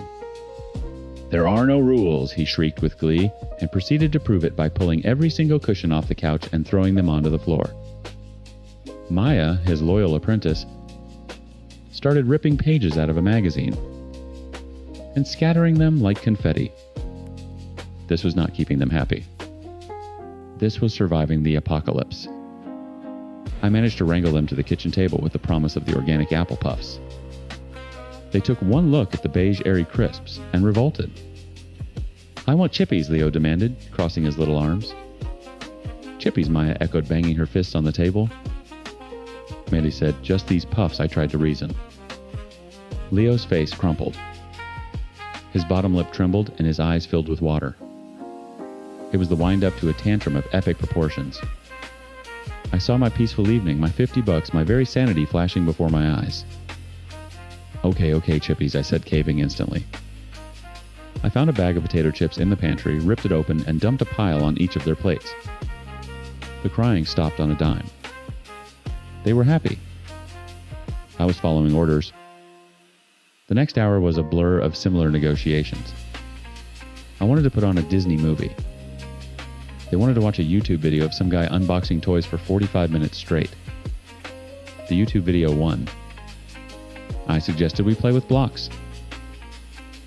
There are no rules, he shrieked with glee, and proceeded to prove it by pulling every single cushion off the couch and throwing them onto the floor. Maya, his loyal apprentice, started ripping pages out of a magazine and scattering them like confetti. This was not keeping them happy. This was surviving the apocalypse. I managed to wrangle them to the kitchen table with the promise of the organic apple puffs. They took one look at the beige airy crisps and revolted. I want chippies, Leo demanded, crossing his little arms. Chippies, Maya echoed, banging her fists on the table. Mandy said, just these puffs, I tried to reason. Leo's face crumpled. His bottom lip trembled and his eyes filled with water. It was the wind-up to a tantrum of epic proportions. I saw my peaceful evening, my $50, my very sanity flashing before my eyes. Okay, chippies, I said, caving instantly. I found a bag of potato chips in the pantry, ripped it open, and dumped a pile on each of their plates. The crying stopped on a dime. They were happy. I was following orders. The next hour was a blur of similar negotiations. I wanted to put on a Disney movie. They wanted to watch a YouTube video of some guy unboxing toys for 45 minutes straight. The YouTube video won. I suggested we play with blocks.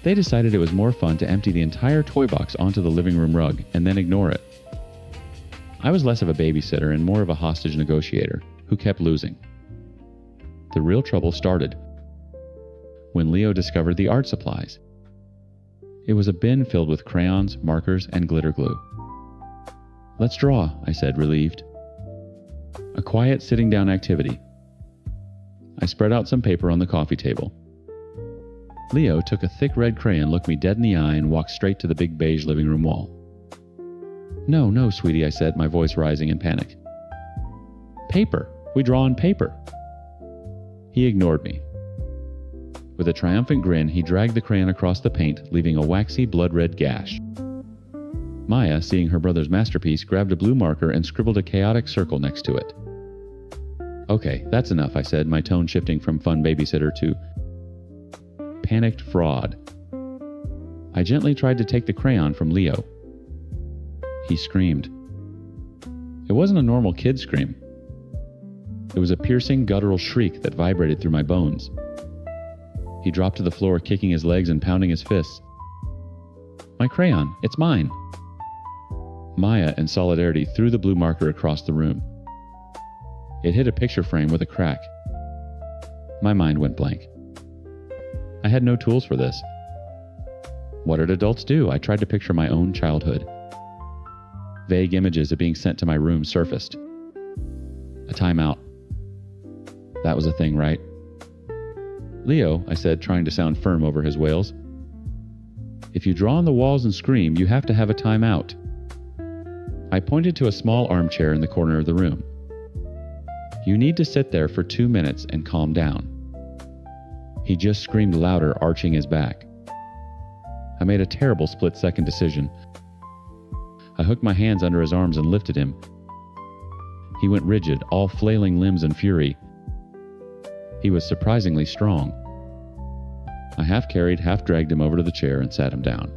They decided it was more fun to empty the entire toy box onto the living room rug and then ignore it. I was less of a babysitter and more of a hostage negotiator who kept losing. The real trouble started when Leo discovered the art supplies. It was a bin filled with crayons, markers, and glitter glue. "Let's draw," I said, relieved. A quiet sitting down activity. I spread out some paper on the coffee table. Leo took a thick red crayon, looked me dead in the eye, and walked straight to the big beige living room wall. "No, no, sweetie," I said, my voice rising in panic. "Paper. We draw on paper." He ignored me. With a triumphant grin, he dragged the crayon across the paint, leaving a waxy blood-red gash. Maya, seeing her brother's masterpiece, grabbed a blue marker and scribbled a chaotic circle next to it. "Okay, that's enough," I said, my tone shifting from fun babysitter to panicked fraud. I gently tried to take the crayon from Leo. He screamed. It wasn't a normal kid scream. It was a piercing, guttural shriek that vibrated through my bones. He dropped to the floor, kicking his legs and pounding his fists. "My crayon, it's mine!" Maya, in solidarity, threw the blue marker across the room. It hit a picture frame with a crack. My mind went blank. I had no tools for this. What did adults do? I tried to picture my own childhood. Vague images of being sent to my room surfaced. A timeout. That was a thing, right? "Leo," I said, trying to sound firm over his wails. "If you draw on the walls and scream, you have to have a timeout." I pointed to a small armchair in the corner of the room. "You need to sit there for 2 minutes and calm down." He just screamed louder, arching his back. I made a terrible split-second decision. I hooked my hands under his arms and lifted him. He went rigid, all flailing limbs and fury. He was surprisingly strong. I half-carried, half-dragged him over to the chair and sat him down.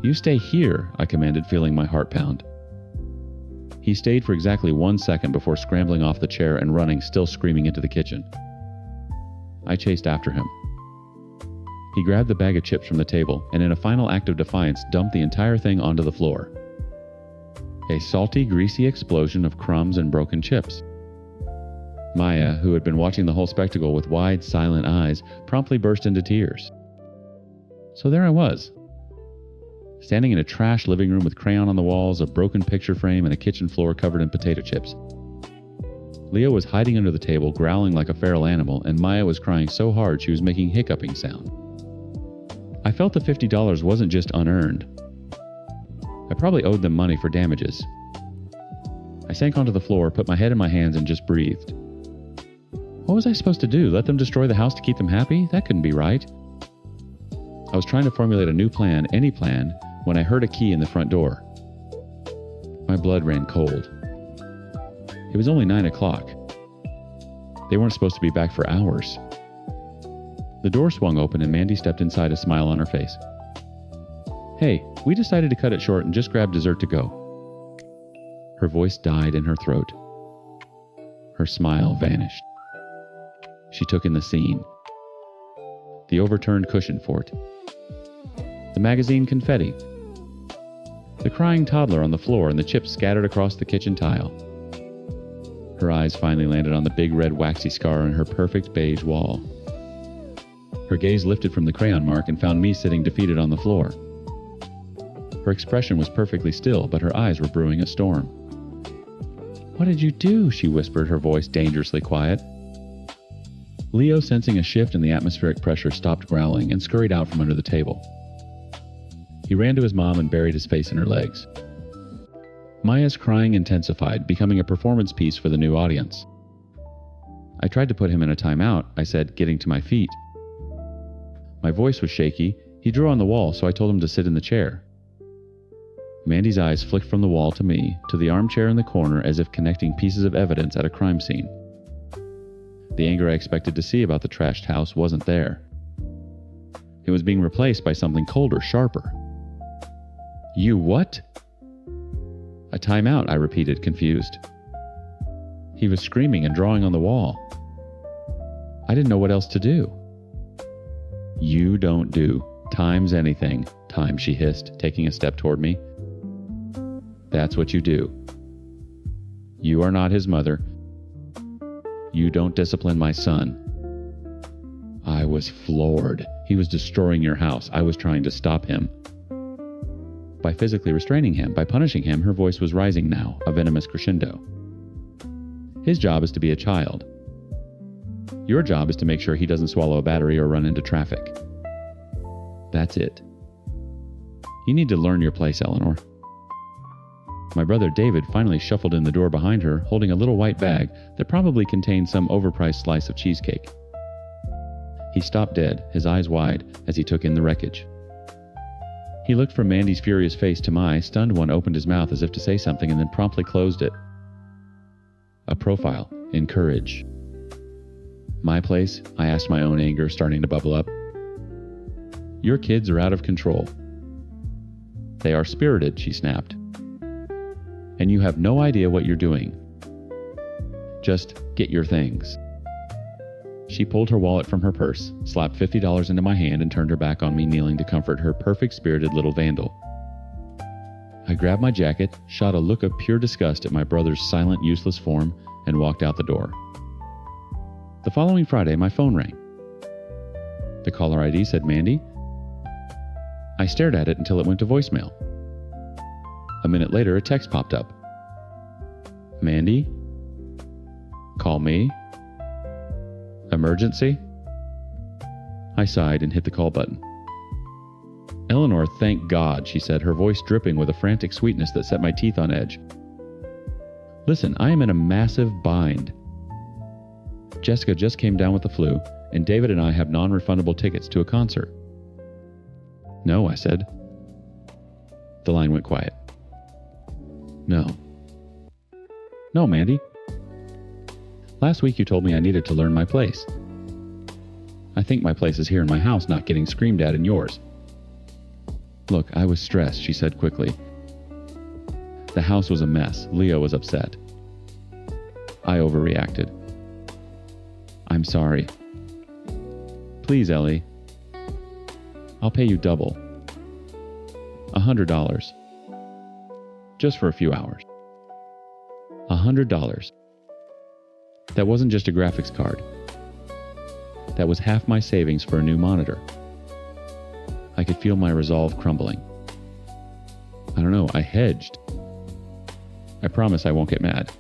"You stay here," I commanded, feeling my heart pound. He stayed for exactly 1 second before scrambling off the chair and running, still screaming, into the kitchen. I chased after him. He grabbed the bag of chips from the table and, in a final act of defiance, dumped the entire thing onto the floor. A salty, greasy explosion of crumbs and broken chips. Maya, who had been watching the whole spectacle with wide, silent eyes, promptly burst into tears. So there I was, standing in a trash living room with crayon on the walls, a broken picture frame, and a kitchen floor covered in potato chips. Leo was hiding under the table, growling like a feral animal, and Maya was crying so hard she was making hiccuping sound. I felt the $50 wasn't just unearned. I probably owed them money for damages. I sank onto the floor, put my head in my hands, and just breathed. What was I supposed to do? Let them destroy the house to keep them happy? That couldn't be right. I was trying to formulate a new plan, any plan, when I heard a key in the front door. My blood ran cold. It was only 9 o'clock. They weren't supposed to be back for hours. The door swung open and Mandy stepped inside, a smile on her face. "Hey, we decided to cut it short and just grab dessert to go." Her voice died in her throat. Her smile vanished. She took in the scene. The overturned cushion fort. The magazine confetti. The crying toddler on the floor and the chips scattered across the kitchen tile. Her eyes finally landed on the big red waxy scar on her perfect beige wall. Her gaze lifted from the crayon mark and found me sitting defeated on the floor. Her expression was perfectly still, but her eyes were brewing a storm. "What did you do?" she whispered, her voice dangerously quiet. Leo, sensing a shift in the atmospheric pressure, stopped growling and scurried out from under the table. He ran to his mom and buried his face in her legs. Maya's crying intensified, becoming a performance piece for the new audience. I tried to put him in a timeout, I said, getting to my feet. My voice was shaky. He drew on the wall, so I told him to sit in the chair. Mandy's eyes flicked from the wall to me, to the armchair in the corner, as if connecting pieces of evidence at a crime scene. The anger I expected to see about the trashed house wasn't there. It was being replaced by something colder, sharper. You what? A timeout, I repeated, confused. He was screaming and drawing on the wall. I didn't know what else to do. You don't do times anything, Time, she hissed, taking a step toward me. That's what you do. You are not his mother. You don't discipline my son. I was floored. He was destroying your house. I was trying to stop him. By physically restraining him, by punishing him, her voice was rising now, a venomous crescendo. His job is to be a child. Your job is to make sure he doesn't swallow a battery or run into traffic. That's it. You need to learn your place, Eleanor. My brother David finally shuffled in the door behind her, holding a little white bag that probably contained some overpriced slice of cheesecake. He stopped dead, his eyes wide, as he took in the wreckage. He looked from Mandy's furious face to my stunned one, opened his mouth as if to say something, and then promptly closed it. A profile in courage. My place? I asked, my own anger starting to bubble up. Your kids are out of control. They are spirited, she snapped. And you have no idea what you're doing. Just get your things. She pulled her wallet from her purse, slapped $50 into my hand, and turned her back on me, kneeling to comfort her perfect-spirited little vandal. I grabbed my jacket, shot a look of pure disgust at my brother's silent, useless form, and walked out the door. The following Friday, my phone rang. The caller ID said Mandy. I stared at it until it went to voicemail. A minute later, a text popped up. Mandy? Call me? Emergency? I sighed and hit the call button. Eleanor, thank God, she said, her voice dripping with a frantic sweetness that set my teeth on edge. Listen, I am in a massive bind. Jessica just came down with the flu, and David and I have non-refundable tickets to a concert. No, I said. The line went quiet. No. No, Mandy. Last week you told me I needed to learn my place. I think my place is here in my house, not getting screamed at in yours. Look, I was stressed, she said quickly. The house was a mess. Leo was upset. I overreacted. I'm sorry. Please, Ellie. I'll pay you double. $100. Just for a few hours. $100. That wasn't just a graphics card. That was half my savings for a new monitor. I could feel my resolve crumbling. I don't know, I hedged. I promise I won't get mad.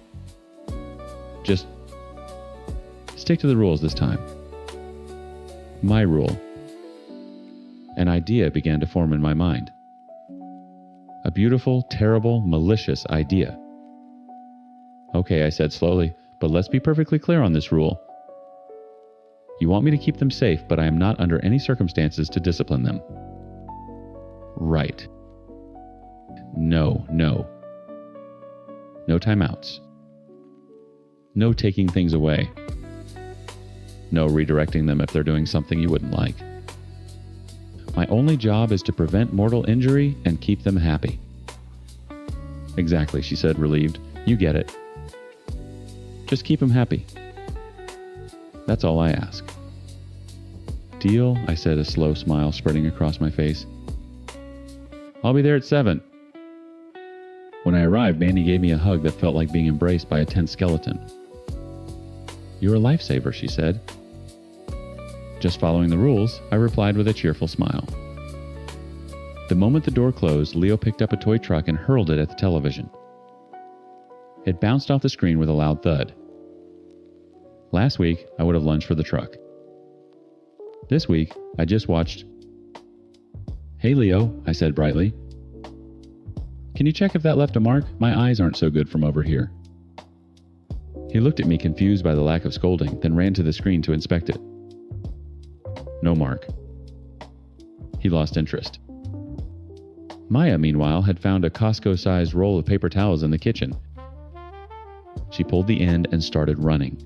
Just stick to the rules this time. My rule. An idea began to form in my mind. A beautiful, terrible, malicious idea. Okay, I said slowly, but let's be perfectly clear on this rule. You want me to keep them safe, but I am not under any circumstances to discipline them. Right. No. No timeouts. No taking things away. No redirecting them if they're doing something you wouldn't like. My only job is to prevent mortal injury and keep them happy. Exactly, she said, relieved. You get it. Just keep them happy. That's all I ask. Deal, I said, a slow smile spreading across my face. I'll be there at 7. When I arrived, Mandy gave me a hug that felt like being embraced by a tense skeleton. You're a lifesaver, she said. Just following the rules, I replied with a cheerful smile. The moment the door closed, Leo picked up a toy truck and hurled it at the television. It bounced off the screen with a loud thud. Last week, I would have lunged for the truck. This week, I just watched. Hey, Leo, I said brightly. Can you check if that left a mark? My eyes aren't so good from over here. He looked at me confused by the lack of scolding, then ran to the screen to inspect it. No mark. He lost interest. Maya, meanwhile, had found a Costco-sized roll of paper towels in the kitchen. She pulled the end and started running.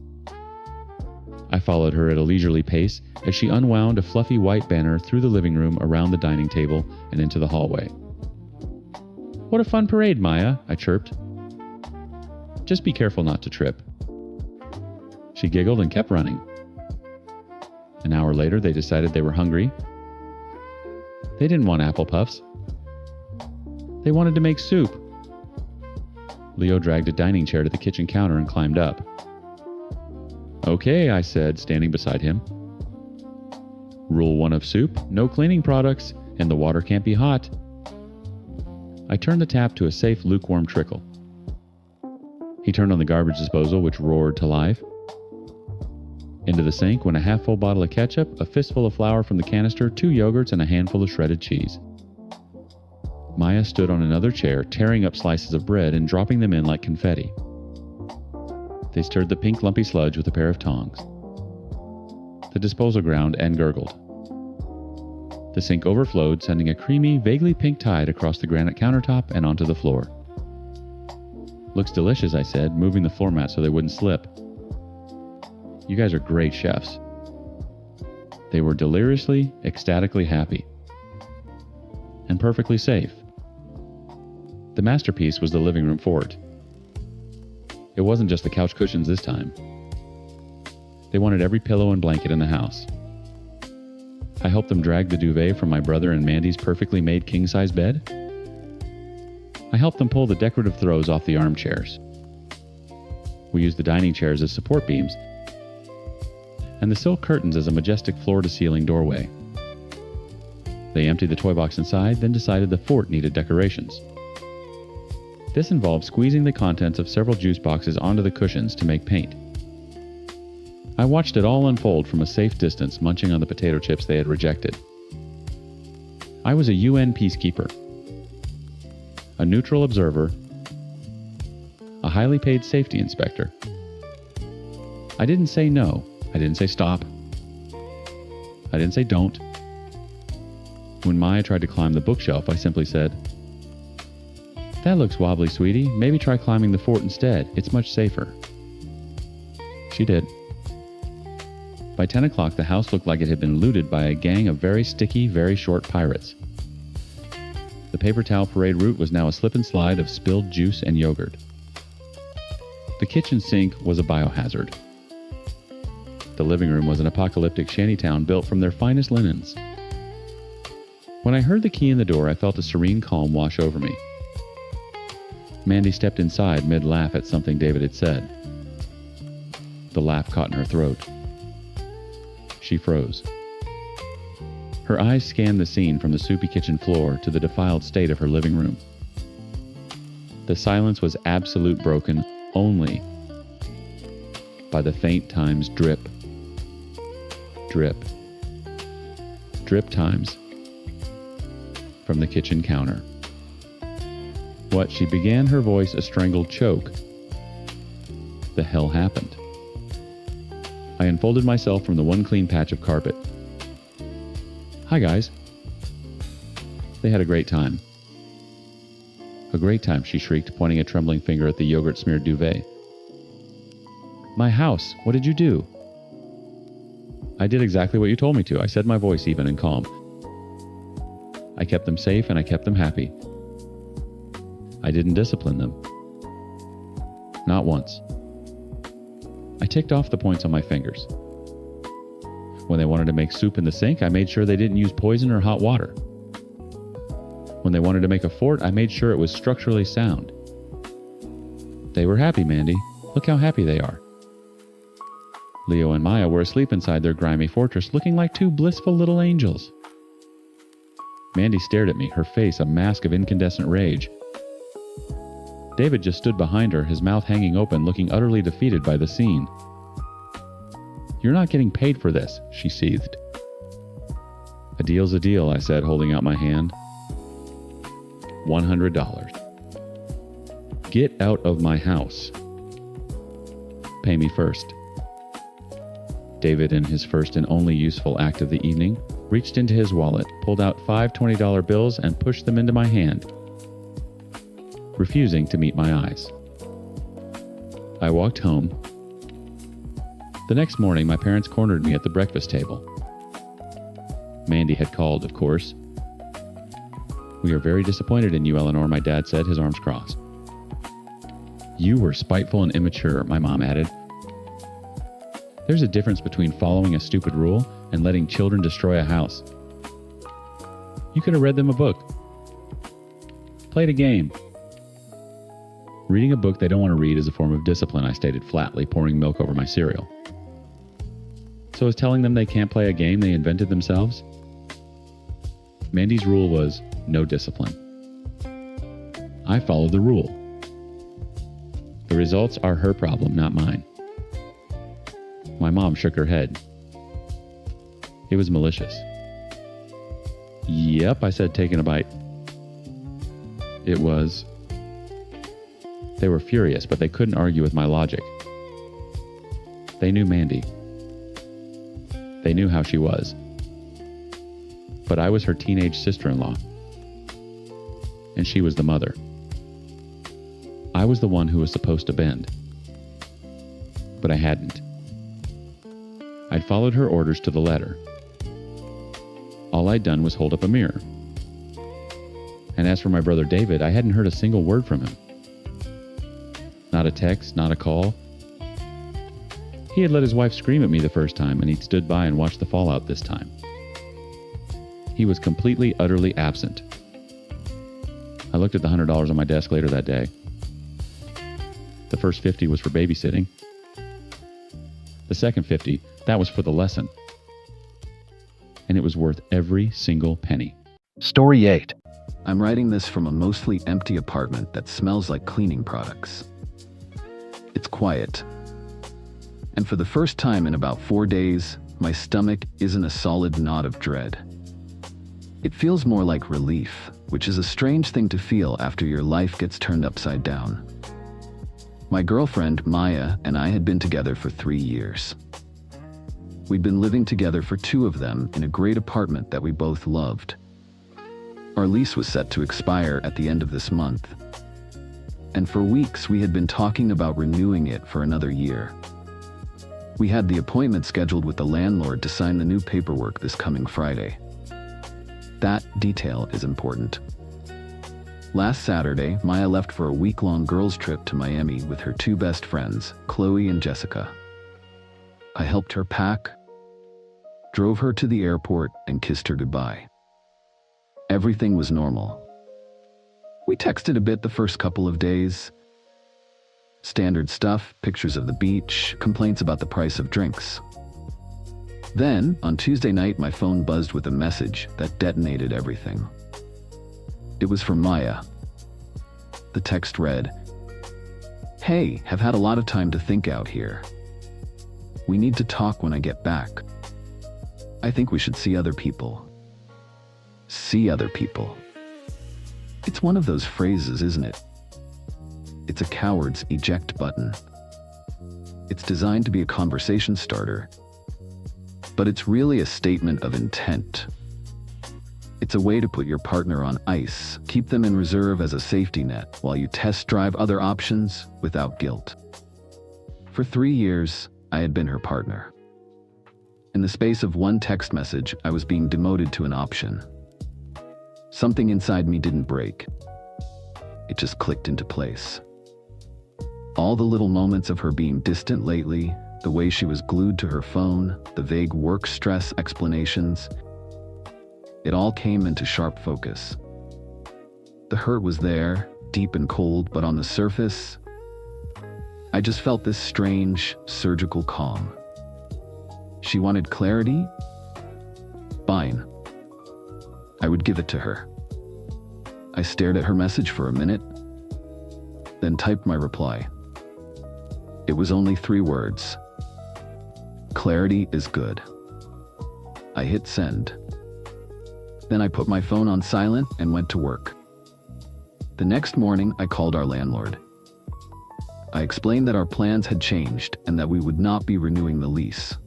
followed her at a leisurely pace as she unwound a fluffy white banner through the living room, around the dining table, and into the hallway. "What a fun parade, Maya," I chirped. "Just be careful not to trip." She giggled and kept running. An hour later, they decided they were hungry. They didn't want apple puffs. They wanted to make soup. Leo dragged a dining chair to the kitchen counter and climbed up. "Okay," I said, standing beside him. "Rule 1 of soup, no cleaning products, and the water can't be hot." I turned the tap to a safe, lukewarm trickle. He turned on the garbage disposal, which roared to life. Into the sink went a half-full bottle of ketchup, a fistful of flour from the canister, 2 yogurts, and a handful of shredded cheese. Maya stood on another chair, tearing up slices of bread and dropping them in like confetti. They stirred the pink lumpy sludge with a pair of tongs. The disposal ground and gurgled. The sink overflowed, sending a creamy, vaguely pink tide across the granite countertop and onto the floor. "Looks delicious," I said, moving the floor mat so they wouldn't slip. "You guys are great chefs." They were deliriously, ecstatically happy. And perfectly safe. The masterpiece was the living room fort. It wasn't just the couch cushions this time. They wanted every pillow and blanket in the house. I helped them drag the duvet from my brother and Mandy's perfectly made king-size bed. I helped them pull the decorative throws off the armchairs. We used the dining chairs as support beams, and the silk curtains as a majestic floor-to-ceiling doorway. They emptied the toy box inside, then decided the fort needed decorations. This involved squeezing the contents of several juice boxes onto the cushions to make paint. I watched it all unfold from a safe distance, munching on the potato chips they had rejected. I was a UN peacekeeper, a neutral observer, a highly paid safety inspector. I didn't say no. I didn't say stop. I didn't say don't. When Maya tried to climb the bookshelf, I simply said, "That looks wobbly, sweetie. Maybe try climbing the fort instead. It's much safer." She did. By 10 o'clock, the house looked like it had been looted by a gang of very sticky, very short pirates. The paper towel parade route was now a slip and slide of spilled juice and yogurt. The kitchen sink was a biohazard. The living room was an apocalyptic shantytown built from their finest linens. When I heard the key in the door, I felt a serene calm wash over me. Mandy stepped inside mid-laugh at something David had said. The laugh caught in her throat. She froze. Her eyes scanned the scene from the soupy kitchen floor to the defiled state of her living room. The silence was absolute, broken only by the faint times drip, drip, drip times from the kitchen counter. What, she began, her voice a strangled choke. The hell happened? I unfolded myself from the one clean patch of carpet. "Hi, guys." They had a great time. "A great time," she shrieked, pointing a trembling finger at the yogurt-smeared duvet. "My house, what did you do?" "I did exactly what you told me to," I said, my voice even and calm. "I kept them safe and I kept them happy. I didn't discipline them. Not once." I ticked off the points on my fingers. When they wanted to make soup in the sink, I made sure they didn't use poison or hot water. When they wanted to make a fort, I made sure it was structurally sound. They were happy, Mandy. Look how happy they are. Leo and Maya were asleep inside their grimy fortress, looking like 2 blissful little angels. Mandy stared at me, her face a mask of incandescent rage. David just stood behind her, his mouth hanging open, looking utterly defeated by the scene. "You're not getting paid for this," she seethed. "A deal's a deal," I said, holding out my hand. $100. "Get out of my house. Pay me first." David, in his first and only useful act of the evening, reached into his wallet, pulled out 5 $20 bills, and pushed them into my hand, refusing to meet my eyes. I walked home. The next morning, my parents cornered me at the breakfast table. Mandy had called, of course. "We are very disappointed in you, Eleanor," my dad said, his arms crossed. "You were spiteful and immature," my mom added. "There's a difference between following a stupid rule and letting children destroy a house. You could have read them a book. Played a game." "Reading a book they don't want to read is a form of discipline," I stated flatly, pouring milk over my cereal. "So is telling them they can't play a game they invented themselves?" Mandy's rule was no discipline. I followed the rule. The results are her problem, not mine. My mom shook her head. "It was malicious." "Yep," I said, taking a bite. "It was." They were furious, but they couldn't argue with my logic. They knew Mandy. They knew how she was. But I was her teenage sister-in-law. And she was the mother. I was the one who was supposed to bend. But I hadn't. I'd followed her orders to the letter. All I'd done was hold up a mirror. And as for my brother David, I hadn't heard a single word from him. Not a text, not a call. He had let his wife scream at me the first time, and he'd stood by and watched the fallout this time. He was completely, utterly absent. I looked at the $100 on my desk later that day. The first $50 was for babysitting. The second $50, that was for the lesson. And it was worth every single penny. Story 8. I'm writing this from a mostly empty apartment that smells like cleaning products. It's quiet. And for the first time in about 4 days, my stomach isn't a solid knot of dread. It feels more like relief, which is a strange thing to feel after your life gets turned upside down. My girlfriend, Maya, and I had been together for 3 years. We'd been living together for 2 of them in a great apartment that we both loved. Our lease was set to expire at the end of this month. And for weeks we had been talking about renewing it for another year. We had the appointment scheduled with the landlord to sign the new paperwork this coming Friday. That detail is important. Last Saturday, Maya left for a week-long girls' trip to Miami with her 2 best friends, Chloe and Jessica. I helped her pack, drove her to the airport, and kissed her goodbye. Everything was normal. We texted a bit the first couple of days. Standard stuff, pictures of the beach, complaints about the price of drinks. Then, on Tuesday night, my phone buzzed with a message that detonated everything. It was from Maya. The text read, "Hey, have had a lot of time to think out here. We need to talk when I get back. I think we should see other people." See other people. It's one of those phrases, isn't it? It's a coward's eject button. It's designed to be a conversation starter, but it's really a statement of intent. It's a way to put your partner on ice, keep them in reserve as a safety net while you test drive other options without guilt. For 3 years, I had been her partner. In the space of one text message, I was being demoted to an option. Something inside me didn't break. It just clicked into place. All the little moments of her being distant lately, the way she was glued to her phone, the vague work stress explanations, it all came into sharp focus. The hurt was there, deep and cold, but on the surface, I just felt this strange, surgical calm. She wanted clarity? Fine. I would give it to her. I stared at her message for a minute, then typed my reply. It was only 3 words. Clarity is good. I hit send. Then I put my phone on silent and went to work. The next morning, I called our landlord. I explained that our plans had changed and that we would not be renewing the lease.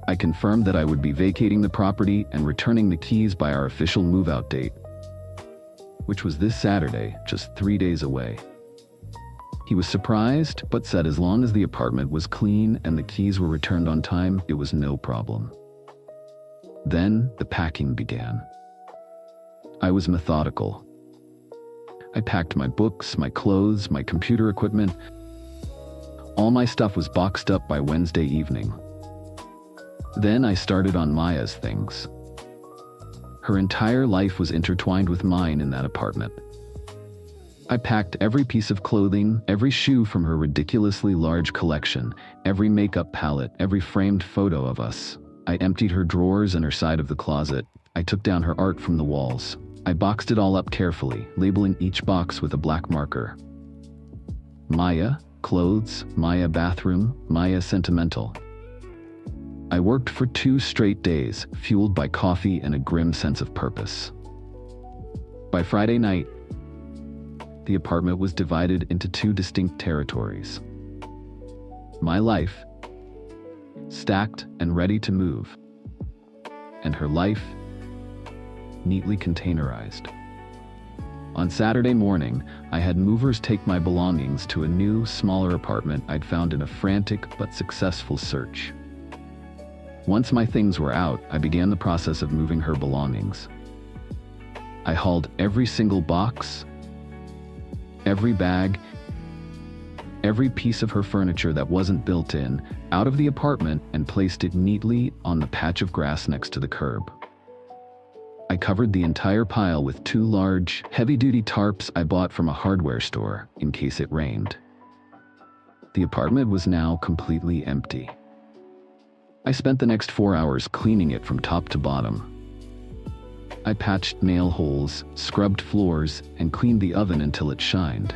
I confirmed that I would be vacating the property and returning the keys by our official move-out date, which was this Saturday, just 3 days away. He He was surprised, but said as long as the apartment was clean and the keys were returned on time, it was no problem. Then the packing began. I was methodical. I packed my books, my clothes, my computer equipment. All my stuff was boxed up by Wednesday evening. Then I started on Maya's things. Her entire life was intertwined with mine in that apartment. I packed every piece of clothing, every shoe from her ridiculously large collection, every makeup palette, every framed photo of us. I emptied her drawers and her side of the closet. I took down her art from the walls. I boxed it all up carefully, labeling each box with a black marker. Maya, clothes, Maya bathroom, Maya sentimental. I worked for 2 straight days, fueled by coffee and a grim sense of purpose. By Friday night, the apartment was divided into 2 distinct territories. My life, stacked and ready to move, and her life, neatly containerized. On Saturday morning, I had movers take my belongings to a new, smaller apartment I'd found in a frantic but successful search. Once my things were out, I began the process of moving her belongings. I hauled every single box, every bag, every piece of her furniture that wasn't built in, out of the apartment and placed it neatly on the patch of grass next to the curb. I covered the entire pile with 2 large, heavy-duty tarps I bought from a hardware store in case it rained. The apartment was now completely empty. I spent the next 4 hours cleaning it from top to bottom. I patched nail holes, scrubbed floors, and cleaned the oven until it shined.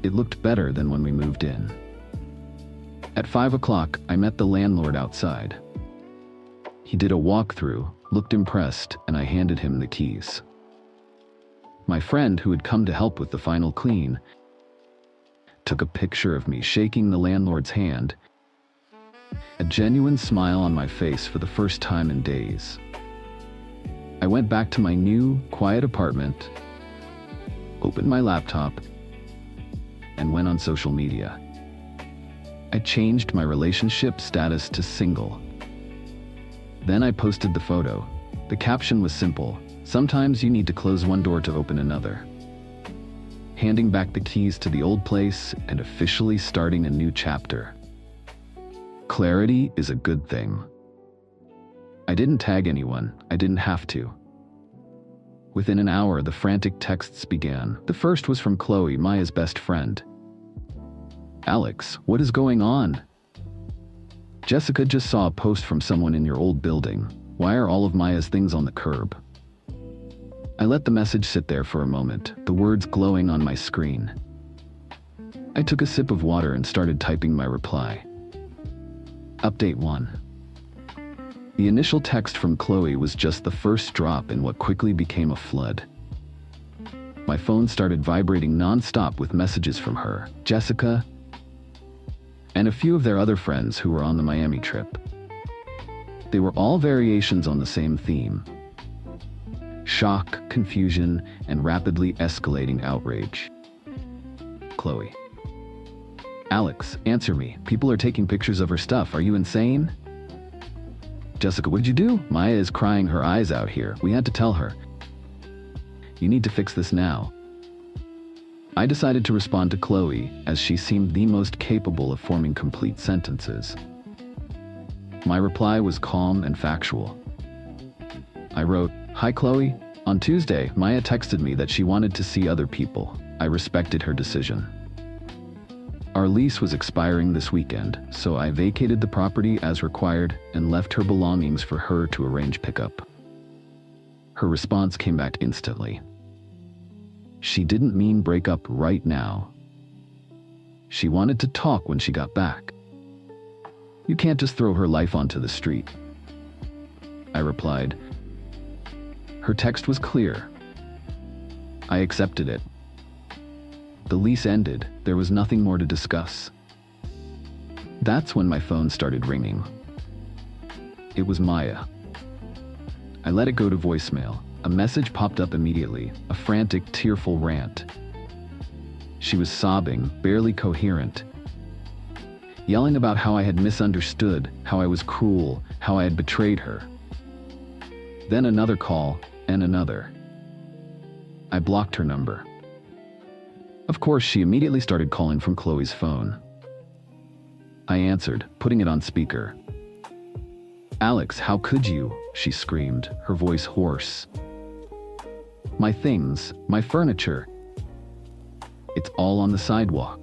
It looked better than when we moved in. At 5 o'clock, I met the landlord outside. He did a walkthrough, looked impressed, and I handed him the keys. My friend, who had come to help with the final clean, took a picture of me shaking the landlord's hand, a genuine smile on my face for the first time in days. I went back to my new, quiet apartment, opened my laptop, and went on social media. I changed my relationship status to single. Then I posted the photo. The caption was simple: sometimes you need to close one door to open another. Handing back the keys to the old place and officially starting a new chapter. Clarity is a good thing. I didn't tag anyone. I didn't have to. Within an hour, the frantic texts began. The first was from Chloe, Maya's best friend. "Alex, what is going on? Jessica just saw a post from someone in your old building. Why are all of Maya's things on the curb?" I let the message sit there for a moment, the words glowing on my screen. I took a sip of water and started typing my reply. Update 1. The initial text from Chloe was just the first drop in what quickly became a flood. My phone started vibrating non-stop with messages from her, Jessica, and a few of their other friends who were on the Miami trip. They were all variations on the same theme: shock, confusion, and rapidly escalating outrage. Chloe: "Alex, answer me. People are taking pictures of her stuff. Are you insane?" Jessica: "What'd you do? Maya is crying her eyes out here. We had to tell her. You need to fix this now." I decided to respond to Chloe, as she seemed the most capable of forming complete sentences. My reply was calm and factual. I wrote, "Hi Chloe. On Tuesday, Maya texted me that she wanted to see other people. I respected her decision. Our lease was expiring this weekend, so I vacated the property as required and left her belongings for her to arrange pickup." Her response came back instantly. She didn't mean break up right now. She wanted to talk when she got back. You can't just throw her life onto the street. I replied. Her text was clear. I accepted it. The lease ended. There was nothing more to discuss. That's when my phone started ringing. It was Maya. I let it go to voicemail. A message popped up immediately, a frantic, tearful rant. She was sobbing, barely coherent, yelling about how I had misunderstood, how I was cruel, how I had betrayed her. Then another call, and another. I blocked her number. Of course, she immediately started calling from Chloe's phone. I answered, putting it on speaker. "Alex, how could you?" she screamed, her voice hoarse. "My things, my furniture. It's all on the sidewalk."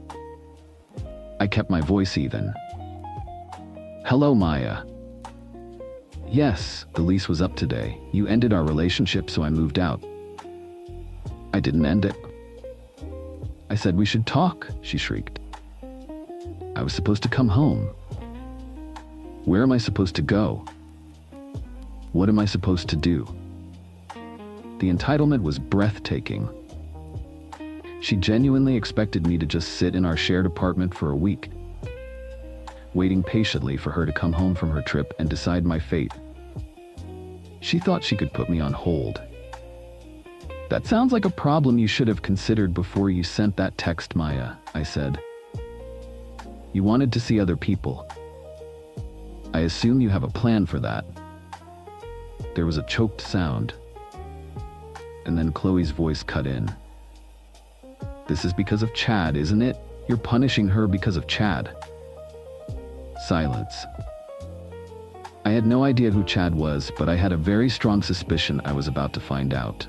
I kept my voice even. "Hello, Maya." "Yes, the lease was up today. You ended our relationship, so I moved out." "I didn't end it." "I said we should talk," she shrieked. "I was supposed to come home. Where am I supposed to go? What am I supposed to do?" The entitlement was breathtaking. She genuinely expected me to just sit in our shared apartment for a week, waiting patiently for her to come home from her trip and decide my fate. She thought she could put me on hold. "That sounds like a problem you should have considered before you sent that text, Maya," I said. "You wanted to see other people. I assume you have a plan for that." There was a choked sound, and then Chloe's voice cut in. "This is because of Chad, isn't it? You're punishing her because of Chad." Silence. I had no idea who Chad was, but I had a very strong suspicion I was about to find out.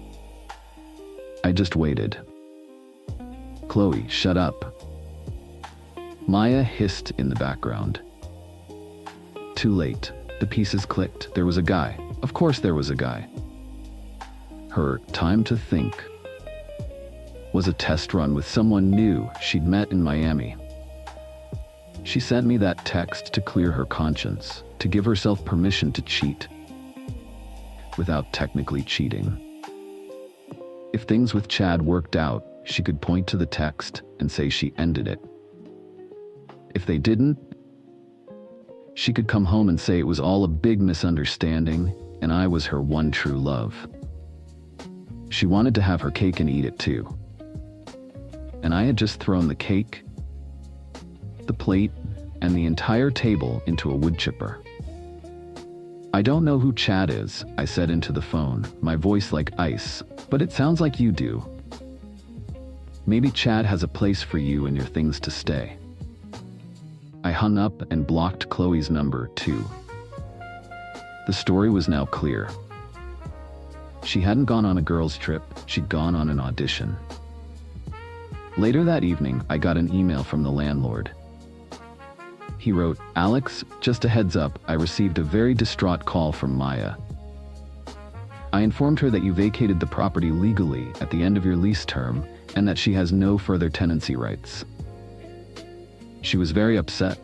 I just waited. "Chloe, shut up." Maya hissed in the background. Too late. The pieces clicked. There was a guy. Of course there was a guy. Her time to think was a test run with someone new she'd met in Miami. She sent me that text to clear her conscience, to give herself permission to cheat, without technically cheating. If things with Chad worked out, she could point to the text and say she ended it. If they didn't, she could come home and say it was all a big misunderstanding and I was her one true love. She wanted to have her cake and eat it too. And I had just thrown the cake, the plate, and the entire table into a wood chipper. "I don't know who Chad is," I said into the phone, my voice like ice, "but it sounds like you do. Maybe Chad has a place for you and your things to stay." I hung up and blocked Chloe's number too. The story was now clear. She hadn't gone on a girls' trip, she'd gone on an audition. Later that evening, I got an email from the landlord. He wrote, "Alex, just a heads up, I received a very distraught call from Maya. I informed her that you vacated the property legally at the end of your lease term and that she has no further tenancy rights. She was very upset.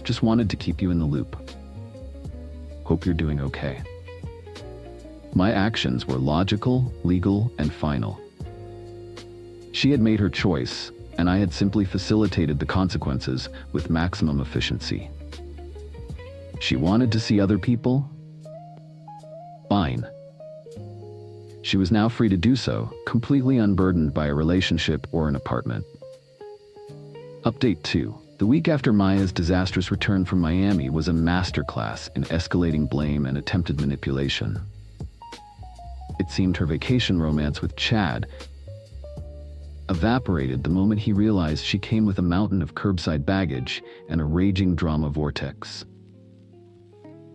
Just wanted to keep you in the loop. Hope you're doing okay." My actions were logical, legal, and final. She had made her choice, and I had simply facilitated the consequences with maximum efficiency. She wanted to see other people? Fine. She was now free to do so, completely unburdened by a relationship or an apartment. Update 2. The week after Maya's disastrous return from Miami was a masterclass in escalating blame and attempted manipulation. It seemed her vacation romance with Chad evaporated the moment he realized she came with a mountain of curbside baggage and a raging drama vortex.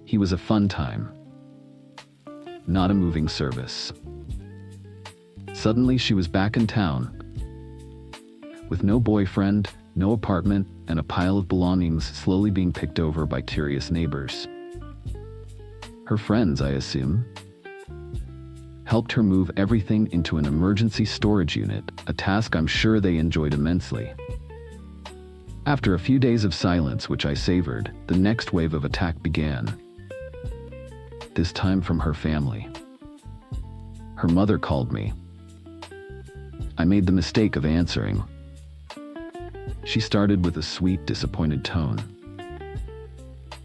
He was a fun time, not a moving service. Suddenly she was back in town, with no boyfriend, no apartment, and a pile of belongings slowly being picked over by curious neighbors. Her friends, I assume, helped her move everything into an emergency storage unit, a task I'm sure they enjoyed immensely. After a few days of silence, which I savored, the next wave of attack began. This time from her family. Her mother called me. I made the mistake of answering. She started with a sweet, disappointed tone.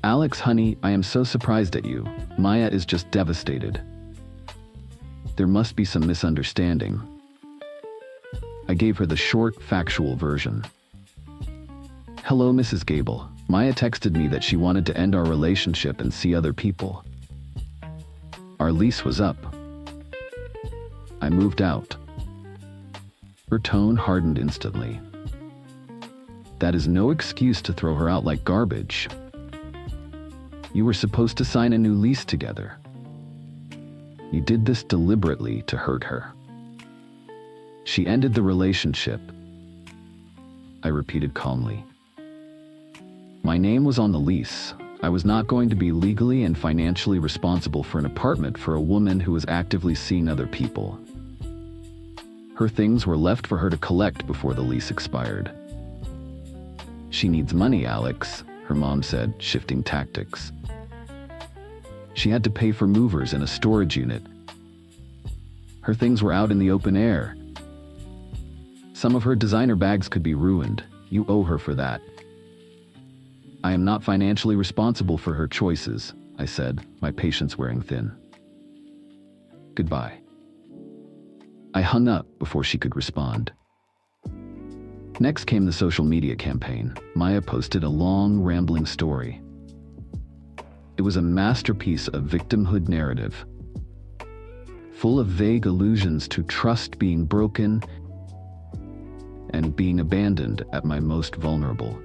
"Alex, honey, I am so surprised at you. Maya is just devastated. There must be some misunderstanding. I gave her the short, factual version. "Hello, Mrs. Gable. Maya texted me that she wanted to end our relationship and see other people. Our lease was up. I moved out." Her tone hardened instantly. "That is no excuse to throw her out like garbage. You were supposed to sign a new lease together. You did this deliberately to hurt her. She ended the relationship," I repeated calmly. "My name was on the lease. I was not going to be legally and financially responsible for an apartment for a woman who was actively seeing other people. Her things were left for her to collect before the lease expired." "She needs money, Alex," her mom said, shifting tactics. "She had to pay for movers and a storage unit. Her things were out in the open air. Some of her designer bags could be ruined. You owe her for that." "I am not financially responsible for her choices," I said, my patience wearing thin. "Goodbye." I hung up before she could respond. Next came the social media campaign. Maya posted a long, rambling story. It was a masterpiece of victimhood narrative, full of vague allusions to trust being broken and being abandoned at my most vulnerable.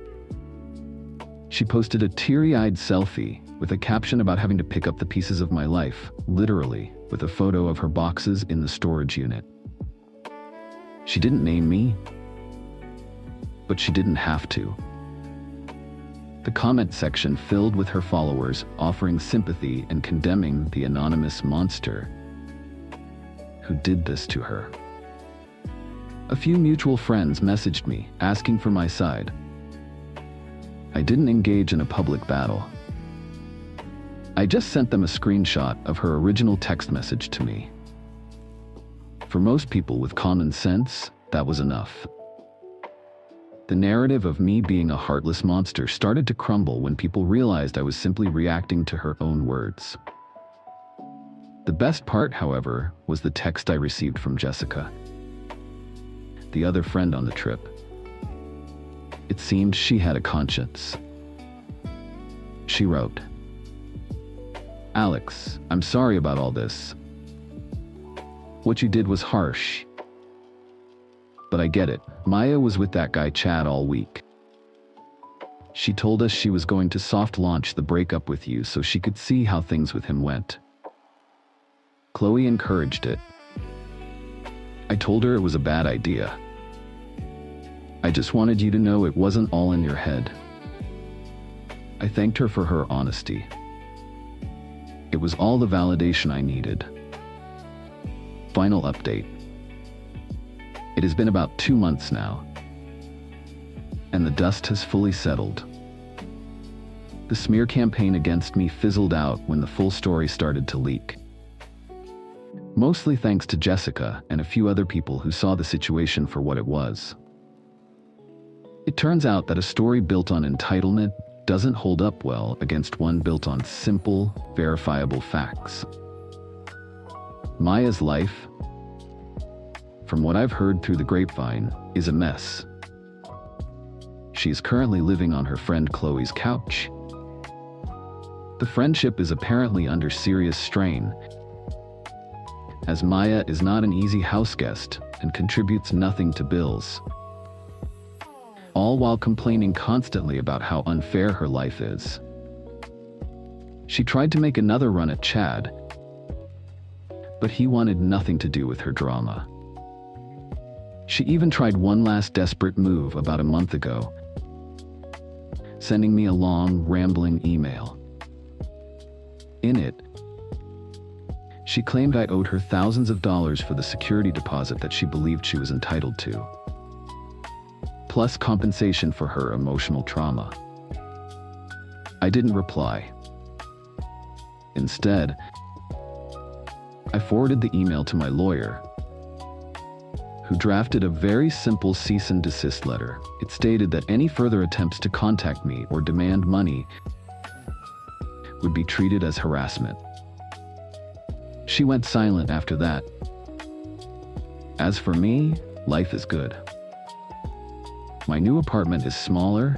She posted a teary-eyed selfie with a caption about having to pick up the pieces of my life, literally, with a photo of her boxes in the storage unit. She didn't name me, but she didn't have to. The comment section filled with her followers offering sympathy and condemning the anonymous monster who did this to her. A few mutual friends messaged me asking for my side. I didn't engage in a public battle. I just sent them a screenshot of her original text message to me. For most people with common sense, that was enough. The narrative of me being a heartless monster started to crumble when people realized I was simply reacting to her own words. The best part, however, was the text I received from Jessica, the other friend on the trip. It seemed she had a conscience. She wrote, "Alex, I'm sorry about all this. What you did was harsh. But I get it. Maya was with that guy Chad all week. She told us she was going to soft launch the breakup with you so she could see how things with him went. Chloe encouraged it. I told her it was a bad idea. I just wanted you to know it wasn't all in your head." I thanked her for her honesty. It was all the validation I needed. Final update. It has been about 2 months now, and the dust has fully settled. The smear campaign against me fizzled out when the full story started to leak. Mostly thanks to Jessica and a few other people who saw the situation for what it was. It turns out that a story built on entitlement doesn't hold up well against one built on simple, verifiable facts. Maya's life, from what I've heard through the grapevine, is a mess. She is currently living on her friend Chloe's couch. The friendship is apparently under serious strain, as Maya is not an easy house guest and contributes nothing to bills, all while complaining constantly about how unfair her life is. She tried to make another run at Chad, but he wanted nothing to do with her drama. She even tried one last desperate move about a month ago, sending me a long, rambling email. In it, she claimed I owed her thousands of dollars for the security deposit that she believed she was entitled to, plus compensation for her emotional trauma. I didn't reply. Instead, I forwarded the email to my lawyer, who drafted a very simple cease and desist letter. It stated that any further attempts to contact me or demand money would be treated as harassment. She went silent after that. As for me, Life is good. My new apartment is smaller,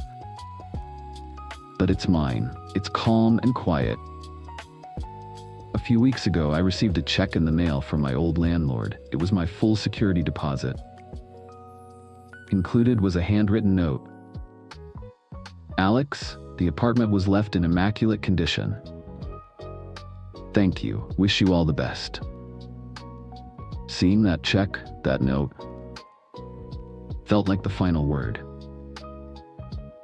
but it's mine. It's calm and quiet. A few weeks ago, I received a check in the mail from my old landlord. It was my full security deposit. Included was a handwritten note. Alex, the apartment was left in immaculate condition. Thank you. Wish you all the best. Seeing that check, that note, felt like the final word.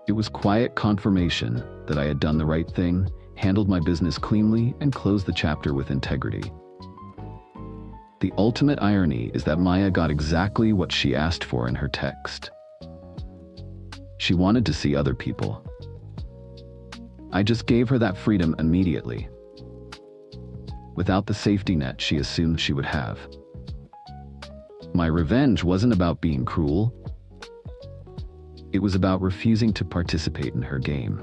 It was quiet confirmation that I had done the right thing, handled my business cleanly, and closed the chapter with integrity. The ultimate irony is that Maya got exactly what she asked for in her text. She wanted to see other people. I just gave her that freedom immediately, without the safety net she assumed she would have. My revenge wasn't about being cruel. It was about refusing to participate in her game.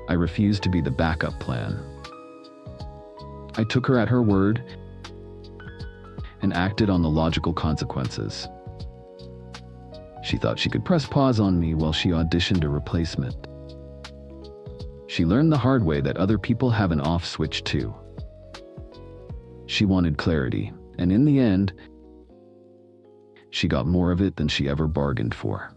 I refused to be the backup plan. I took her at her word and acted on the logical consequences. She thought she could press pause on me while she auditioned a replacement. She learned the hard way that other people have an off switch too. She wanted clarity, and in the end, she got more of it than she ever bargained for.